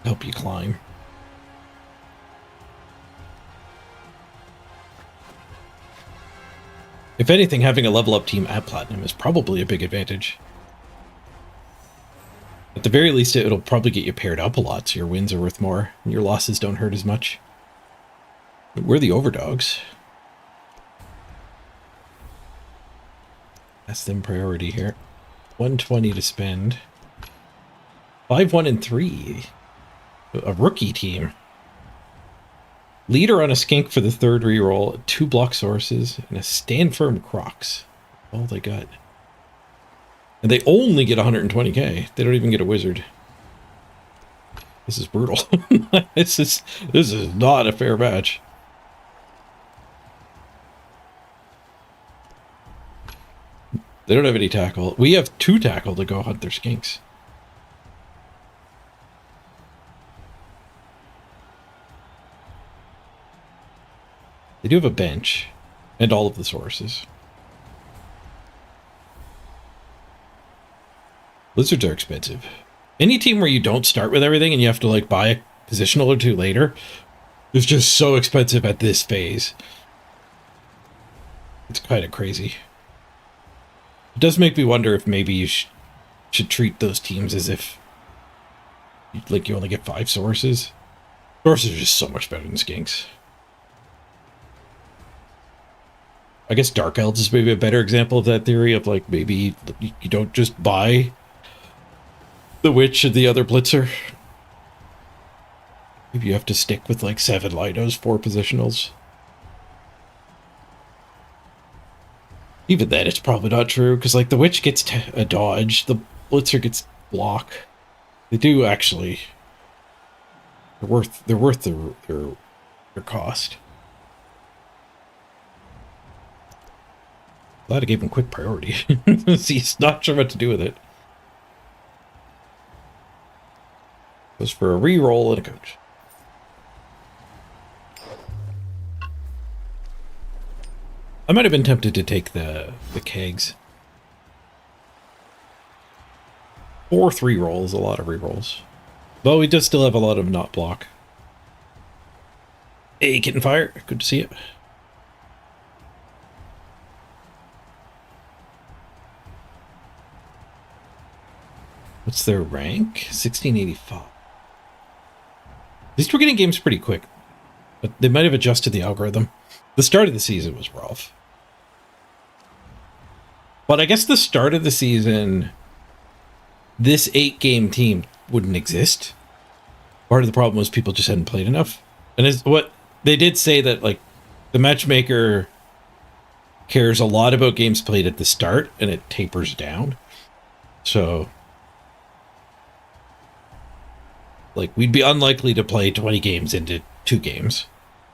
help you climb. If anything, having a level up team at Platinum is probably a big advantage. At the very least, it'll probably get you paired up a lot, so your wins are worth more, and your losses don't hurt as much. But we're the overdogs. That's them priority here. 120 to spend. 5, 1, and 3. A rookie team. Leader on a skink for the 3rd reroll, 2 block sources, and a stand firm Crocs. All they got. And they only get 120k. They don't even get a wizard. This is brutal. this is not a fair match. They don't have any tackle. We have 2 tackle to go hunt their skinks. They do have a bench and all of the sources. Lizards are expensive. Any team where you don't start with everything and you have to like buy a positional or 2 later is just so expensive at this phase. It's kind of crazy. It does make me wonder if maybe you should treat those teams as if like you only get 5 sources. Sources are just so much better than skinks. I guess Dark Elves is maybe a better example of that theory of like maybe you don't just buy the Witch and the other Blitzer. Maybe you have to stick with like 7 Linos, 4 positionals. Even then, it's probably not true, because like the Witch gets a dodge, the Blitzer gets block. They do actually. They're worth their cost. Glad I gave him quick priority. He's not sure what to do with it. Goes for a re-roll and a coach. I might have been tempted to take the kegs. 4 3-rolls, a lot of re-rolls. But we do still have a lot of not block. Hey, Kitten Fire, good to see you. What's their rank? 1685. At least we're getting games pretty quick. But they might have adjusted the algorithm. The start of the season was rough. But I guess the start of the season, this 8-game team wouldn't exist. Part of the problem was people just hadn't played enough. And it's what they did say that like the matchmaker cares a lot about games played at the start and it tapers down. So like we'd be unlikely to play 20 games into 2 games.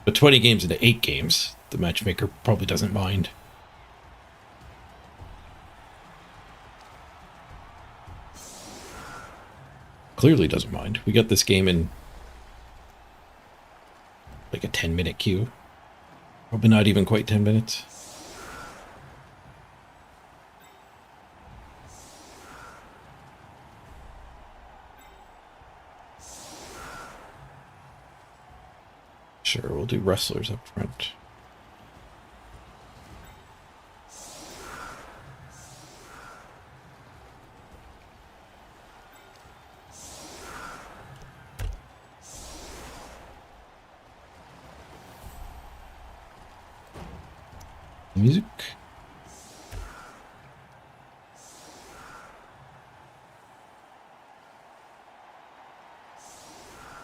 But 20 games into 8 games, the matchmaker probably doesn't mind. Clearly doesn't mind. We got this game in like a 10-minute queue. Probably not even quite 10 minutes. Sure, we'll do wrestlers up front. Music.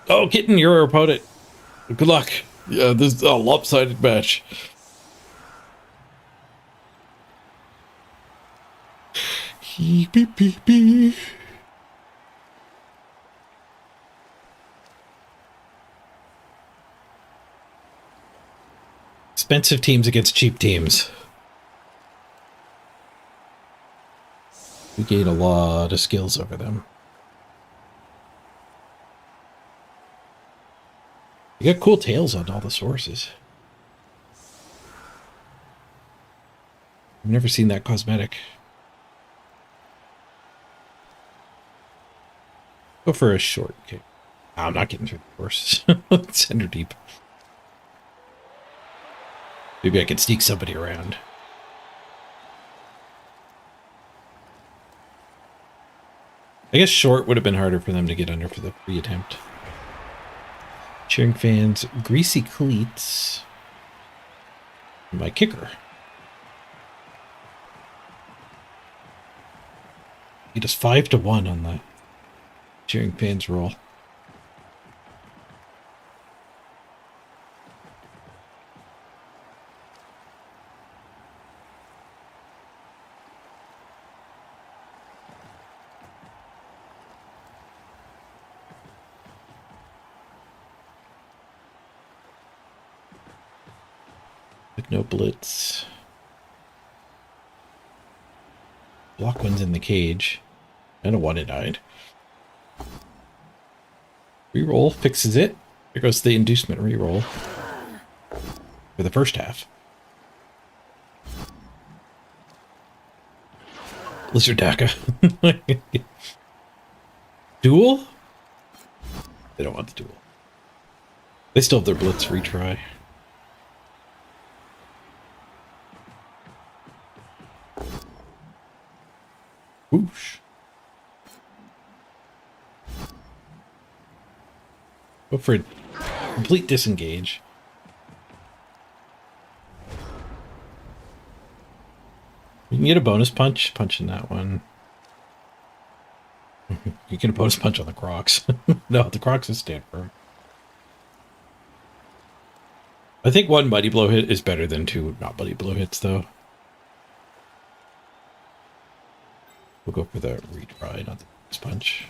Oh, Kitten, you're our opponent. Good luck. Yeah, this is a lopsided match. Beep, beep, beep, beep. Expensive teams against cheap teams. We gain a lot of skills over them. You got cool tails on all the sources. I've never seen that cosmetic. Go for a short kick. I'm not getting through the courses. Let's send her deep. Maybe I can sneak somebody around. I guess short would have been harder for them to get under for the free attempt. Cheering fans, greasy cleats. My kicker. He does 5-1 on the cheering fans roll. Like no blitz. Block one's in the cage. And a 1-9. Reroll fixes it. There goes the inducement reroll for the first half. Lizard Daka. Duel? They don't want the duel. They still have their blitz retry. Whoosh. Go for a complete disengage. You can get a bonus punch punching that one. You get a bonus punch on the Crocs. No, the Crocs is stand firm. I think one Mighty Blow hit is better than two not Mighty Blow hits, though. We'll go for the retry, not the bonus punch.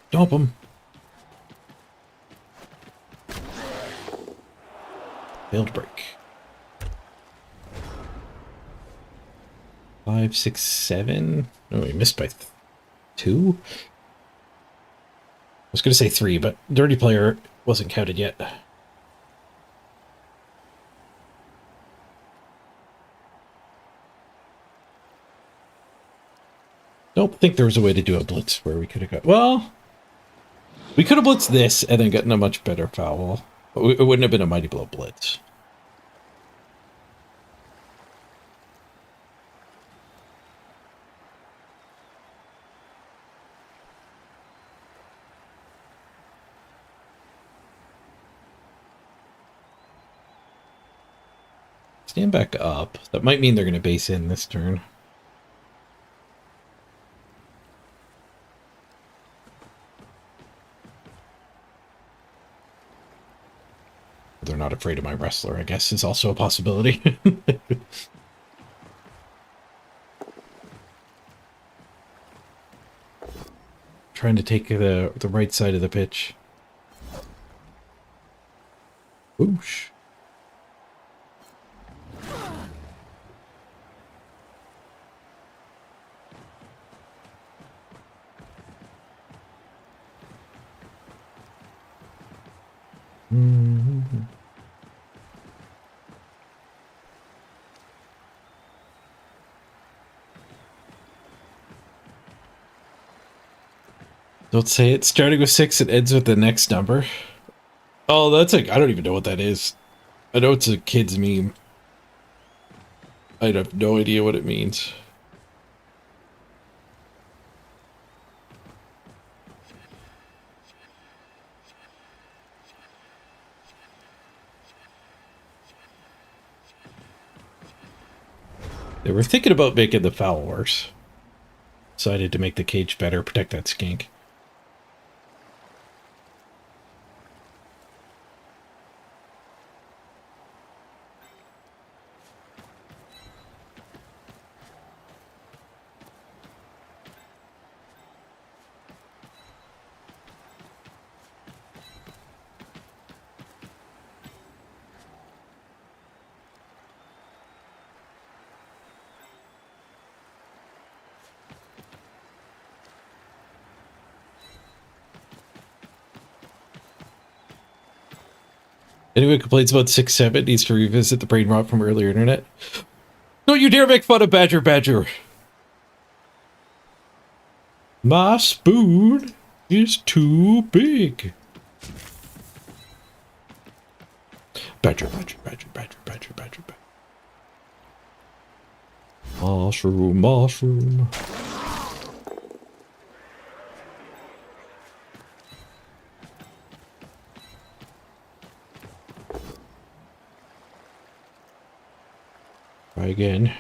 Dump him. Failed break. 5, 6, 7. No, we missed by 2. I was going to say 3, but Dirty Player wasn't counted yet. Don't think there was a way to do a blitz where we could have got... Well, we could have blitzed this and then gotten a much better foul. It wouldn't have been a Mighty Blow blitz. Stand back up. That might mean they're going to base in this turn. They're not afraid of my wrestler, I guess, is also a possibility. Trying to take the right side of the pitch. Whoosh. Mm-hmm. Don't say it. Starting with 6, it ends with the next number. Oh, that's like, I don't even know what that is. I know it's a kid's meme. I have no idea what it means. They were thinking about making the foul worse. Decided to make the cage better, protect that skink. Anyone who complains about 6-7 needs to revisit the brain rot from earlier internet. Don't you dare make fun of Badger Badger! My spoon is too big. Mushroom, mushroom. Try again.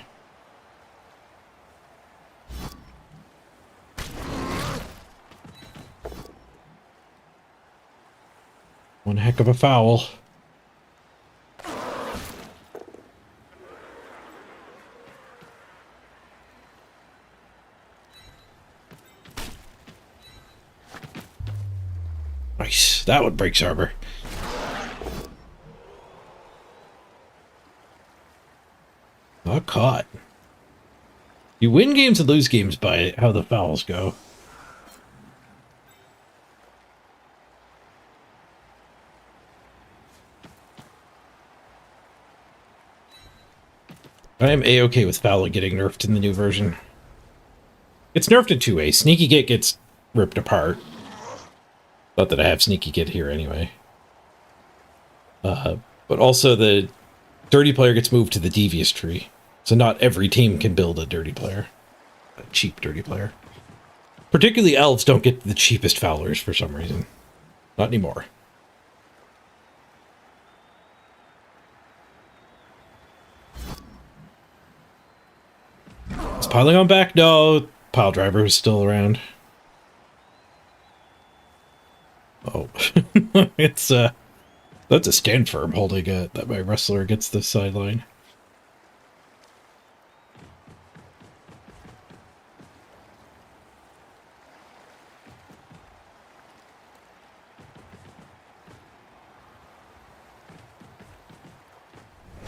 One heck of a foul. Nice. That one breaks armor. Not caught. You win games and lose games by how the fouls go. I am A-okay with foul getting nerfed in the new version. It's nerfed in two ways. Sneaky Git gets ripped apart. Not that I have Sneaky Git here anyway. But also the dirty player gets moved to the devious tree. So not every team can build a dirty player. A cheap dirty player. Particularly elves don't get the cheapest foulers for some reason. Not anymore. Is piling on back? No, pile driver is still around. Oh, it's that's a stand firm holding it that my wrestler gets the sideline.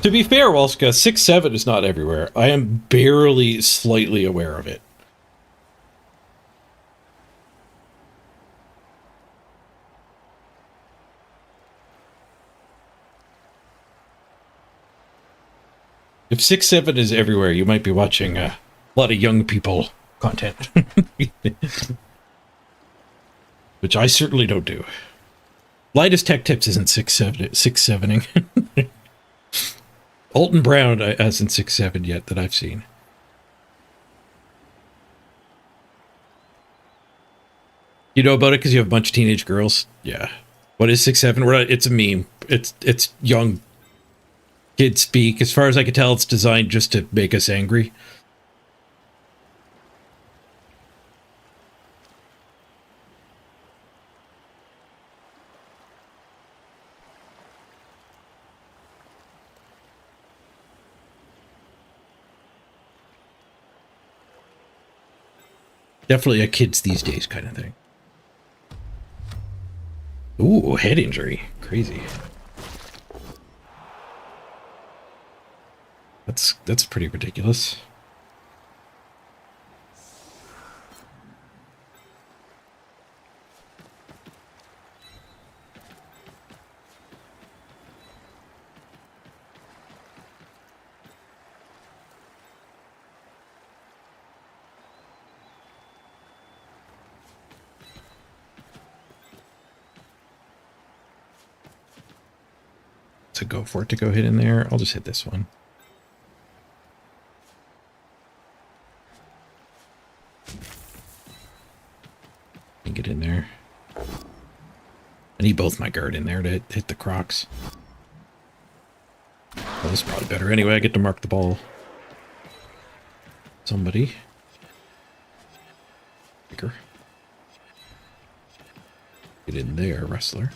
To be fair, Walska, 6-7 is not everywhere. I am barely slightly aware of it. If 6-7 is everywhere, you might be watching a lot of young people content. Which I certainly don't do. Lightest Tech Tips isn't 6-7ing. Alton Brown hasn't 6-7 yet that I've seen. You know about it because you have a bunch of teenage girls? Yeah. What is 6-7? We're not, it's a meme. It's young kids speak. As far as I can tell, it's designed just to make us angry. Definitely a kids these days kind of thing. Ooh, head injury. Crazy. That's pretty ridiculous. To go for it to go hit in there. I'll just hit this one. And get in there. I need both my guard in there to hit the Crocs. Well, this is probably better anyway. I get to mark the ball. Somebody. Bigger. Get in there, wrestler.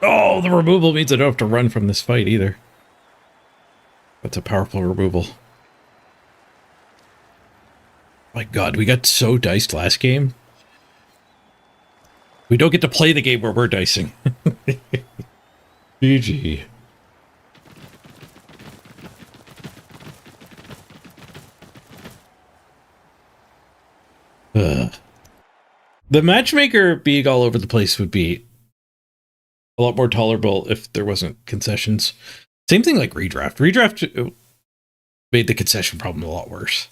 Oh, the removal means I don't have to run from this fight either. That's a powerful removal. My god, we got so diced last game. We don't get to play the game where we're dicing. GG. The matchmaker being all over the place would be a lot more tolerable if there wasn't concessions. Same thing like redraft. Redraft Made the concession problem a lot worse.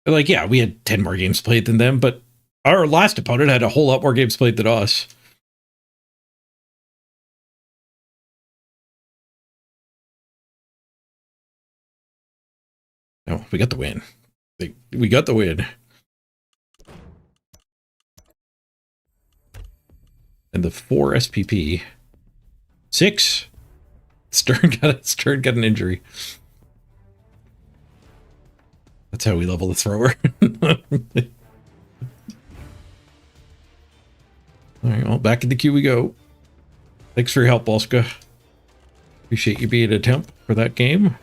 Like, yeah, we had 10 more games played than them, but our last opponent had a whole lot more games played than us. Oh, we got the win. We got the win. And the 4 SPP. 6. Stern got an injury. That's how we level the thrower. Alright, well, back in the queue we go. Thanks for your help, Olska. Appreciate you being a temp for that game.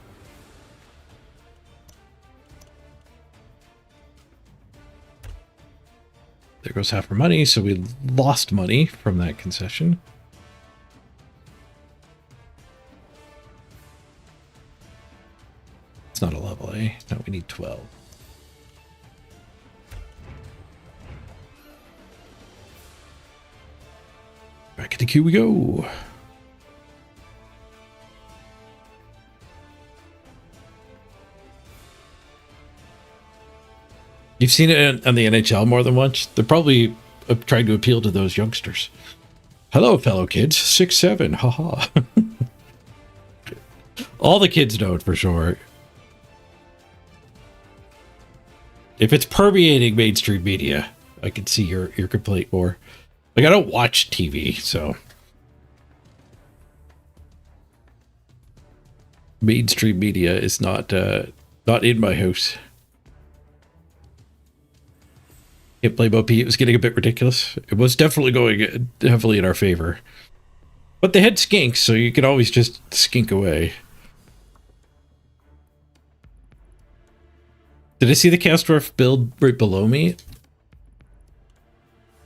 There goes half our money, so we lost money from that concession. It's not a level, eh? No, we need 12. Back at the queue we go. You've seen it on the NHL more than once. They're probably trying to appeal to those youngsters. Hello, fellow kids. 6'7". Haha. All the kids know it for sure. If it's permeating mainstream media, I can see your complaint more. Like, I don't watch TV, so mainstream media is not in my house. Can't blame OP. It was getting a bit ridiculous. It was definitely going heavily in our favor. But they had skinks, so you could always just skink away. Did I see the Kastorf build right below me?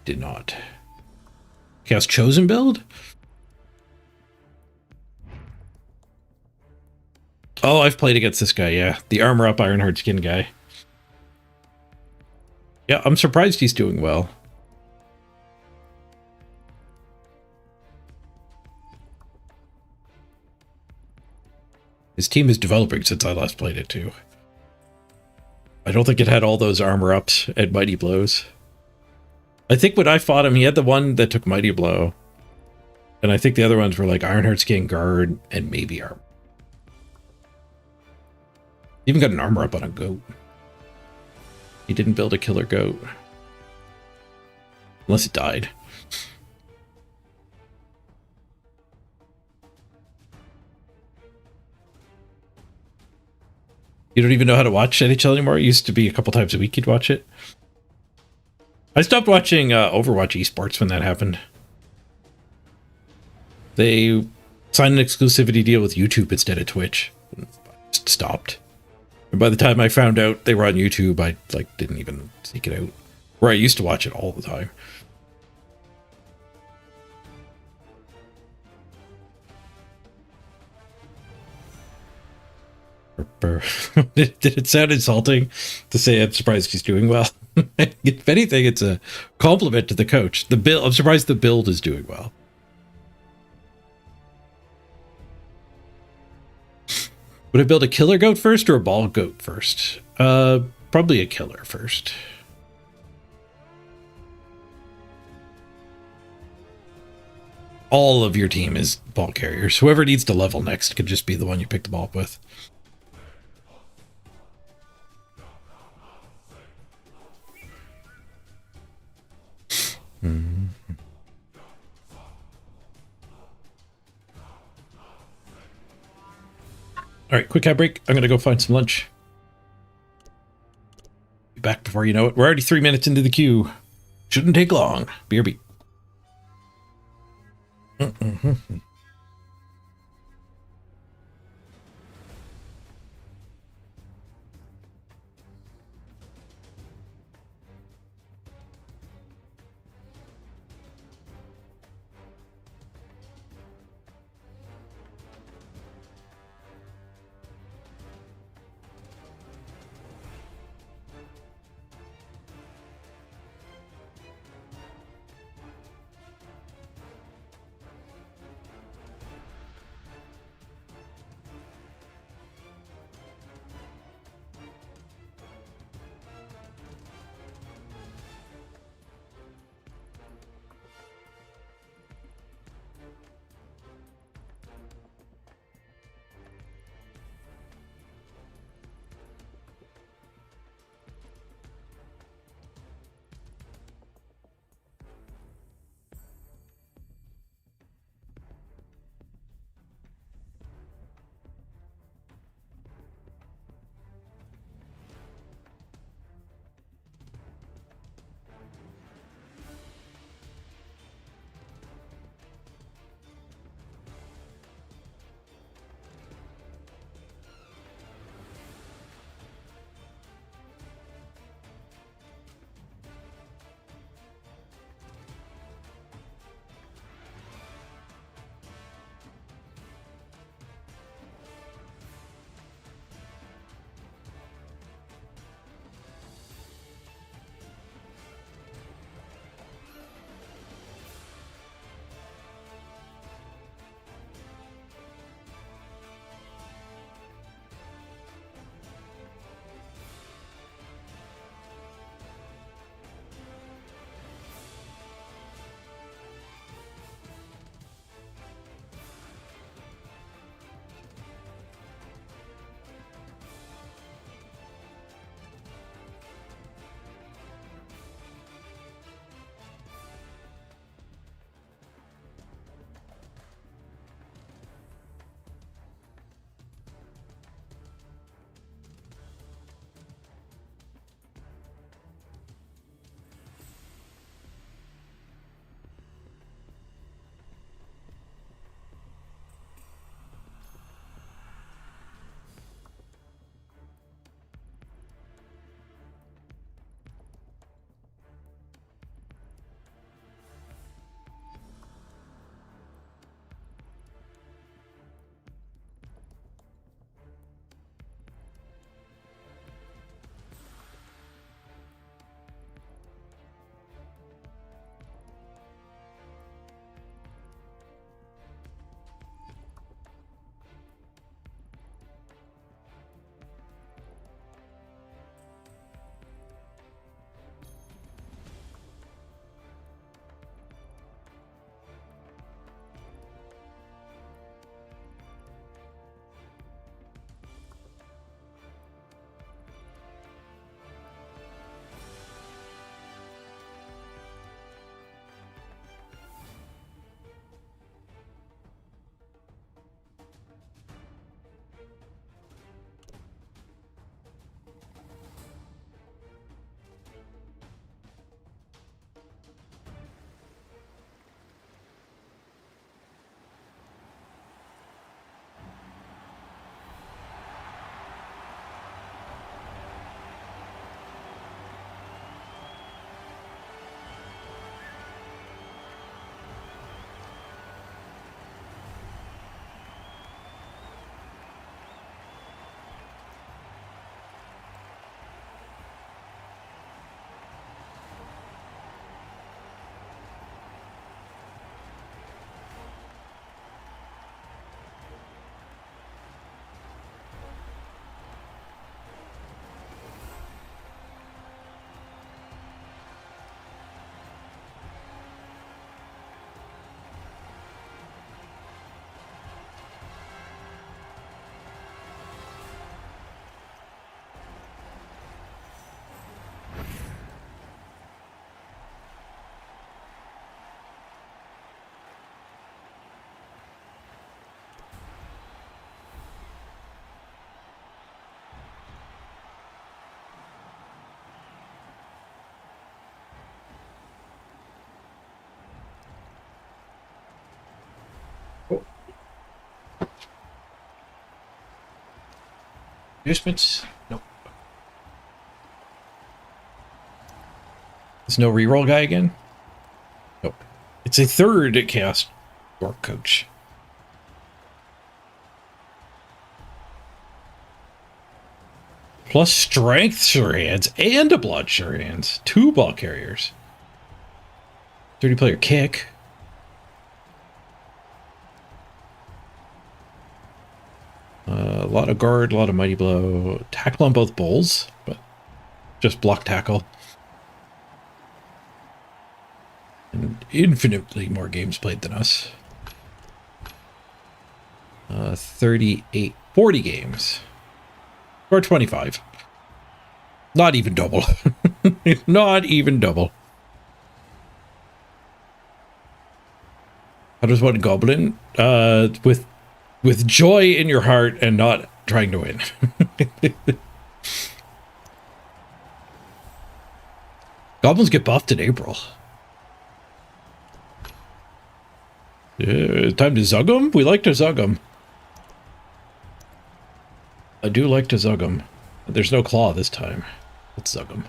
Did not. Cast Chosen build? Oh, I've played against this guy, yeah. The armor up Ironheart skin guy. Yeah, I'm surprised he's doing well. His team is developing since I last played it too. I don't think it had all those armor ups and mighty blows. I think when I fought him, he had the one that took mighty blow. And I think the other ones were like Ironheart skin, guard, and maybe armor. Even got an armor up on a goat. He didn't build a killer goat. Unless it died. You don't even know how to watch NHL anymore? It used to be a couple times a week you'd watch it. I stopped watching Overwatch esports when that happened. They signed an exclusivity deal with YouTube instead of Twitch. I just stopped. And by the time I found out they were on YouTube, I didn't even seek it out. Where I used to watch it all the time. Did it sound insulting to say I'm surprised he's doing well? If anything, it's a compliment to the coach. I'm surprised the build is doing well. Would I build a killer goat first or a ball goat first? Probably a killer first. All of your team is ball carriers. Whoever needs to level next could just be the one you pick the ball up with. Mm-hmm. All right, quick ad break. I'm going to go find some lunch. Be back before you know it. We're already 3 minutes into the queue. Shouldn't take long. BRB. Inducements? Nope. There's no reroll guy again? Nope. It's a third chaos orc coach. Plus strength sure hands and a blood sure hands. 2 ball carriers. 30 player kick. A lot of guard, a lot of mighty blow. Tackle on both bowls, but just block tackle. And infinitely more games played than us. 38, 40 games. Or 25. Not even double. Not even double. How does one goblin? With joy in your heart and not trying to win. Goblins get buffed in April. Time to zug them? We like to zug them. I do like to zug them. There's no claw this time. Let's zug them.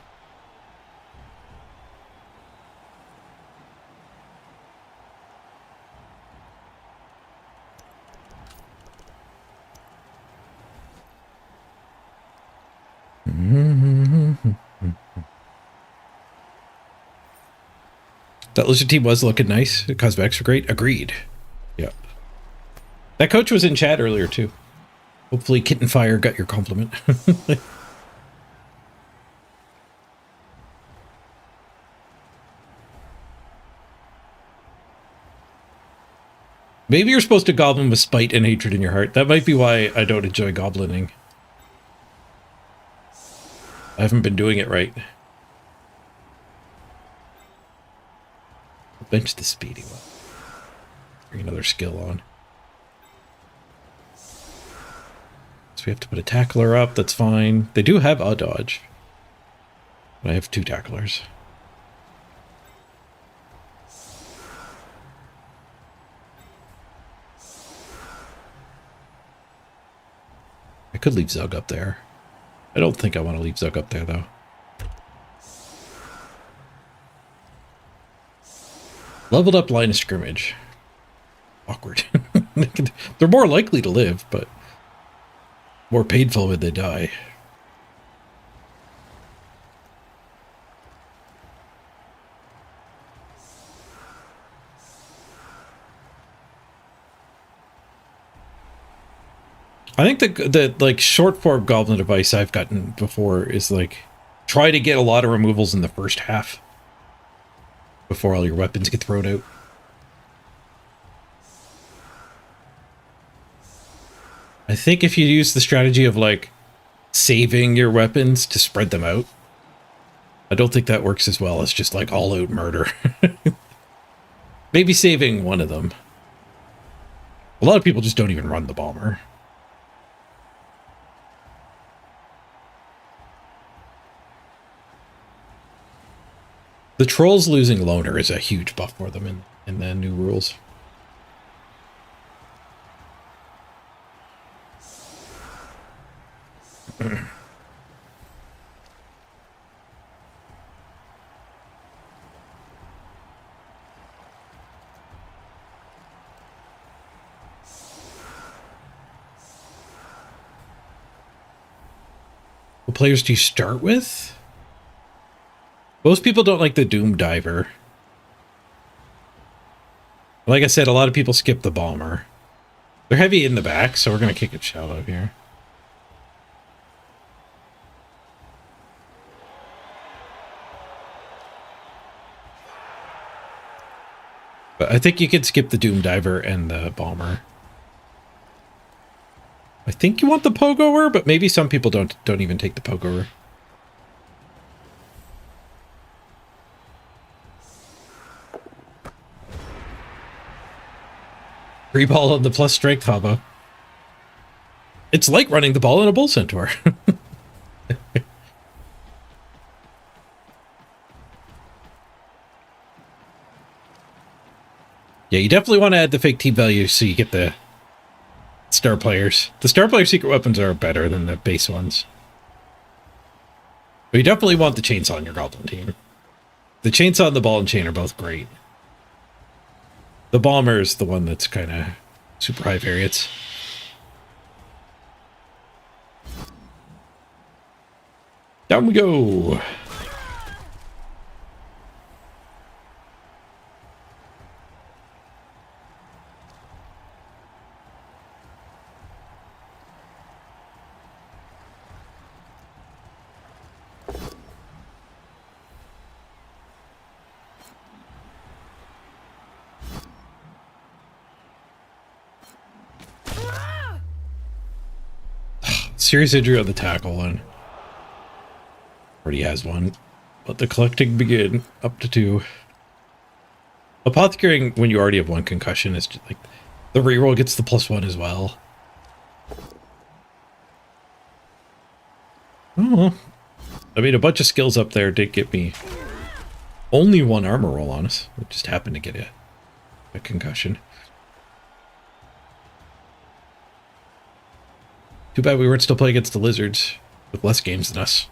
That lizard team was looking nice. The cosmetics were great. Agreed. Yeah. That coach was in chat earlier too. Hopefully Kitten Fire got your compliment. Maybe you're supposed to goblin with spite and hatred in your heart. That might be why I don't enjoy goblining. I haven't been doing it right. Bench the speedy one. Bring another skill on. So we have to put a tackler up. That's fine. They do have a dodge. But I have 2 tacklers. I could leave Zug up there. I don't think I want to leave Zug up there, though. Leveled up line of scrimmage. Awkward. They're more likely to live, but more painful when they die. I think the like short form goblin advice I've gotten before is like try to get a lot of removals in the first half before all your weapons get thrown out. I think if you use the strategy of like saving your weapons to spread them out, I don't think that works as well as just like all out murder. Maybe saving one of them. A lot of people just don't even run the bomber. The trolls losing loner is a huge buff for them in the new rules. What players do you start with? Most people don't like the Doom Diver. Like I said, a lot of people skip the Bomber. They're heavy in the back, so we're going to kick it shallow here. But I think you could skip the Doom Diver and the Bomber. I think you want the Pogoer, but maybe some people don't even take the Pogoer. Free ball on the plus strength combo. It's like running the ball in a bull centaur. Yeah, you definitely want to add the fake team value so you get the star players. The star player secret weapons are better than the base ones. But you definitely want the chainsaw on your goblin team. The chainsaw and the ball and chain are both great. The bomber is the one that's kind of super high variance. Down we go. Serious injury on the tackle one. Already has one. Let the collecting begin. Up to 2. Apothecaring when you already have 1 concussion is just like the reroll gets the +1 as well. Oh, I mean, a bunch of skills up there did get me only 1 armor roll on us. It just happened to get a concussion. Too bad we weren't still playing against the lizards with less games than us.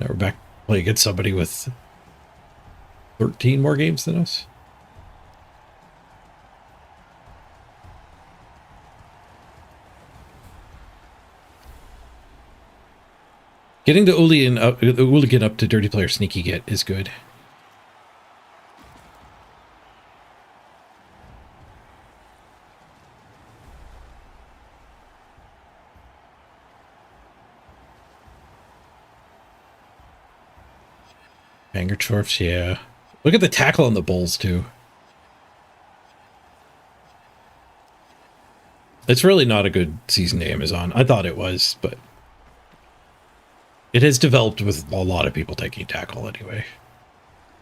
Now we're back playing against somebody with 13 more games than us. Getting the Hooligan up to Dirty Player Sneaky Get is good. Banger Chorfs, yeah. Look at the tackle on the bulls, too. It's really not a good season to Amazon. I thought it was, but it has developed with a lot of people taking tackle anyway.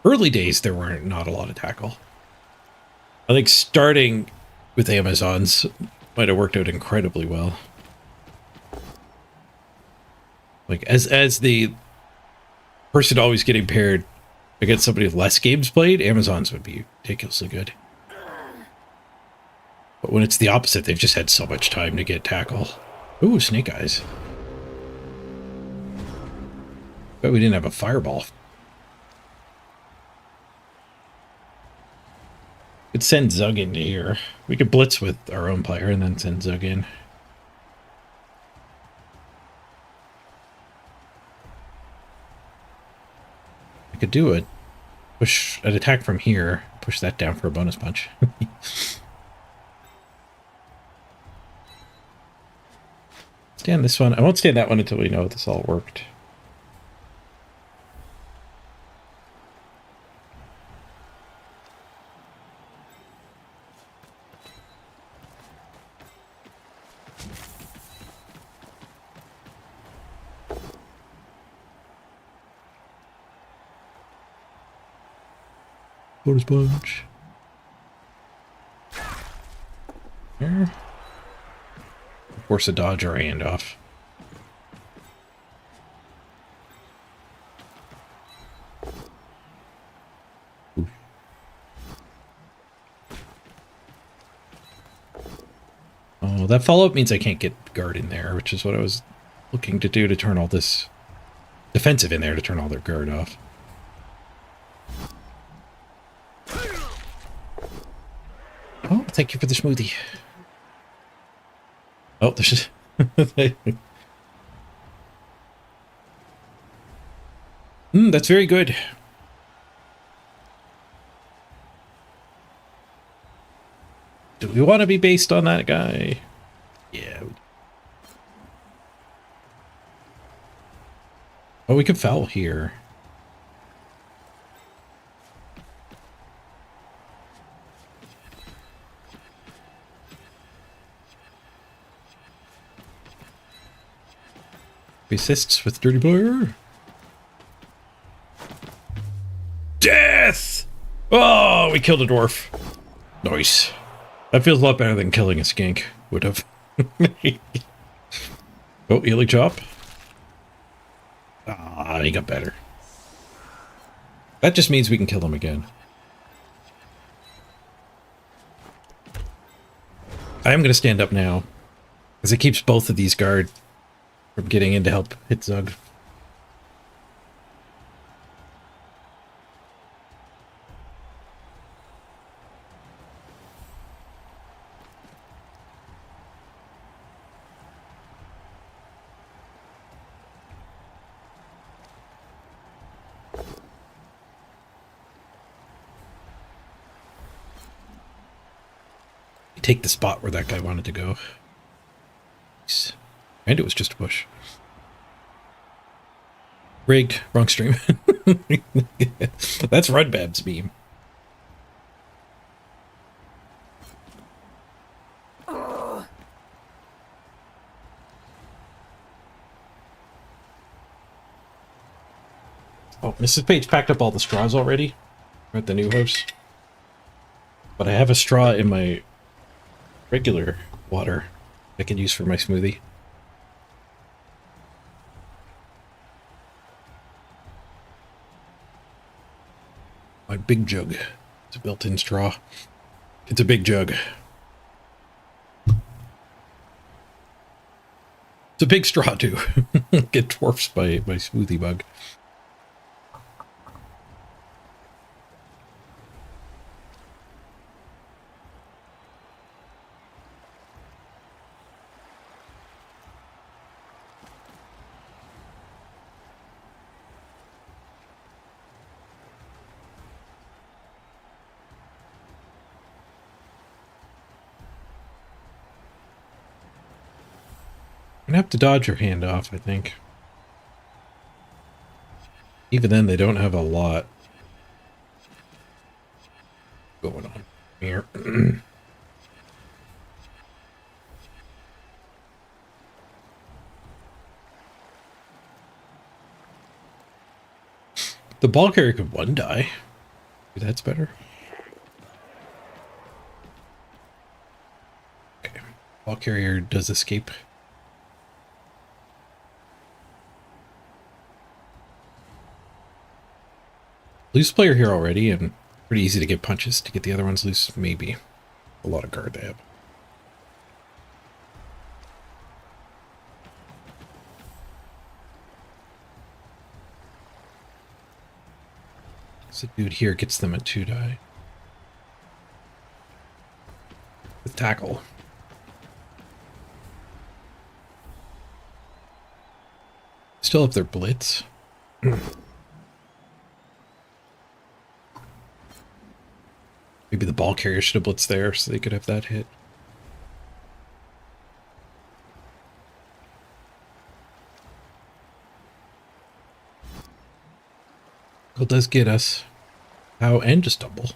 Early days, there weren't not a lot of tackle. I think starting with Amazons might have worked out incredibly well. Like, as the person always getting paired against somebody with less games played, Amazons would be ridiculously good. But when it's the opposite, they've just had so much time to get tackle. Ooh, snake eyes. Bet we didn't have a fireball. Could send Zug into here. We could blitz with our own player and then send Zug in. I could do it. Push an attack from here. Push that down for a bonus punch. Stand this one. I won't stand that one until we know this all worked. Bonus punch. There. Force a dodge or a handoff. Oh, that follow-up means I can't get guard in there, which is what I was looking to do to turn all this defensive in there to turn all their guard off. Oh, thank you for the smoothie. Oh, there's that's very good. Do we want to be based on that guy? Yeah. Oh, we could foul here. Assists with Dirty Player. Death! Oh, we killed a dwarf. Nice. That feels a lot better than killing a skink would have. Oh, healing chop. Ah, he got better. That just means we can kill him again. I am going to stand up now, because it keeps both of these guard from getting in to help hit Zug. Take the spot where that guy wanted to go. And it was just a bush. Rigged. Wrong stream. That's Rudbab's beam. Oh, Mrs. Page packed up all the straws already. We're at the new house. But I have a straw in my regular water I can use for my smoothie. My big jug. It's a built-in straw. It's a big jug. It's a big straw too. Get dwarfs by smoothie bug. I'm gonna have to dodge your hand off, I think. Even then, they don't have a lot going on here. The ball carrier could one die. Maybe that's better. Okay. Ball carrier does escape. Loose player here already, and pretty easy to get punches. To get the other ones loose, maybe. A lot of guard they have. So dude here gets them at 2 die. With tackle. Still have their blitz. Maybe the ball carrier should have blitzed there so they could have that hit. It does get us. How and just stumble.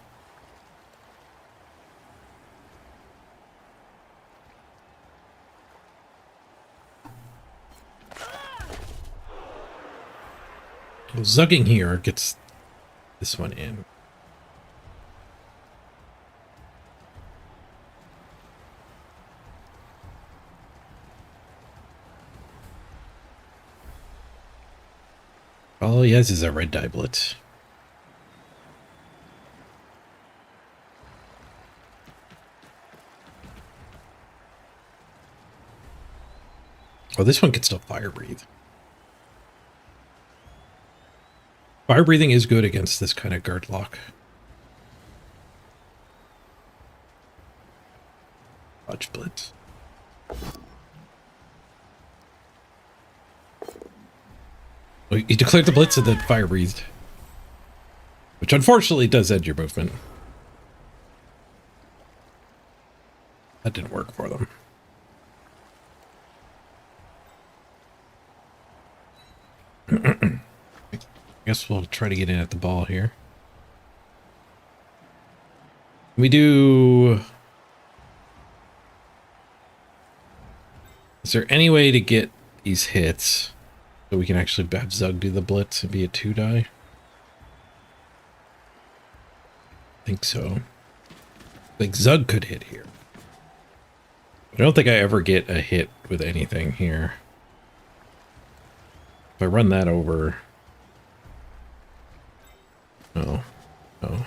Well, zugging here gets this one in. All he has is a red die blitz. Oh, this one can still fire breathe. Fire breathing is good against this kind of guard lock. Dodge blitz. Oh, you declared the blitz and then fire breathed. Which unfortunately does end your movement. That didn't work for them. I guess we'll try to get in at the ball here. We do... Is there any way to get these hits so we can actually have Zug do the blitz and be a 2 die? I think so. Like Zug could hit here. I don't think I ever get a hit with anything here. If I run that over... Oh. Oh,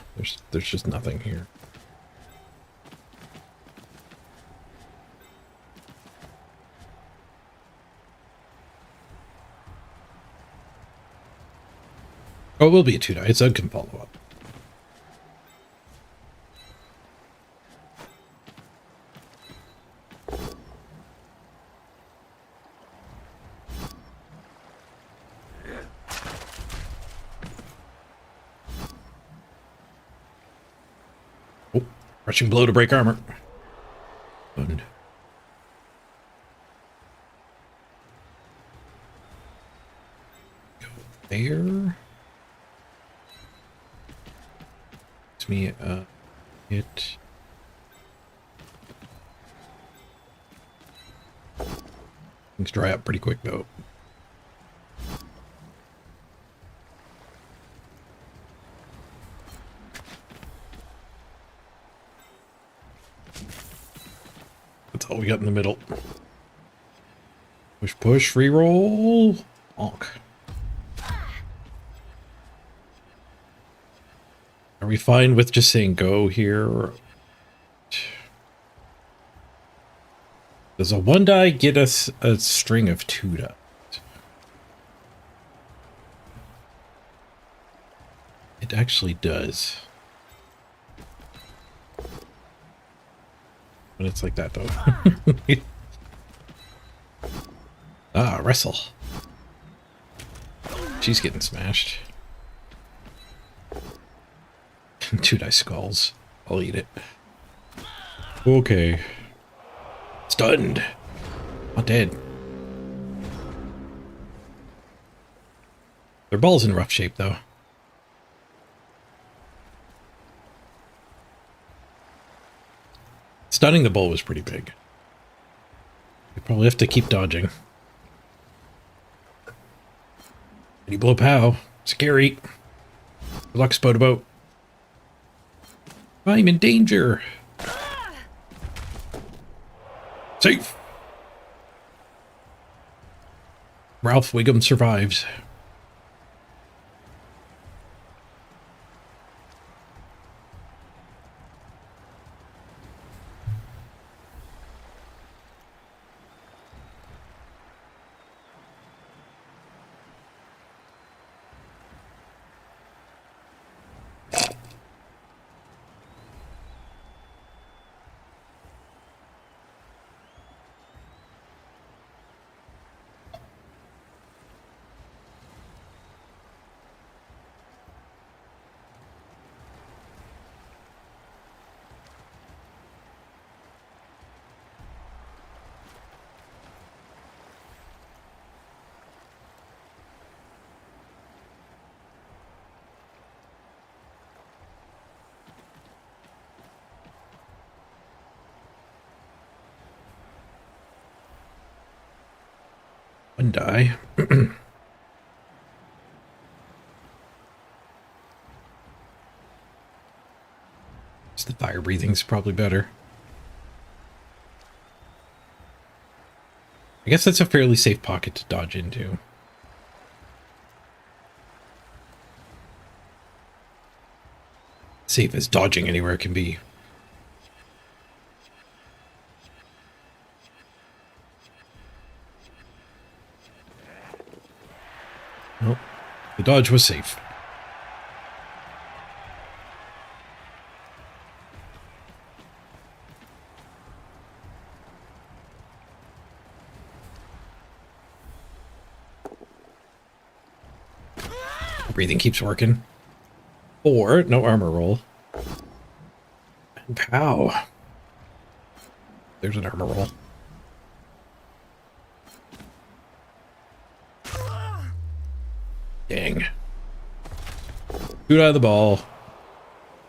there's just nothing here. Oh, it will be a 2-die. It's Zug can follow up. Oh, rushing blow to break armor. Fun. Go there. It's me hit. Things dry up pretty quick though. That's all we got in the middle. Push, push, reroll. Honk. Are we fine with just saying go here? Does a 1-die get us a string of 2-dies? It actually does. But it's like that though. Ah, wrestle. She's getting smashed. 2-die skulls. I'll eat it. Okay. Stunned. Not dead. Their ball's in rough shape though. Stunning the bull was pretty big. You probably have to keep dodging. And you blow pow. Scary. Good luck, Spodaboat. I'm in danger. Safe. Ralph Wiggum survives. One die. The fire breathing's probably better. I guess that's a fairly safe pocket to dodge into. Safe as dodging anywhere can be. Well, the dodge was safe. Breathing keeps working. 4, no armor roll. And pow. There's an armor roll. Dang. Shoot out of the ball.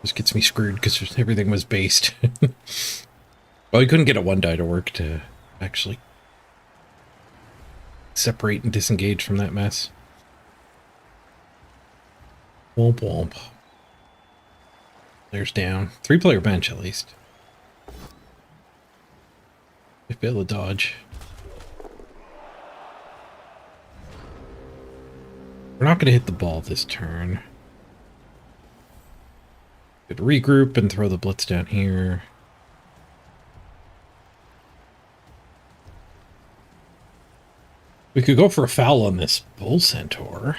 This gets me screwed because everything was based. Well, we couldn't get a 1-die to work to actually separate and disengage from that mess. Womp womp. There's down. 3-player bench at least. If be able to dodge. We're not going to hit the ball this turn. Could regroup and throw the blitz down here. We could go for a foul on this bull centaur.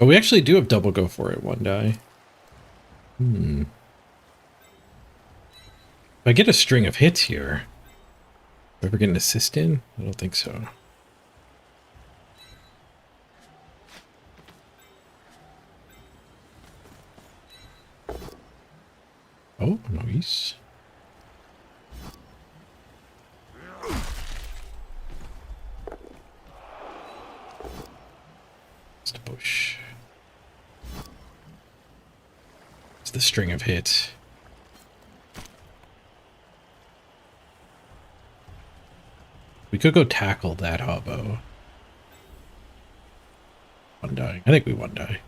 Oh, we actually do have double go for it, one die. If I get a string of hits here, do I ever get an assist in? I don't think so. Oh, nice. Just a push. It's the string of hits. We could go tackle that hobo. One die. I think we one die.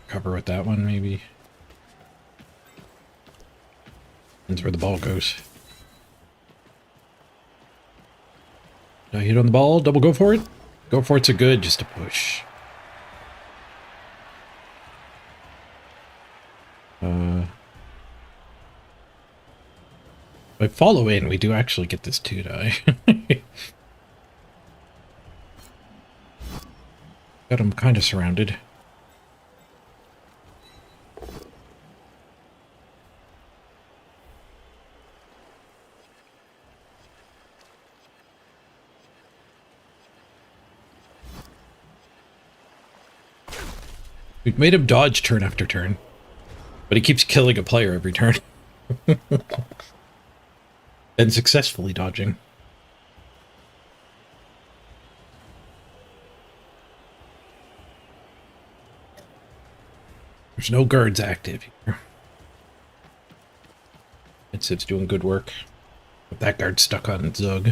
Cover with that one, maybe. That's where the ball goes. Did I hit on the ball? Double go for it? Go for it's a good, just a push. If I follow in, we do actually get this 2-die. Got him kind of surrounded. We've made him dodge turn after turn, but he keeps killing a player every turn. And successfully dodging. There's no guards active here. It's doing good work. But that guard's stuck on Zug.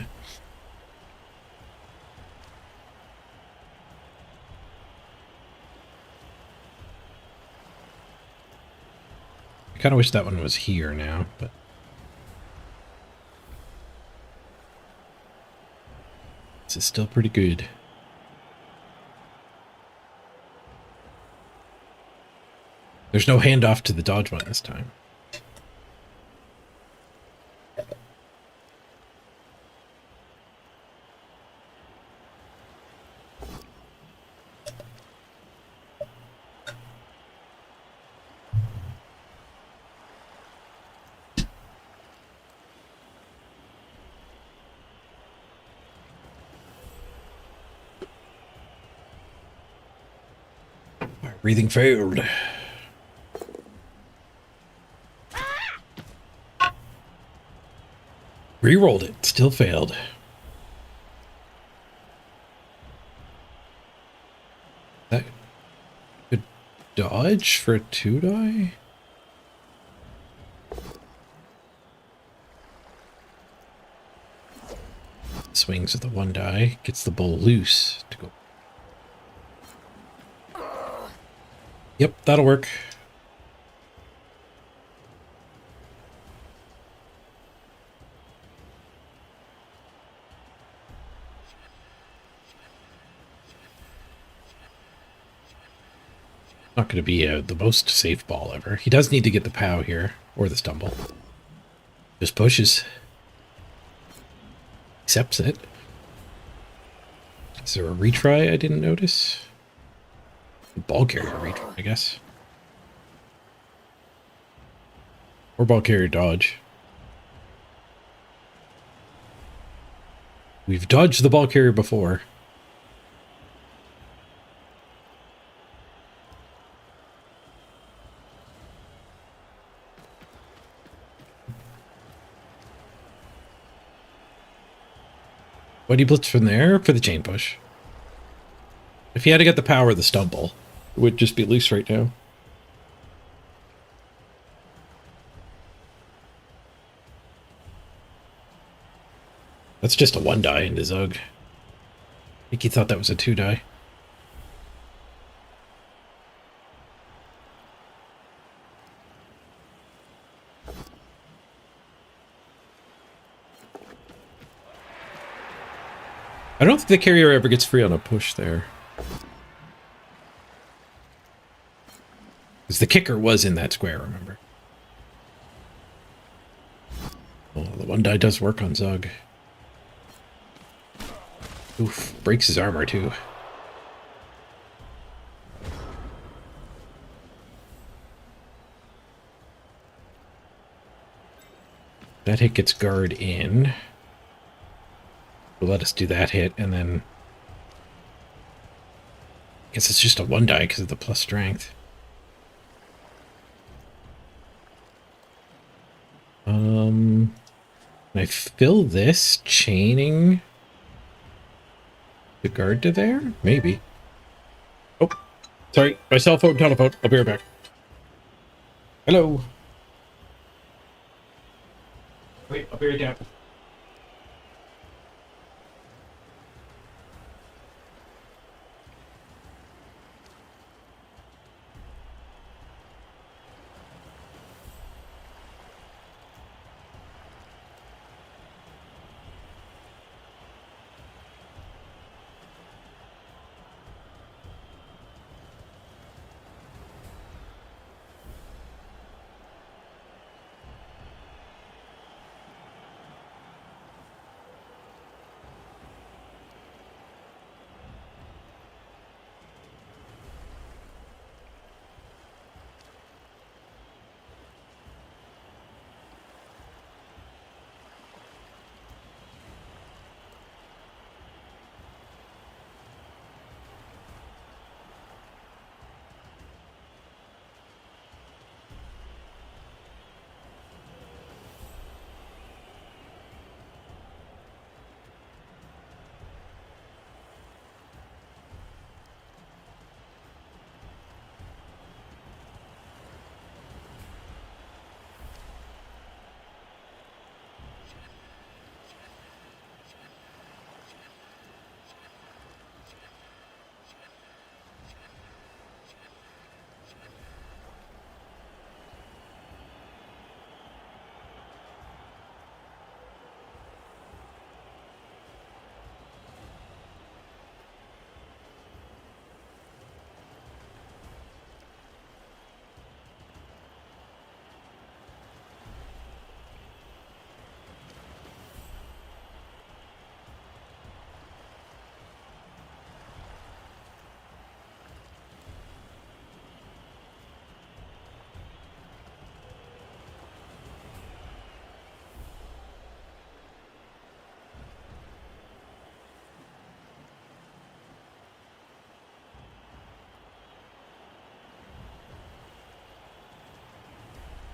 I kind of wish that one was here now, but... this is still pretty good. There's no handoff to the dodge one this time. Breathing failed. Rerolled it, still failed. That could dodge for a 2-die? Swings with the 1-die, gets the bull loose to go. Yep, that'll work. Not going to be the most safe ball ever. He does need to get the POW here, or the stumble. Just pushes. Accepts it. Is there a retry I didn't notice? Ball carrier retry, I guess. Or ball carrier dodge. We've dodged the ball carrier before. Why do you blitz from there? For the chain push. If he had to get the power of the stumble, it would just be loose right now. That's just a 1-die into Zug. I think he thought that was a 2-die. I don't think the carrier ever gets free on a push there. Because the kicker was in that square, remember? Oh, the one die does work on Zug. Oof, breaks his armor too. That hit gets guard in. Will let us do that hit, and then I guess it's just a one die because of the plus strength. Can I fill this chaining the guard to there? Maybe. Oh, sorry, my cell phone telephone. I'll be right back. Hello. Wait, I'll be right down.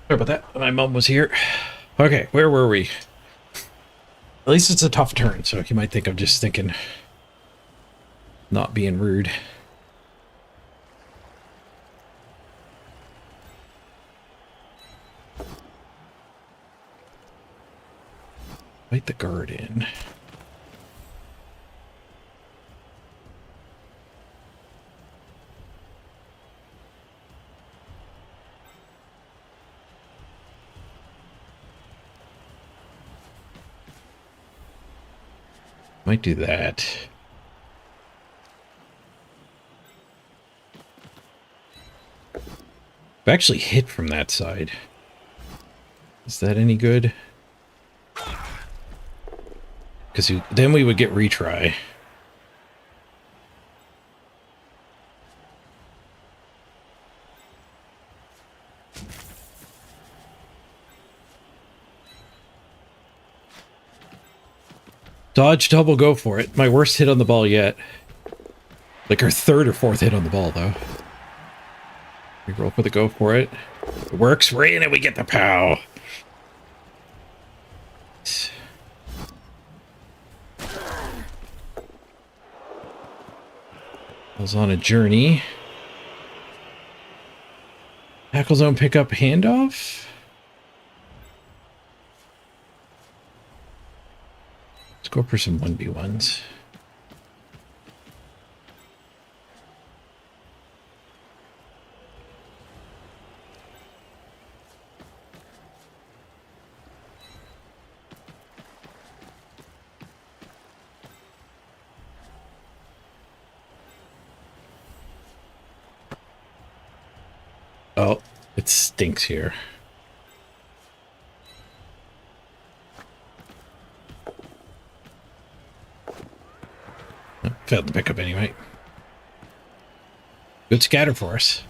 Sorry about that. My mom was here. Okay, where were we? At least it's a tough turn, so you might think I'm just thinking not being rude. Fight the guard in. Might do that. I've actually hit from that side. Is that any good? Because then we would get retry. Dodge, double, go for it. My worst hit on the ball yet. Like our third or fourth hit on the ball, though. We roll for the go for it. It works. We're in it. We get the pow. I was on a journey. Tackle zone pickup handoff. Let's go for some 1v1s. Oh, it stinks here. Failed the pickup anyway. Good scatter for us.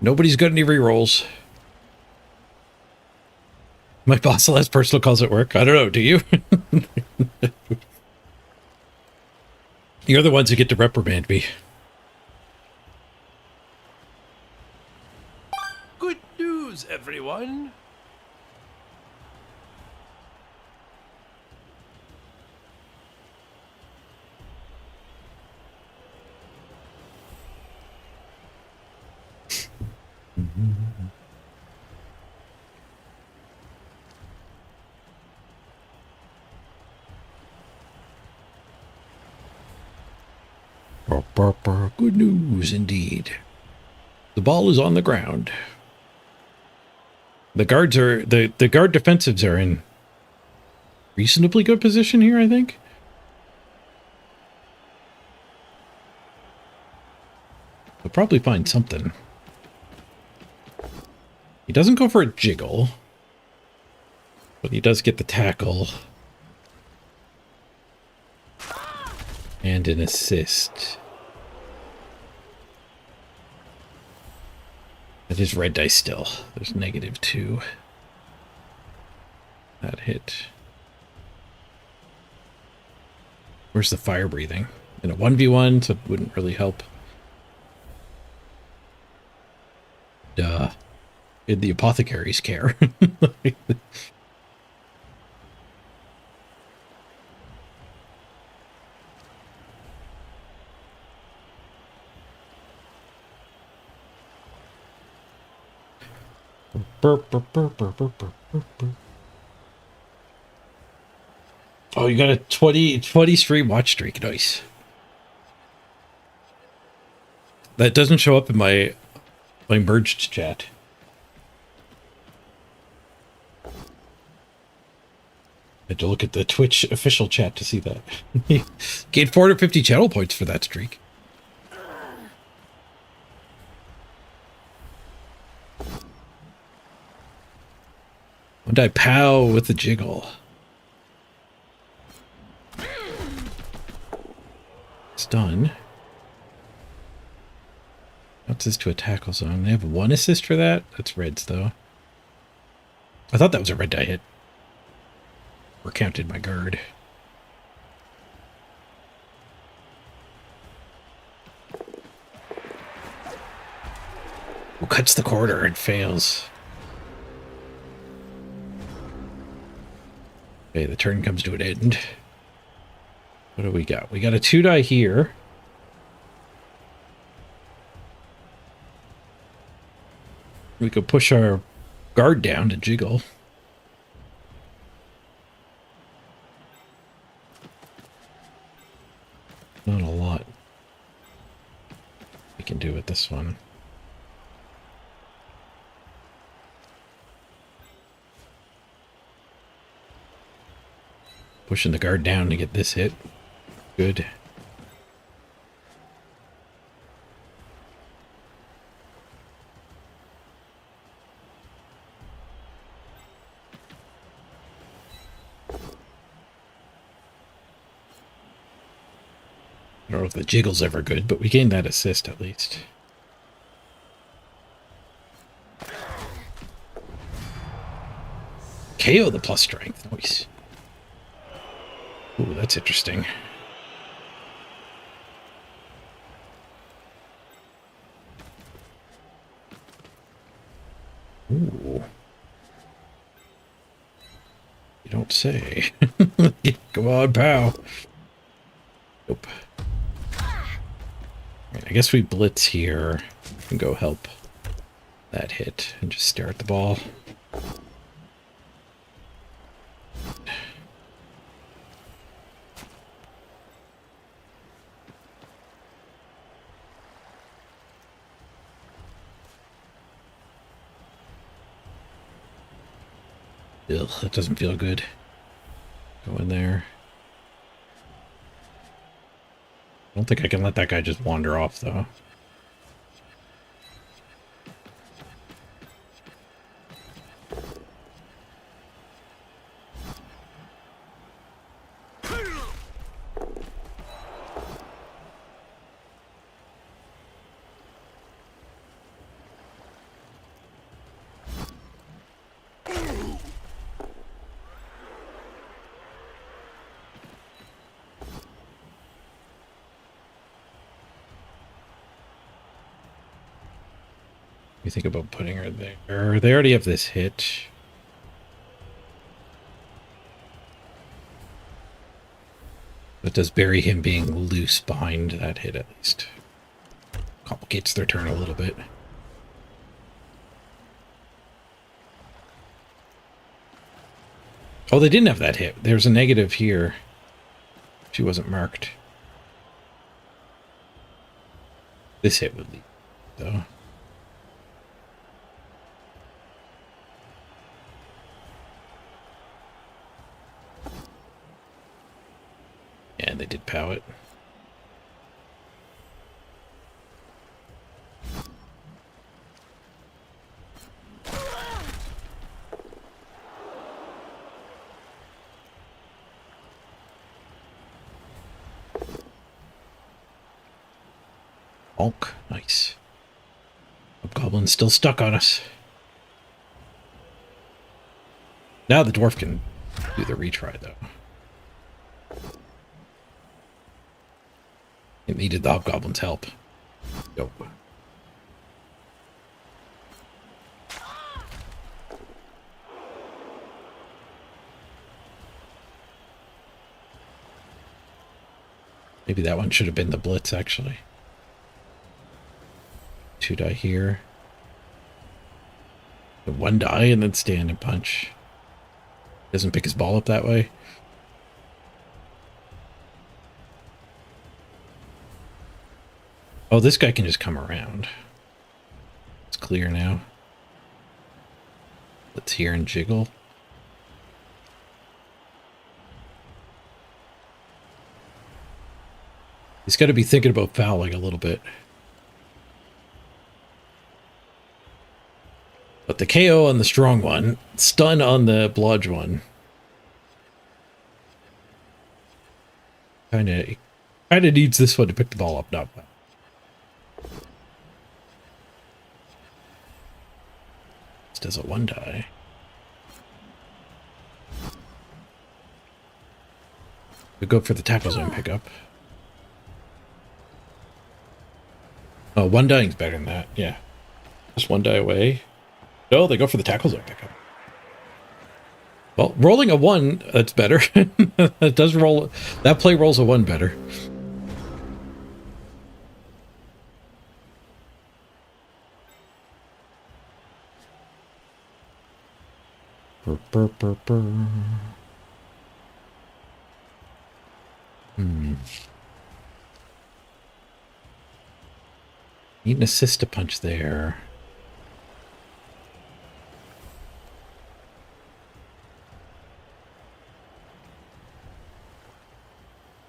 Nobody's got any rerolls. My boss still has personal calls at work. I don't know, do you? You're the ones who get to reprimand me. Good news, everyone. Good news indeed. The ball is on the ground. The guards are the guard defensives are in reasonably good position here, I think. They'll probably find something. He doesn't go for a jiggle, but he does get the tackle and an assist. That is red dice still. There's -2. That hit. Where's the fire breathing? In a 1v1, so it wouldn't really help. Duh. In the apothecary's care. Oh, you got a 20 stream watch streak. Nice. That doesn't show up in my merged chat. I had to look at the Twitch official chat to see that. Gained 450 channel points for that streak. When I pow with the jiggle. It's done. What's this to a tackle zone? They have 1 assist for that? That's reds, though. I thought that was a red die hit. Or counted my guard. Who cuts the corner and fails? Okay, the turn comes to an end. What do we got? We got a 2 die here. We could push our guard down to jiggle. Not a lot we can do with this one. Pushing the guard down to get this hit. Good. I don't know if the jiggle's ever good, but we gained that assist at least. KO the plus strength. Nice. Ooh, that's interesting. Ooh. You don't say. Come on, pow. Nope. Right, I guess we blitz here and go help that hit and just stare at the ball. Ugh, that doesn't feel good. Go in there. I don't think I can let that guy just wander off, though. You think about putting her there. They already have this hit. That does bury him being loose behind that hit at least. Complicates their turn a little bit. Oh, they didn't have that hit. There's a negative here. She wasn't marked. This hit would leave, though. And they did POW it. Bonk. Nice. Hobgoblin's still stuck on us. Now the dwarf can do the retry, though. It needed the hobgoblin's help. Yo. Maybe that one should have been the blitz, actually. 2 die here. 1 die and then stand and punch. Doesn't pick his ball up that way. Oh, this guy can just come around. It's clear now. Let's hear and jiggle. He's got to be thinking about fouling a little bit. But the KO on the strong one, stun on the blodge one. Kind of needs this one to pick the ball up, not that. This does a 1 die. We go for the tackle zone pickup. Oh, 1 dying's better than that, yeah. Just 1 die away. No, they go for the tackle zone pickup. Well, rolling a 1, that's better. It does roll. That play rolls a 1 better. Burr, burr, burr, burr. Need an assist to punch there.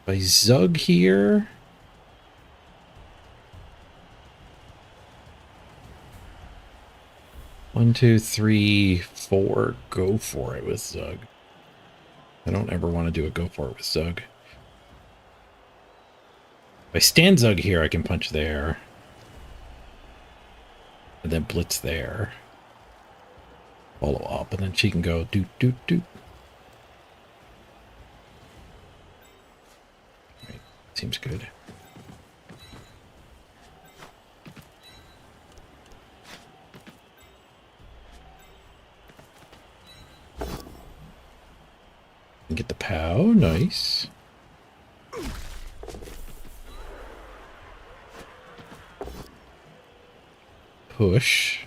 By Zug here. One, two, three, four. Go for it with Zug. I don't ever want to do a go for it with Zug. If I stand Zug here, I can punch there. And then blitz there. Follow up, and then she can go doot, doot, doot. Right. Seems good. And get the POW, nice. Push.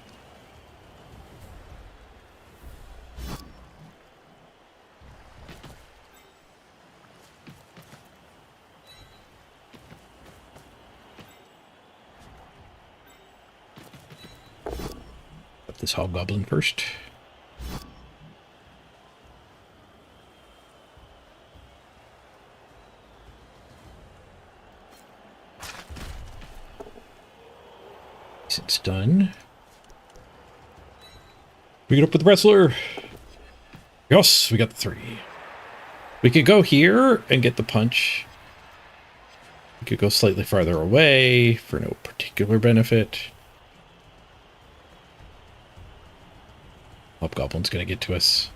Up this hobgoblin first. It's done. We get up with the wrestler. Yes, we got the 3. We could go here and get the punch. We could go slightly farther away for no particular benefit. Hobgoblin's gonna get to us.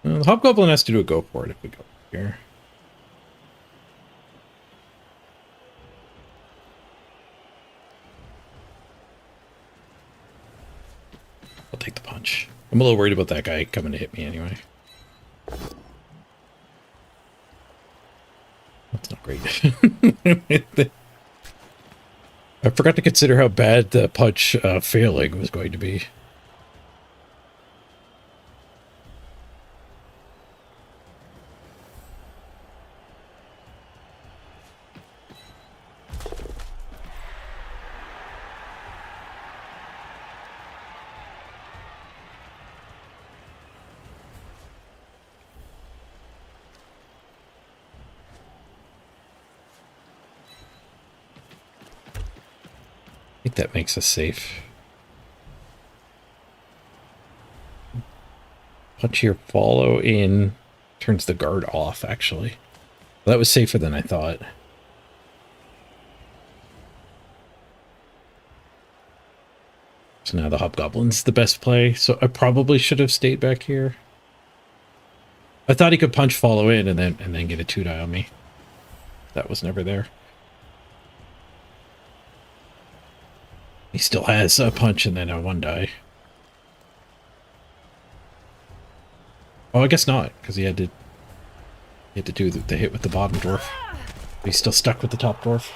The Hobgoblin has to do a go for it if we go here. I'll take the punch. I'm a little worried about that guy coming to hit me anyway. That's not great. I forgot to consider how bad the punch failing was going to be. I think that makes us safe. Punch here, follow in, turns the guard off, actually. That was safer than I thought. So now the Hobgoblin's the best play, so I probably should have stayed back here. I thought he could punch, follow in, and then get a 2-die on me. That was never there. He still has a punch and then a 1-die. Oh, I guess not, because he had to do the hit with the bottom dwarf. But he's still stuck with the top dwarf.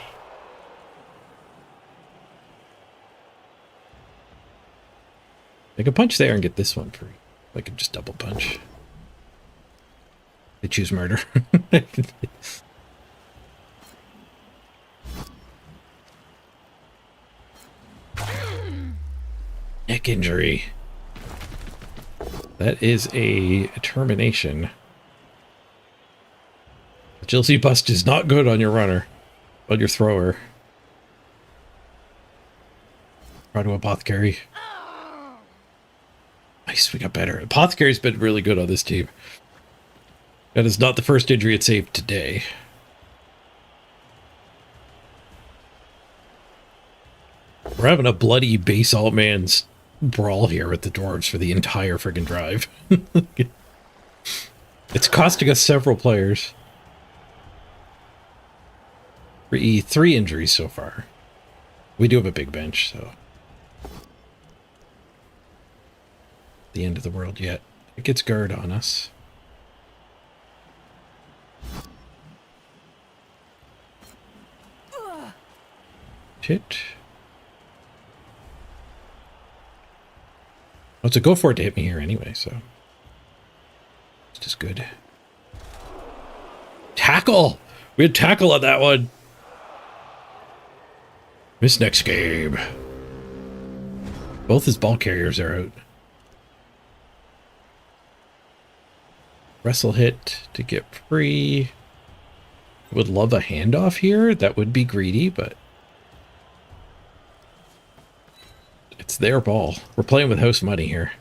I could punch there and get this one free. I could just double punch. They choose murder. Neck injury. That is a termination. Agility bust is not good on your runner, on your thrower. Try to apothecary. Nice, we got better. Apothecary's been really good on this team. That is not the first injury it saved today. We're having a bloody base all man's brawl here with the dwarves for the entire friggin' drive. It's costing us several players. Three injuries so far. We do have a big bench, so the end of the world yet. It gets guard on us. Shit. Well, it's a go for it to hit me here anyway, so it's just good. Tackle! We had tackle on that one. This next game. Both his ball carriers are out. Wrestle hit to get free. Would love a handoff here. That would be greedy, but it's their ball. We're playing with house money here.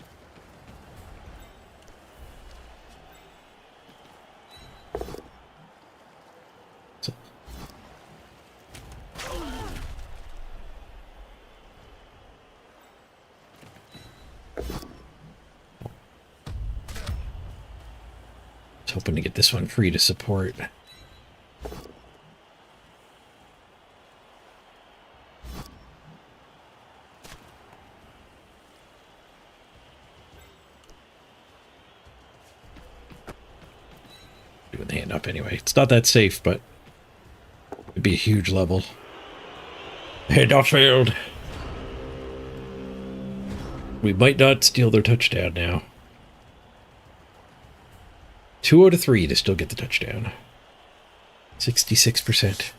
Hoping to get this one free to support. Doing the hand up anyway. It's not that safe, but it'd be a huge level. Handoff failed. We might not steal their touchdown now. 2 out of 3 to still get the touchdown. 66%.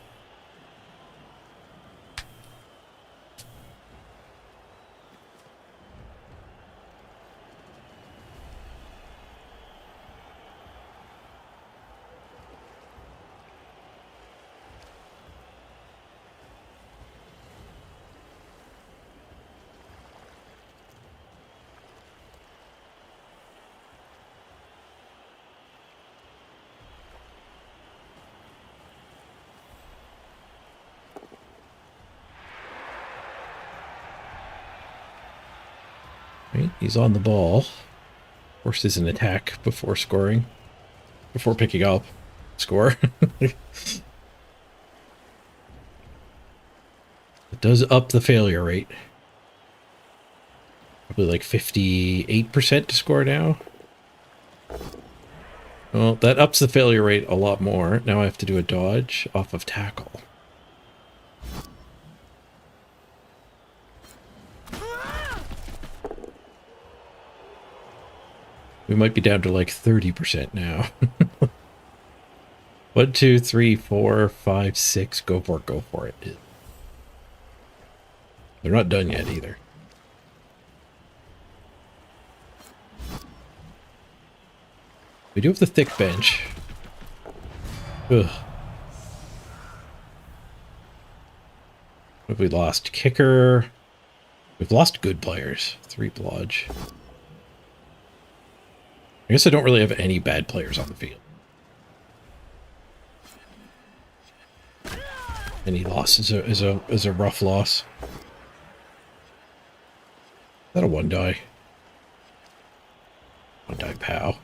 Right, he's on the ball. Forces an attack before scoring. Before picking up. Score. It does up the failure rate. probably like 58% to score now. Well, that ups the failure rate a lot more. Now I have to do a dodge off of tackle. We might be down to like 30% now. 1, 2, 3, 4, 5, 6. Go for it, go for it. They're not done yet either. We do have the thick bench. Ugh. What have we lost? Kicker. We've lost good players. 3 blodge. I guess I don't really have any bad players on the field. Any loss is a rough loss. Is that a 1-die? 1-die pow.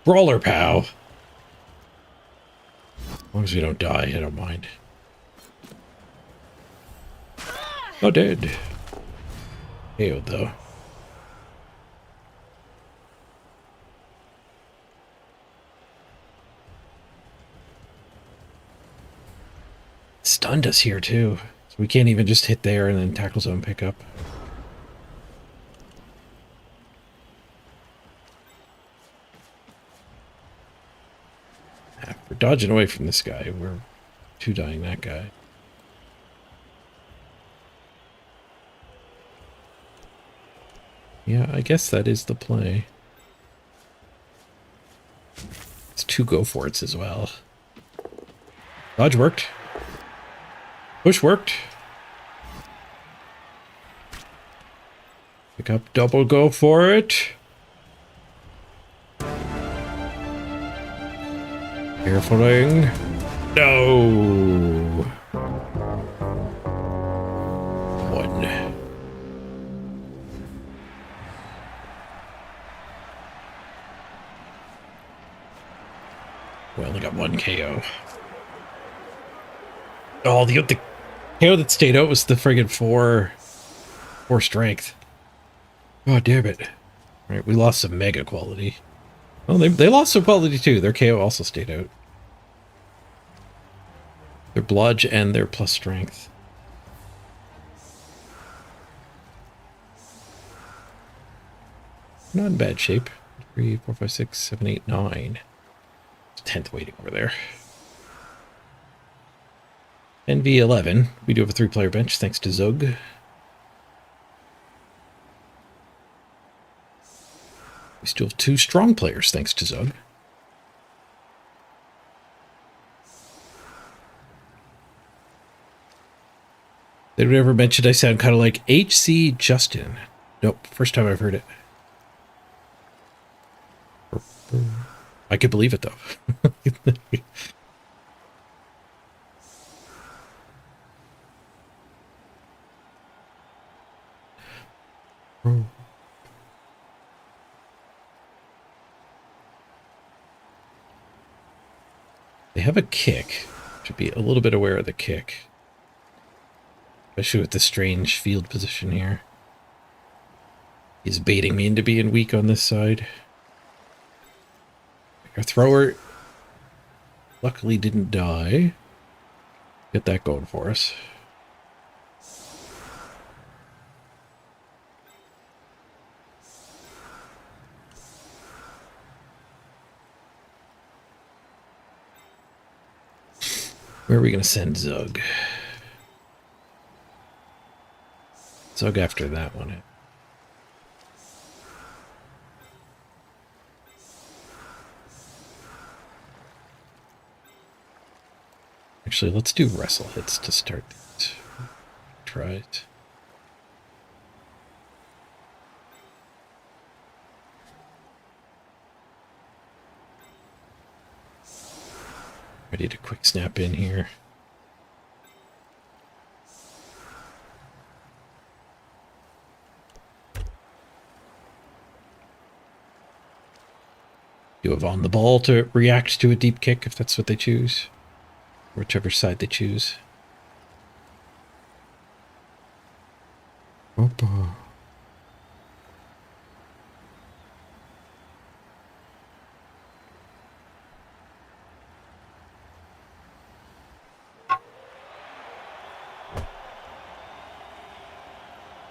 Brawler pow. As long as we don't die, I don't mind. Oh, dead. KO'd though. Stunned us here too. So we can't even just hit there and then tackle zone pickup. We're dodging away from this guy. We're 2-dying that guy. Yeah, I guess that is the play. It's 2 go-for-its as well. Dodge worked. Push worked. Pick up, double go for it. Carefuling. No. 1. We only got 1 KO. Oh, the KO that stayed out was the friggin' 4 strength. Oh, damn it. All right, we lost some mega quality. Oh, they lost some quality too. Their KO also stayed out. Their blodge and their plus strength. Not in bad shape. 3, 4, 5, 6, 7, 8, 9. 10th waiting over there. NV11. We do have a 3-player bench thanks to Zug. We still have 2 strong players thanks to Zug. Did we ever mention I sound kind of like HC Justin? Nope, first time I've heard it. I could believe it though. They have a kick. Should be a little bit aware of the kick. Especially with the strange field position here. He's baiting me into being weak on this side. Our thrower luckily didn't die. Get that going for us. Where are we going to send Zug? Zug after that one. Actually, let's do wrestle hits to start it. Try it. Ready to quick snap in here. You have on the ball to react to a deep kick if that's what they choose. Whichever side they choose. Oh, Opa.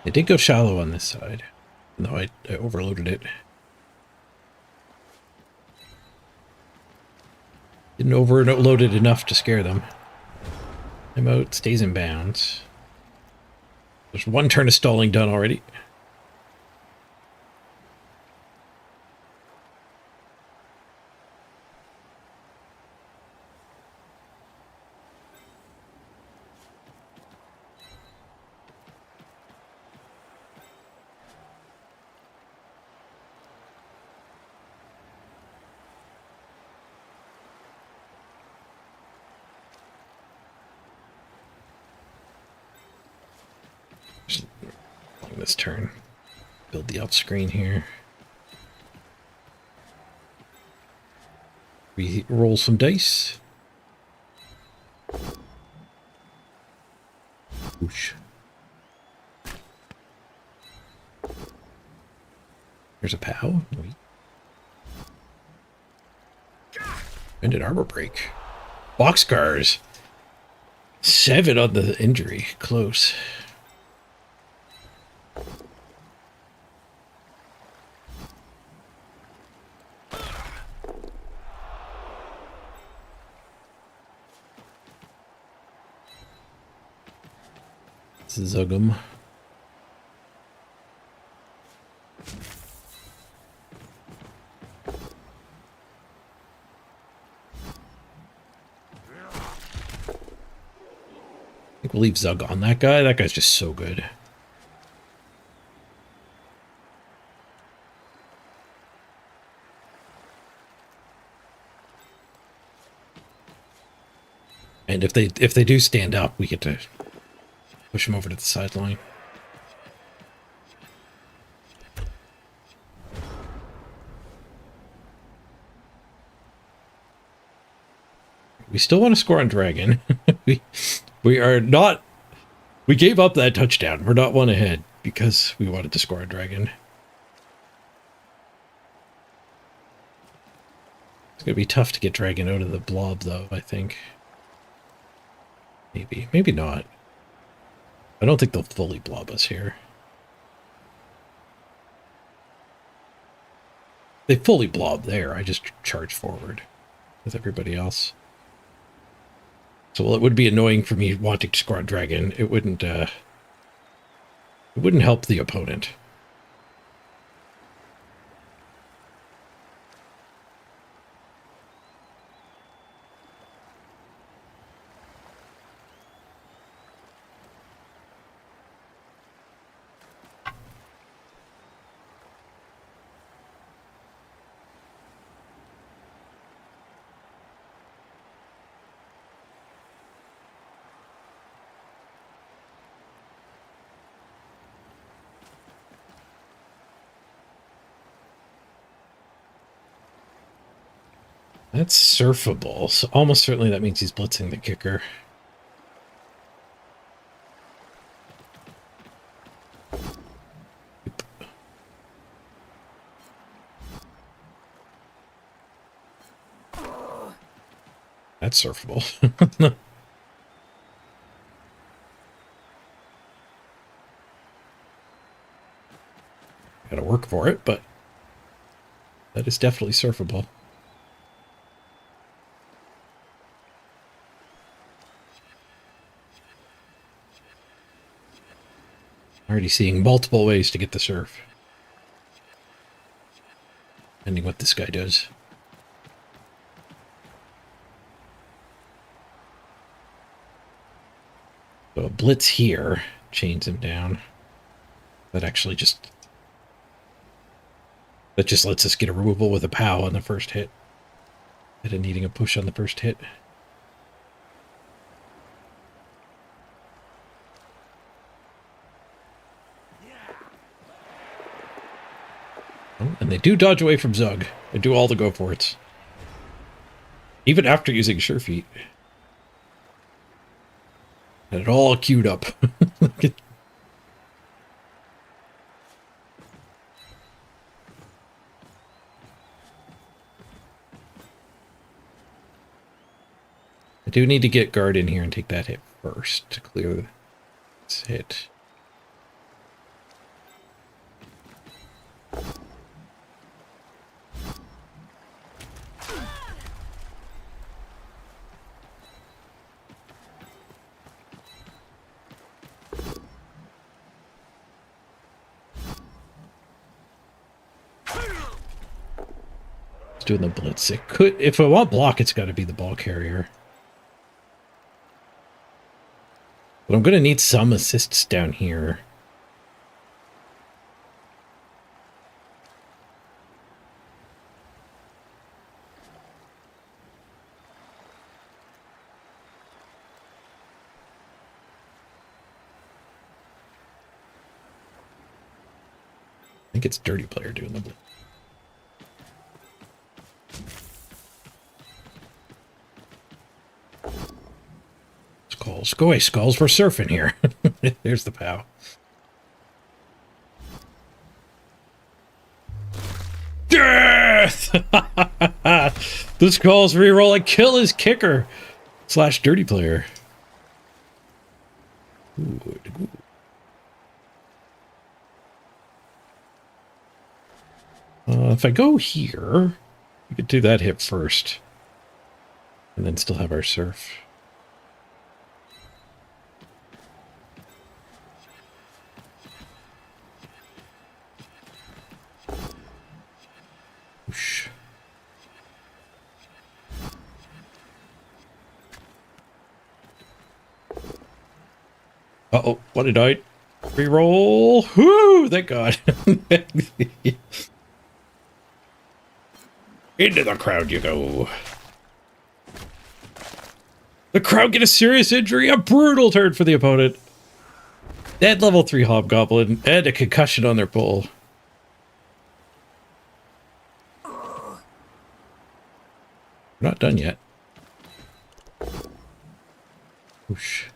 It did go shallow on this side. No, I overloaded it. Didn't overload it enough to scare them. Timeout stays in bounds. There's one turn of stalling done already. This turn. Build the out screen here. We roll some dice. Whoosh. There's a POW. Ended armor break. Boxcars. 7 on the injury. Close. Zugum. I think we'll leave Zug on that guy. That guy's just so good. And if they do stand up, we get to push him over to the sideline. We still want to score on Dragon. we are not... We gave up that touchdown. We're not one ahead because we wanted to score on Dragon. It's going to be tough to get Dragon out of the blob, though, I think. Maybe. Maybe not. I don't think they'll fully blob us here. They fully blob there. I just charge forward with everybody else. So while it would be annoying for me wanting to score on Dragon, it wouldn't help the opponent. That's surfable, so almost certainly that means he's blitzing the kicker. That's surfable. Gotta work for it, but that is definitely surfable. Already seeing multiple ways to get the surf. Depending what this guy does. So a blitz here chains him down. That actually just... That just lets us get a removal with a POW on the first hit. Instead of needing a push on the first hit. And they do dodge away from Zug. They do all the go-for-its. Even after using Sure Feet. And it all queued up. do need to get guard in here and take that hit first to clear this hit. Doing the blitz. It could, if I want block, it's got to be the ball carrier. But I'm going to need some assists down here. I think it's dirty player doing the blitz. Skulls. Go away, Skulls. We're surfing here. There's the POW. Death! The Skulls reroll and kill his kicker / dirty player. Good. If I go here, we could do that hit first. And then still have our surf. Whoosh. Uh-oh, what did I reroll? Whoo! Thank God. Into the crowd you go. The crowd get a serious injury, a brutal turn for the opponent. Dead level 3 Hobgoblin and a concussion on their pole. We're not done yet. Whoosh.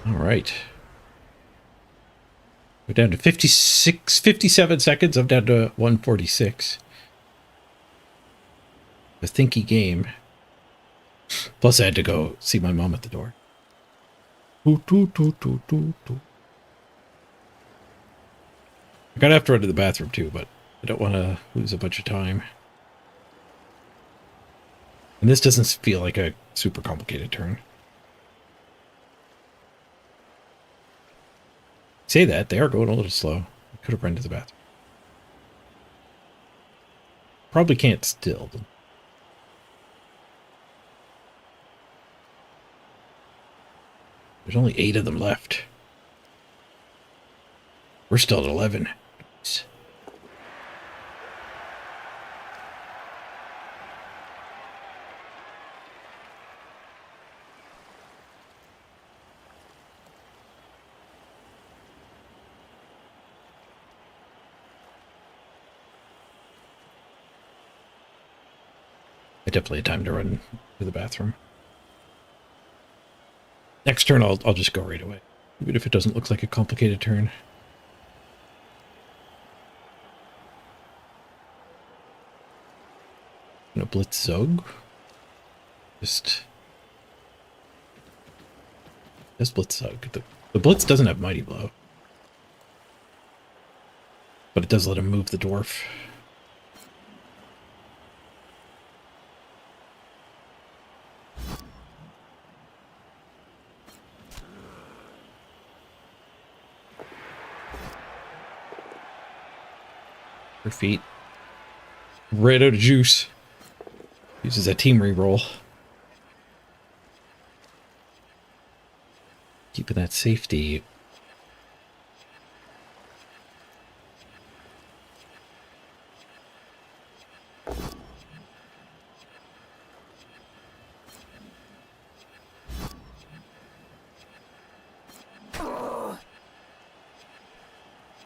All right. We're down to 57 seconds. I'm down to 146. A thinky game. Plus, I had to go see my mom at the door. I gotta have to run to the bathroom too, but I don't want to lose a bunch of time. And this doesn't feel like a super complicated turn. Say that, they are going a little slow. I could have run to the bathroom. Probably can't still. There's only 8 of them left. We're still at 11. I definitely had time to run to the bathroom. Next turn, I'll just go right away, even if it doesn't look like a complicated turn. I'm gonna blitz Zog. Just blitz Zog. The blitz doesn't have Mighty Blow, but it does let him move the dwarf. Feet right out of juice. Uses a team reroll. Keeping that safety.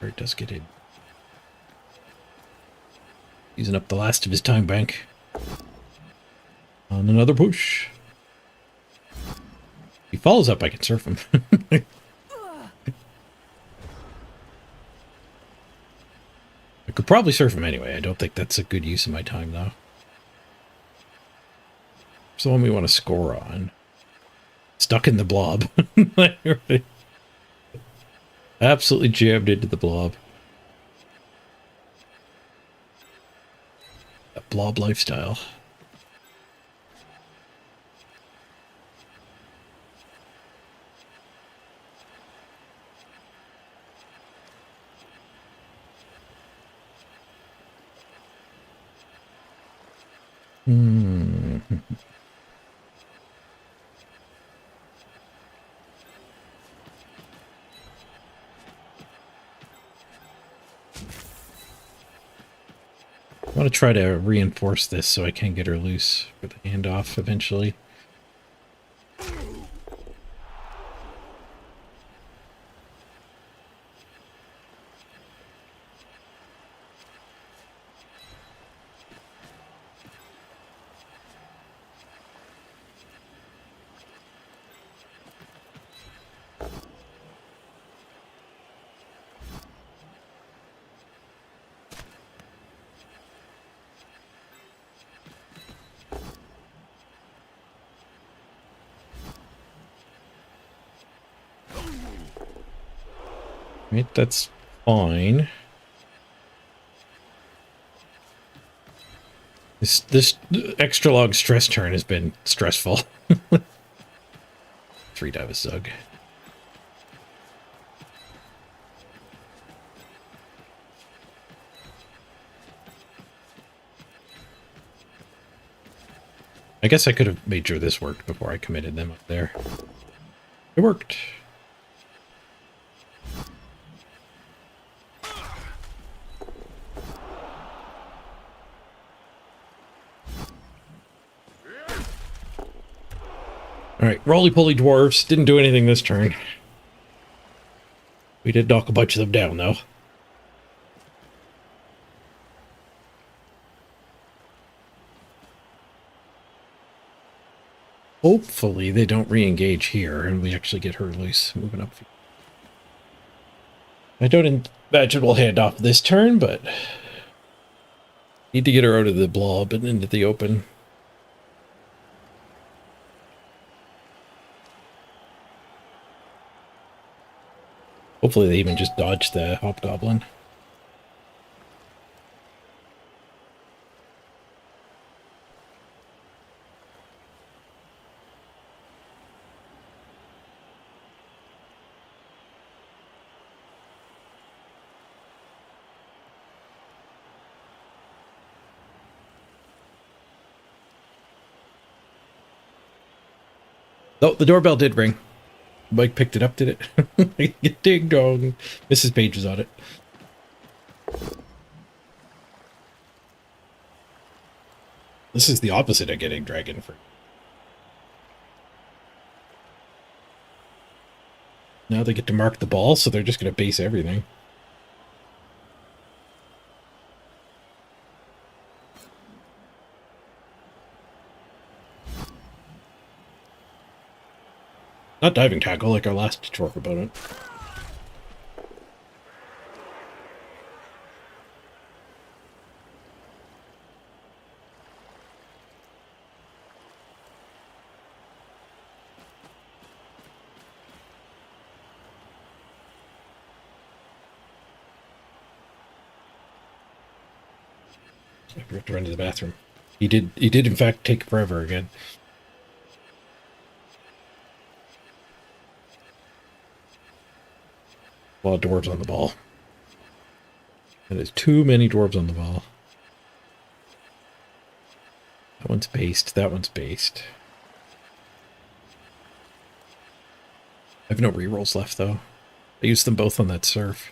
Or it does get in. Using up the last of his time bank. On another push. If he follows up, I can surf him. I could probably surf him anyway. I don't think that's a good use of my time, though. It's the one we want to score on. Stuck in the blob. Absolutely jammed into the blob. That blob lifestyle. I want to try to reinforce this so I can get her loose for the handoff eventually. Right, that's fine. This extra long stress turn has been stressful. 3 Dive Zug. I guess I could have made sure this worked before I committed them up there. It worked. Alright, roly-poly dwarves. Didn't do anything this turn. We did knock a bunch of them down, though. Hopefully they don't re-engage here and we actually get her loose moving up. I don't imagine we'll hand off this turn, but need to get her out of the blob and into the open. Hopefully they even just dodge the hobgoblin. Oh, the doorbell did ring. Mike picked it up, did it? Ding dong. Mrs. Page was on it. This is the opposite of getting dragon free. Now they get to mark the ball, so they're just going to base everything. Not diving tackle like our last Torque opponent. I have to run to the bathroom. He did in fact take forever again. A lot of dwarves on the ball. That is too many dwarves on the ball. That one's based. That one's based. I have no rerolls left, though. I used them both on that surf.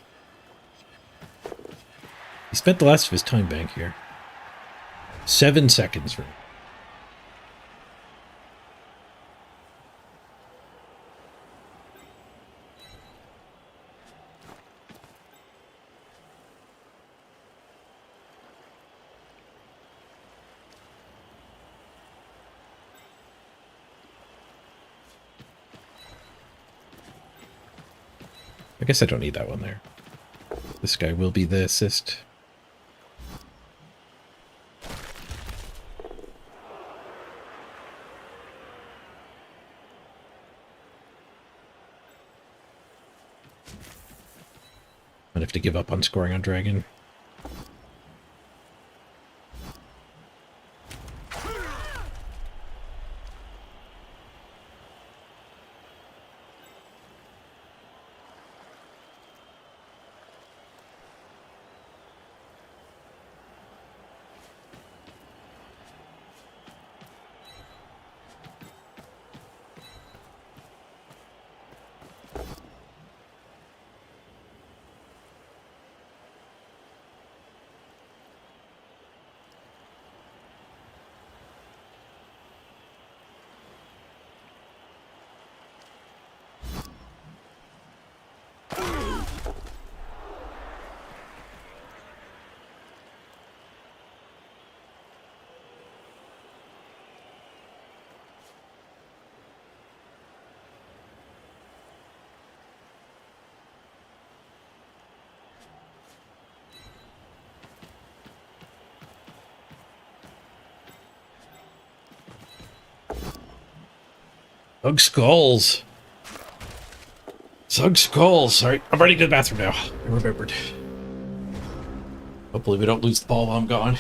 He spent the last of his time bank here. 7 seconds for me. I guess I don't need that one there. This guy will be the assist. I'd have to give up on scoring on dragon. Zug skulls. Zug skulls. Alright, I'm ready to go to the bathroom now. I remembered. Hopefully we don't lose the ball while I'm gone.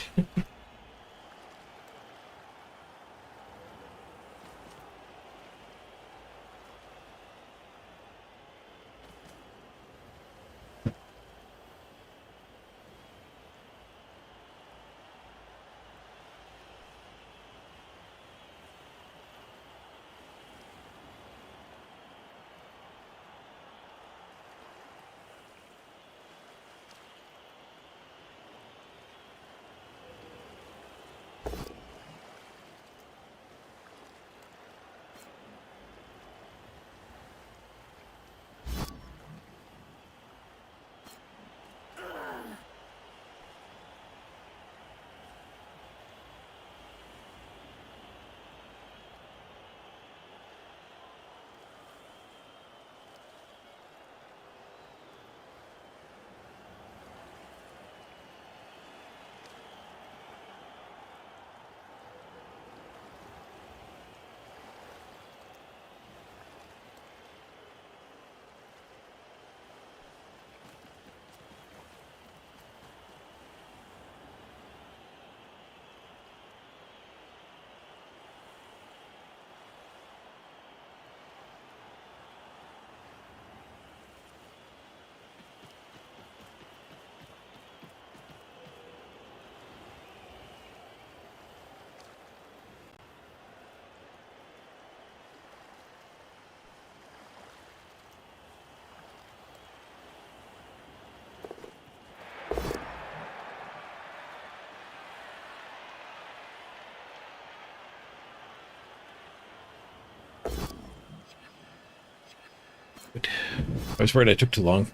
I was worried I took too long.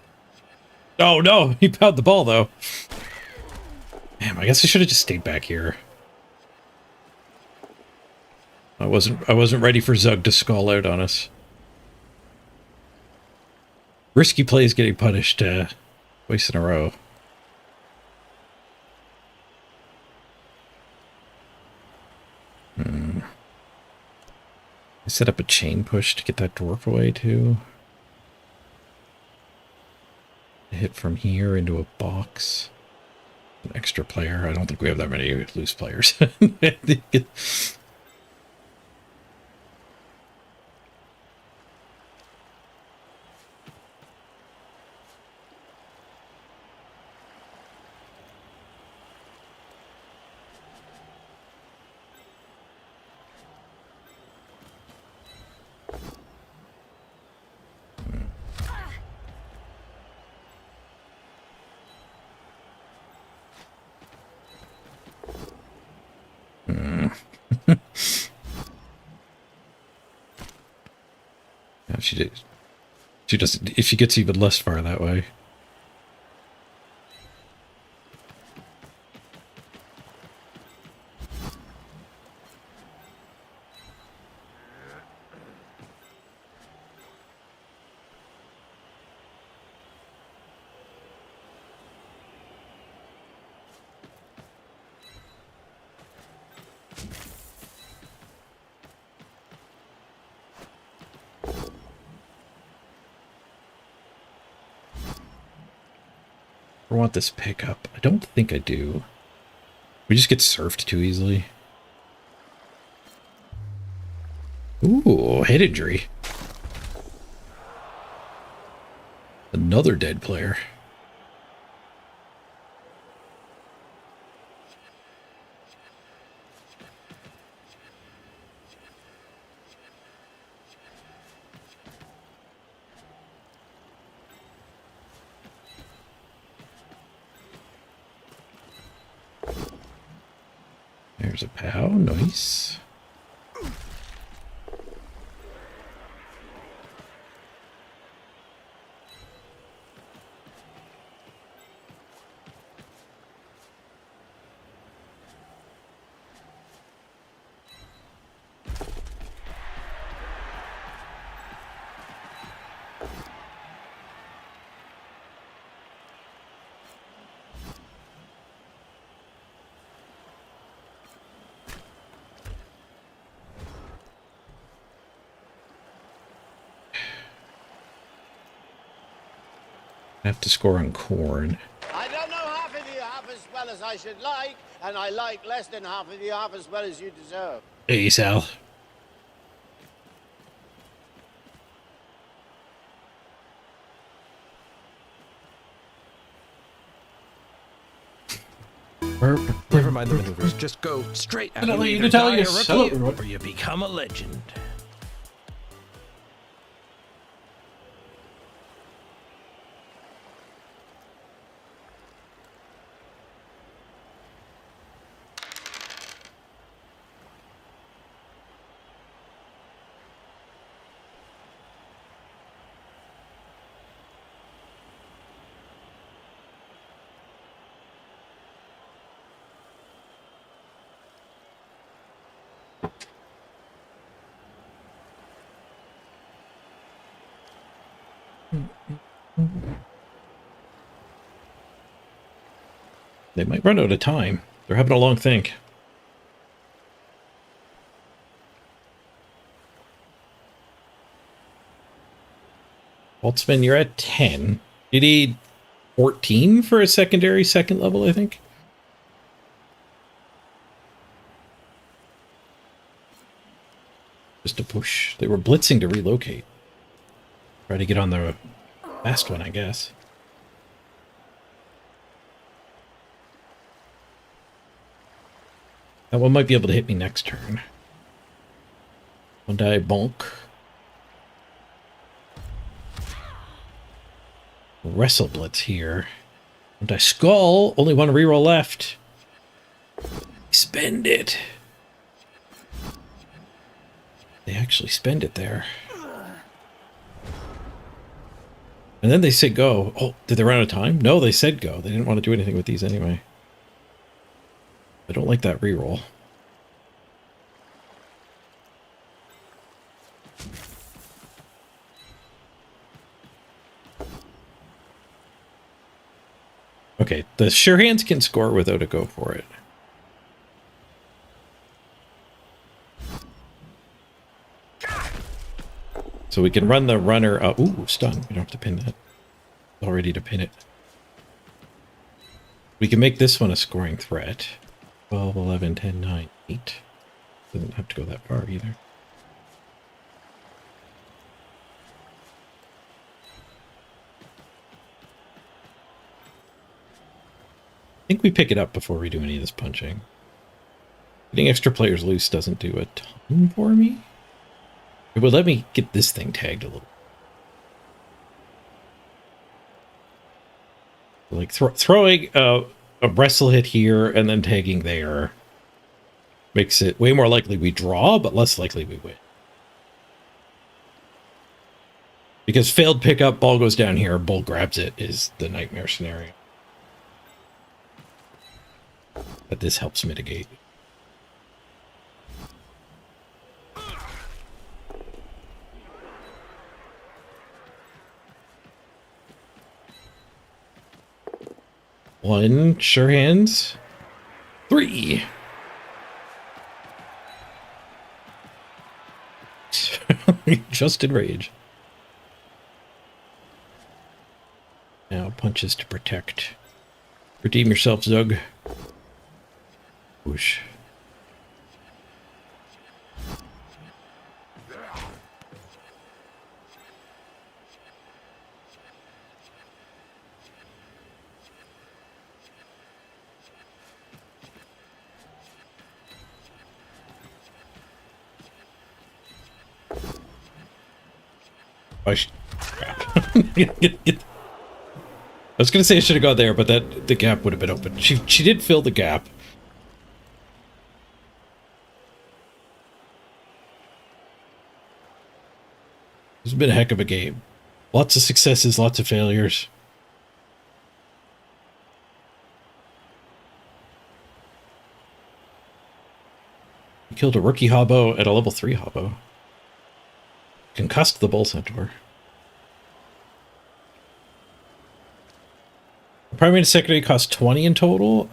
Oh no, he pounded the ball though. Damn, I guess I should have just stayed back here. I wasn't ready for Zug to skull out on us. Risky plays getting punished twice in a row. I set up a chain push to get that dwarf away too. Hit from here into a box. An extra player. I don't think we have that many loose players. Yeah, she did. She doesn't. If she gets even less far that way. I want this pickup. I don't think I do. We just get surfed too easily. Ooh, head injury. Another dead player. There's a POW, nice. I have to score on corn. I don't know half of you half as well as I should like, and I like less than half of you half as well as you deserve. Hey, Sal. Never mind the maneuvers. Just go straight at I'll let you either tell die you. a Hello, rookie, everyone. or you become a legend. They might run out of time. They're having a long think. Waltzman, you're at 10. You need 14 for a secondary second level, I think. Just a push. They were blitzing to relocate. Try to get on the fast one, I guess. That one might be able to hit me next turn. One die bonk. Wrestle blitz here. One die skull. Only one reroll left. Spend it. They actually spend it there. And then they said go. Oh, did they run out of time? No, they said go. They didn't want to do anything with these anyway. I don't like that reroll. Okay, the sure hands can score without a go for it. So we can run the runner up. Ooh, stun. We don't have to pin that. All ready to pin it. We can make this one a scoring threat. 12, 11, 10, 9, 8. Doesn't have to go that far either. I think we pick it up before we do any of this punching. Getting extra players loose doesn't do a ton for me. It would let me get this thing tagged a little. Like throwing a wrestle hit here and then tagging there makes it way more likely we draw, but less likely we win. Because failed pickup, ball goes down here, bull grabs it is the nightmare scenario. But this helps mitigate. One, sure hands. 3. Just in rage. Now punches to protect Redeem yourself, Zug. Whoosh. Oh, crap. I was gonna say I should have gone there, but the gap would have been open. She did fill the gap. It's been a heck of a game. Lots of successes, lots of failures. We killed a rookie hobo and a level 3 hobo. Concussed the bull centaur. Primary and secondary cost 20 in total.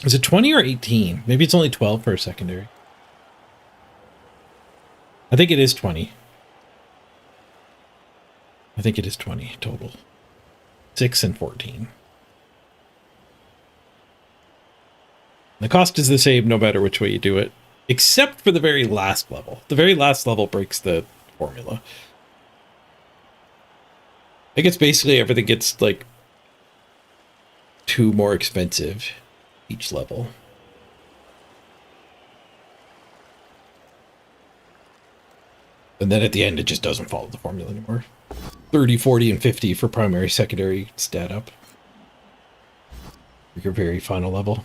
Is it 20 or 18? Maybe it's only 12 for a secondary. I think it is 20. I think it is 20 total. 6 and 14. The cost is the same no matter which way you do it, except for the very last level. The very last level breaks the formula. I guess basically everything gets like 2 more expensive each level. And then at the end, it just doesn't follow the formula anymore. 30, 40, and 50 for primary, secondary stat up. Your very final level.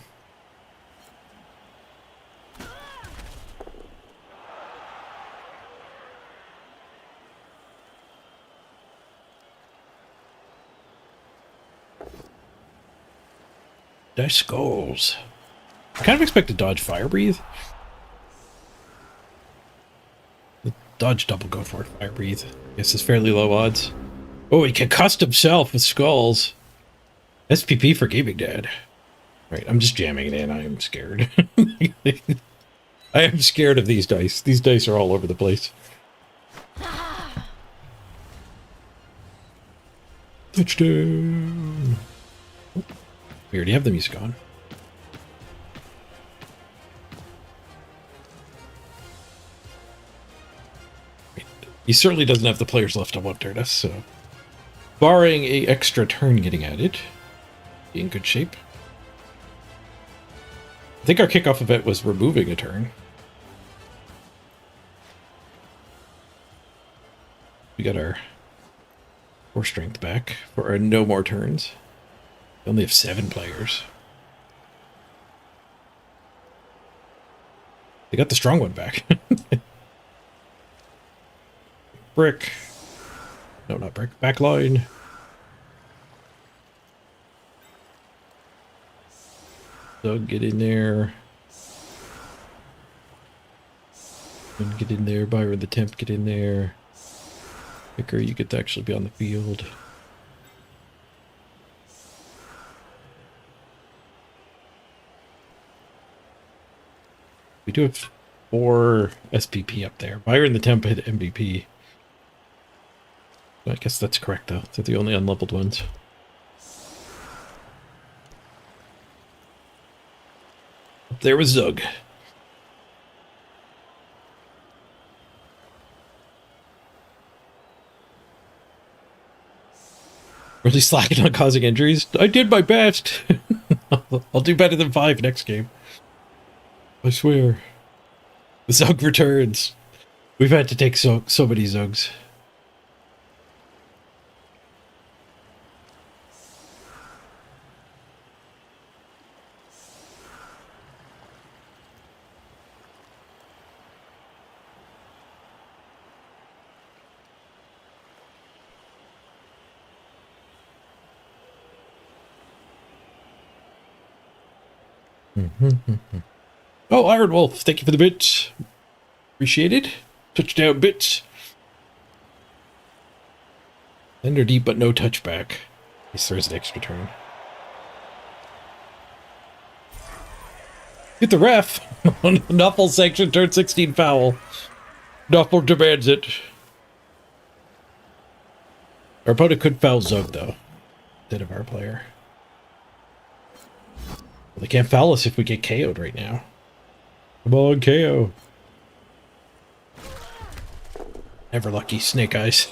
Dice skulls. I kind of expect to dodge fire breathe. Dodge double go for it. Fire breathe. Guess it's fairly low odds. Oh, he concussed himself with skulls. SPP for gaming dad. Right, I'm just jamming it in. I am scared. I am scared of these dice. These dice are all over the place. Touchdown. We already have the music on. He certainly doesn't have the players left to one-turn us, so... Barring a extra turn getting added, be in good shape. I think our kickoff event was removing a turn. We got our 4 strength back for our no more turns. We only have 7 players. They got the strong one back. Brick. No, not brick. Backline. So get in there. And get in there. Byron the Temp, get in there. Vicar, you get to actually be on the field. We do have 4 SPP up there. Byron the Temp hit MVP. I guess that's correct, though. They're the only unleveled ones. Up there was Zug. Really slacking on causing injuries? I did my best! I'll do better than 5 next game. I swear. The Zug returns. We've had to take so many Zugs. Oh, Iron Wolf, thank you for the bits. Appreciated. Touchdown bits. Tender deep, but no touchback. He throws an extra turn. Get the ref. Nuffle sanction, turn 16 foul. Nuffle demands it. Our opponent could foul Zug, though, instead of our player. They can't foul us if we get KO'd right now. Come on, KO. Never lucky, Snake Eyes.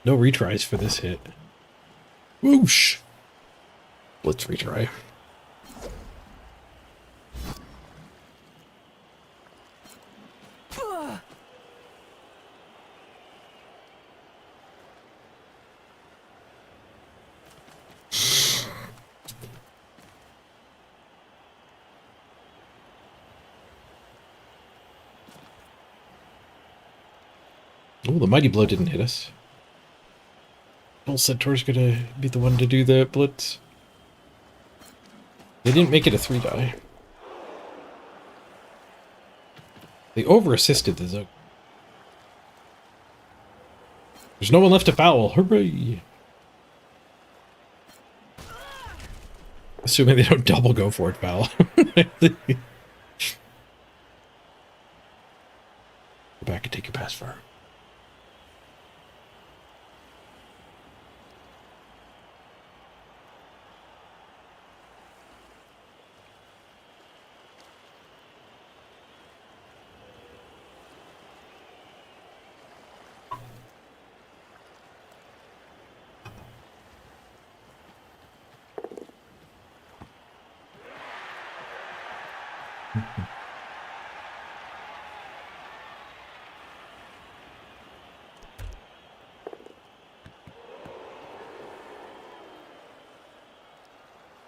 No retries for this hit. Whoosh! Let's retry. Oh, the Mighty Blow didn't hit us. Bull Centaur's gonna be the one to do the blitz. They didn't make it a 3-die. They over-assisted the Zug. There's no one left to foul. Hooray! Assuming they don't double go for it foul. Go back and take a pass far.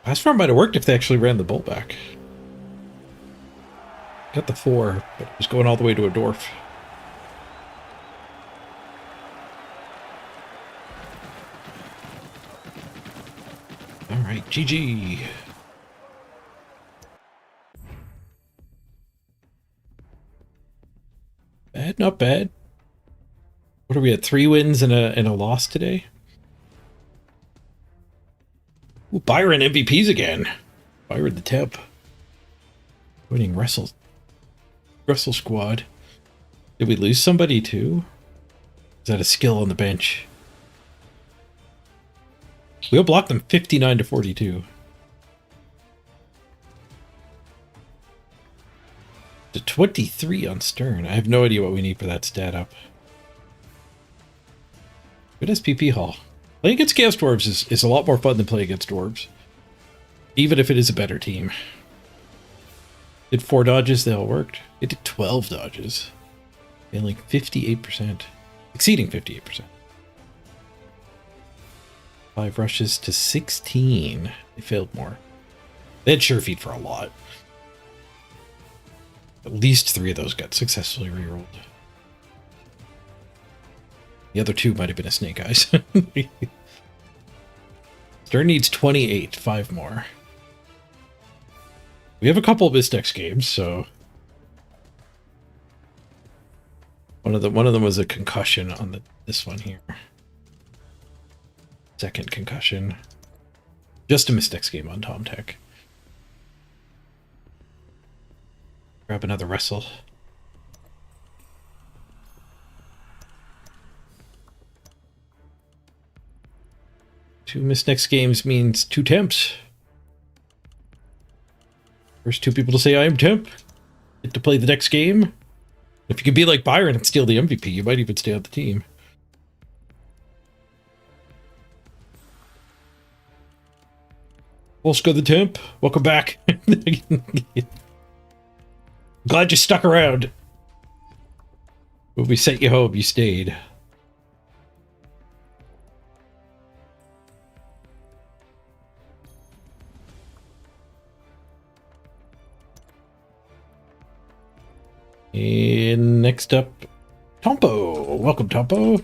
Pass far might have worked if they actually ran the bull back. Got the 4, but it was going all the way to a dwarf. Alright, GG. Bad, not bad. What are we at? 3 wins and a loss today? Ooh, Byron MVPs again. Byron the temp. Winning Wrestle Squad. Did we lose somebody too? Is that a skill on the bench? We'll block them 59-42. To 23 on Stern. I have no idea what we need for that stat up. Good SPP haul. Playing against Chaos Dwarves is a lot more fun than playing against Dwarves. Even if it is a better team. Did 4 dodges, they all worked. It did 12 dodges. Failing 58%. Exceeding 58%. 5 rushes to 16. They failed more. They had sure feed for a lot. At least 3 of those got successfully rerolled. The other 2 might have been a Snake Eyes. Stern needs 28, 5 more. We have a couple of Mystex games, so one of them was a concussion on this one here. Second concussion. Just a Mystex game on Tom Tech. Grab another wrestle. Two Mystex games means 2 temps. First 2 people to say I am temp get to play the next game. If you could be like Byron and steal the MVP, you might even stay on the team. Volsko the temp, welcome back. Glad you stuck around. When we sent you home, you stayed. And next up, Tompo. Welcome, Tompo.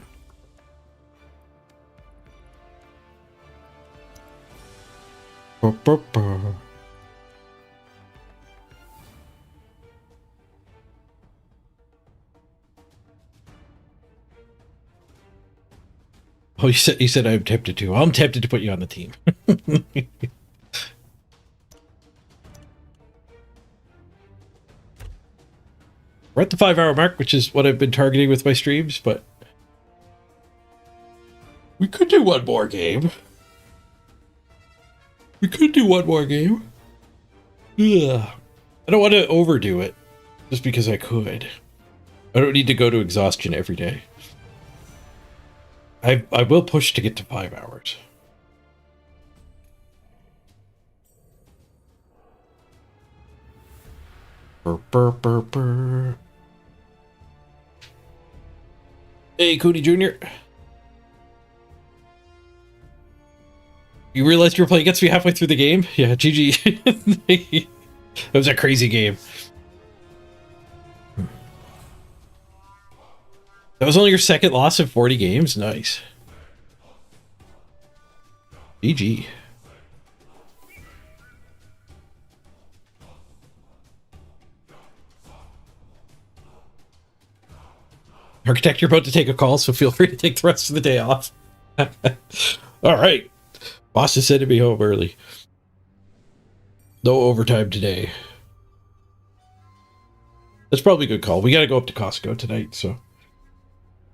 Oh, you said I'm tempted to. I'm tempted to put you on the team. We're at the 5-hour mark, which is what I've been targeting with my streams, but We could do one more game. We could do one more game. Yeah. I don't want to overdo it, just because I could. I don't need to go to exhaustion every day. I will push to get to 5 hours. Burr, burr, burr, burr. Hey, Cody Jr. You realized you were playing against me halfway through the game? Yeah, GG. That was a crazy game. That was only your second loss in 40 games? Nice. GG. Architect, you're about to take a call, so feel free to take the rest of the day off. All right. Boss is sending me home early. No overtime today. That's probably a good call. We got to go up to Costco tonight, so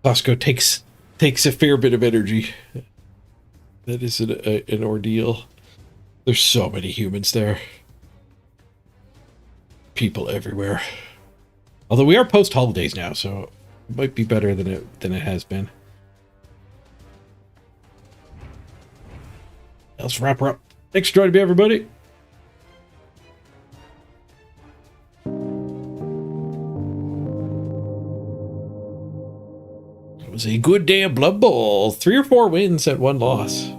Costco takes a fair bit of energy. That is an ordeal. There's so many humans there. People everywhere. Although we are post holidays now, so it might be better than it has been. Let's wrap her up. Thanks for joining me, everybody. It was a good day of Blood Bowl. 3 or 4 wins and 1 loss.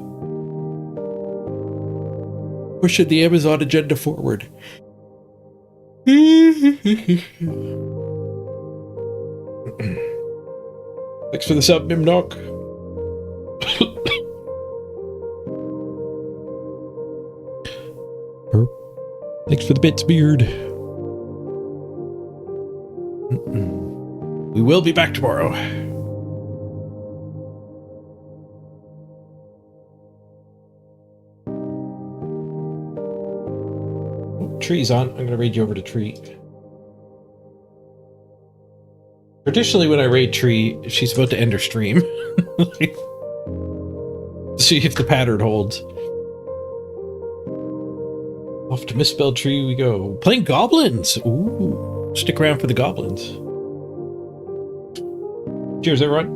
Pushing the Amazon agenda forward. Thanks for the sub, Mimnock. Thanks for the bits, Beard. We will be back tomorrow. Oh, Tree's on. I'm going to raid you over to Tree. Traditionally, when I raid Tree, she's about to end her stream. See if the pattern holds. Off to Misspelled Tree we go. Playing goblins! Ooh. Stick around for the goblins. Cheers, everyone.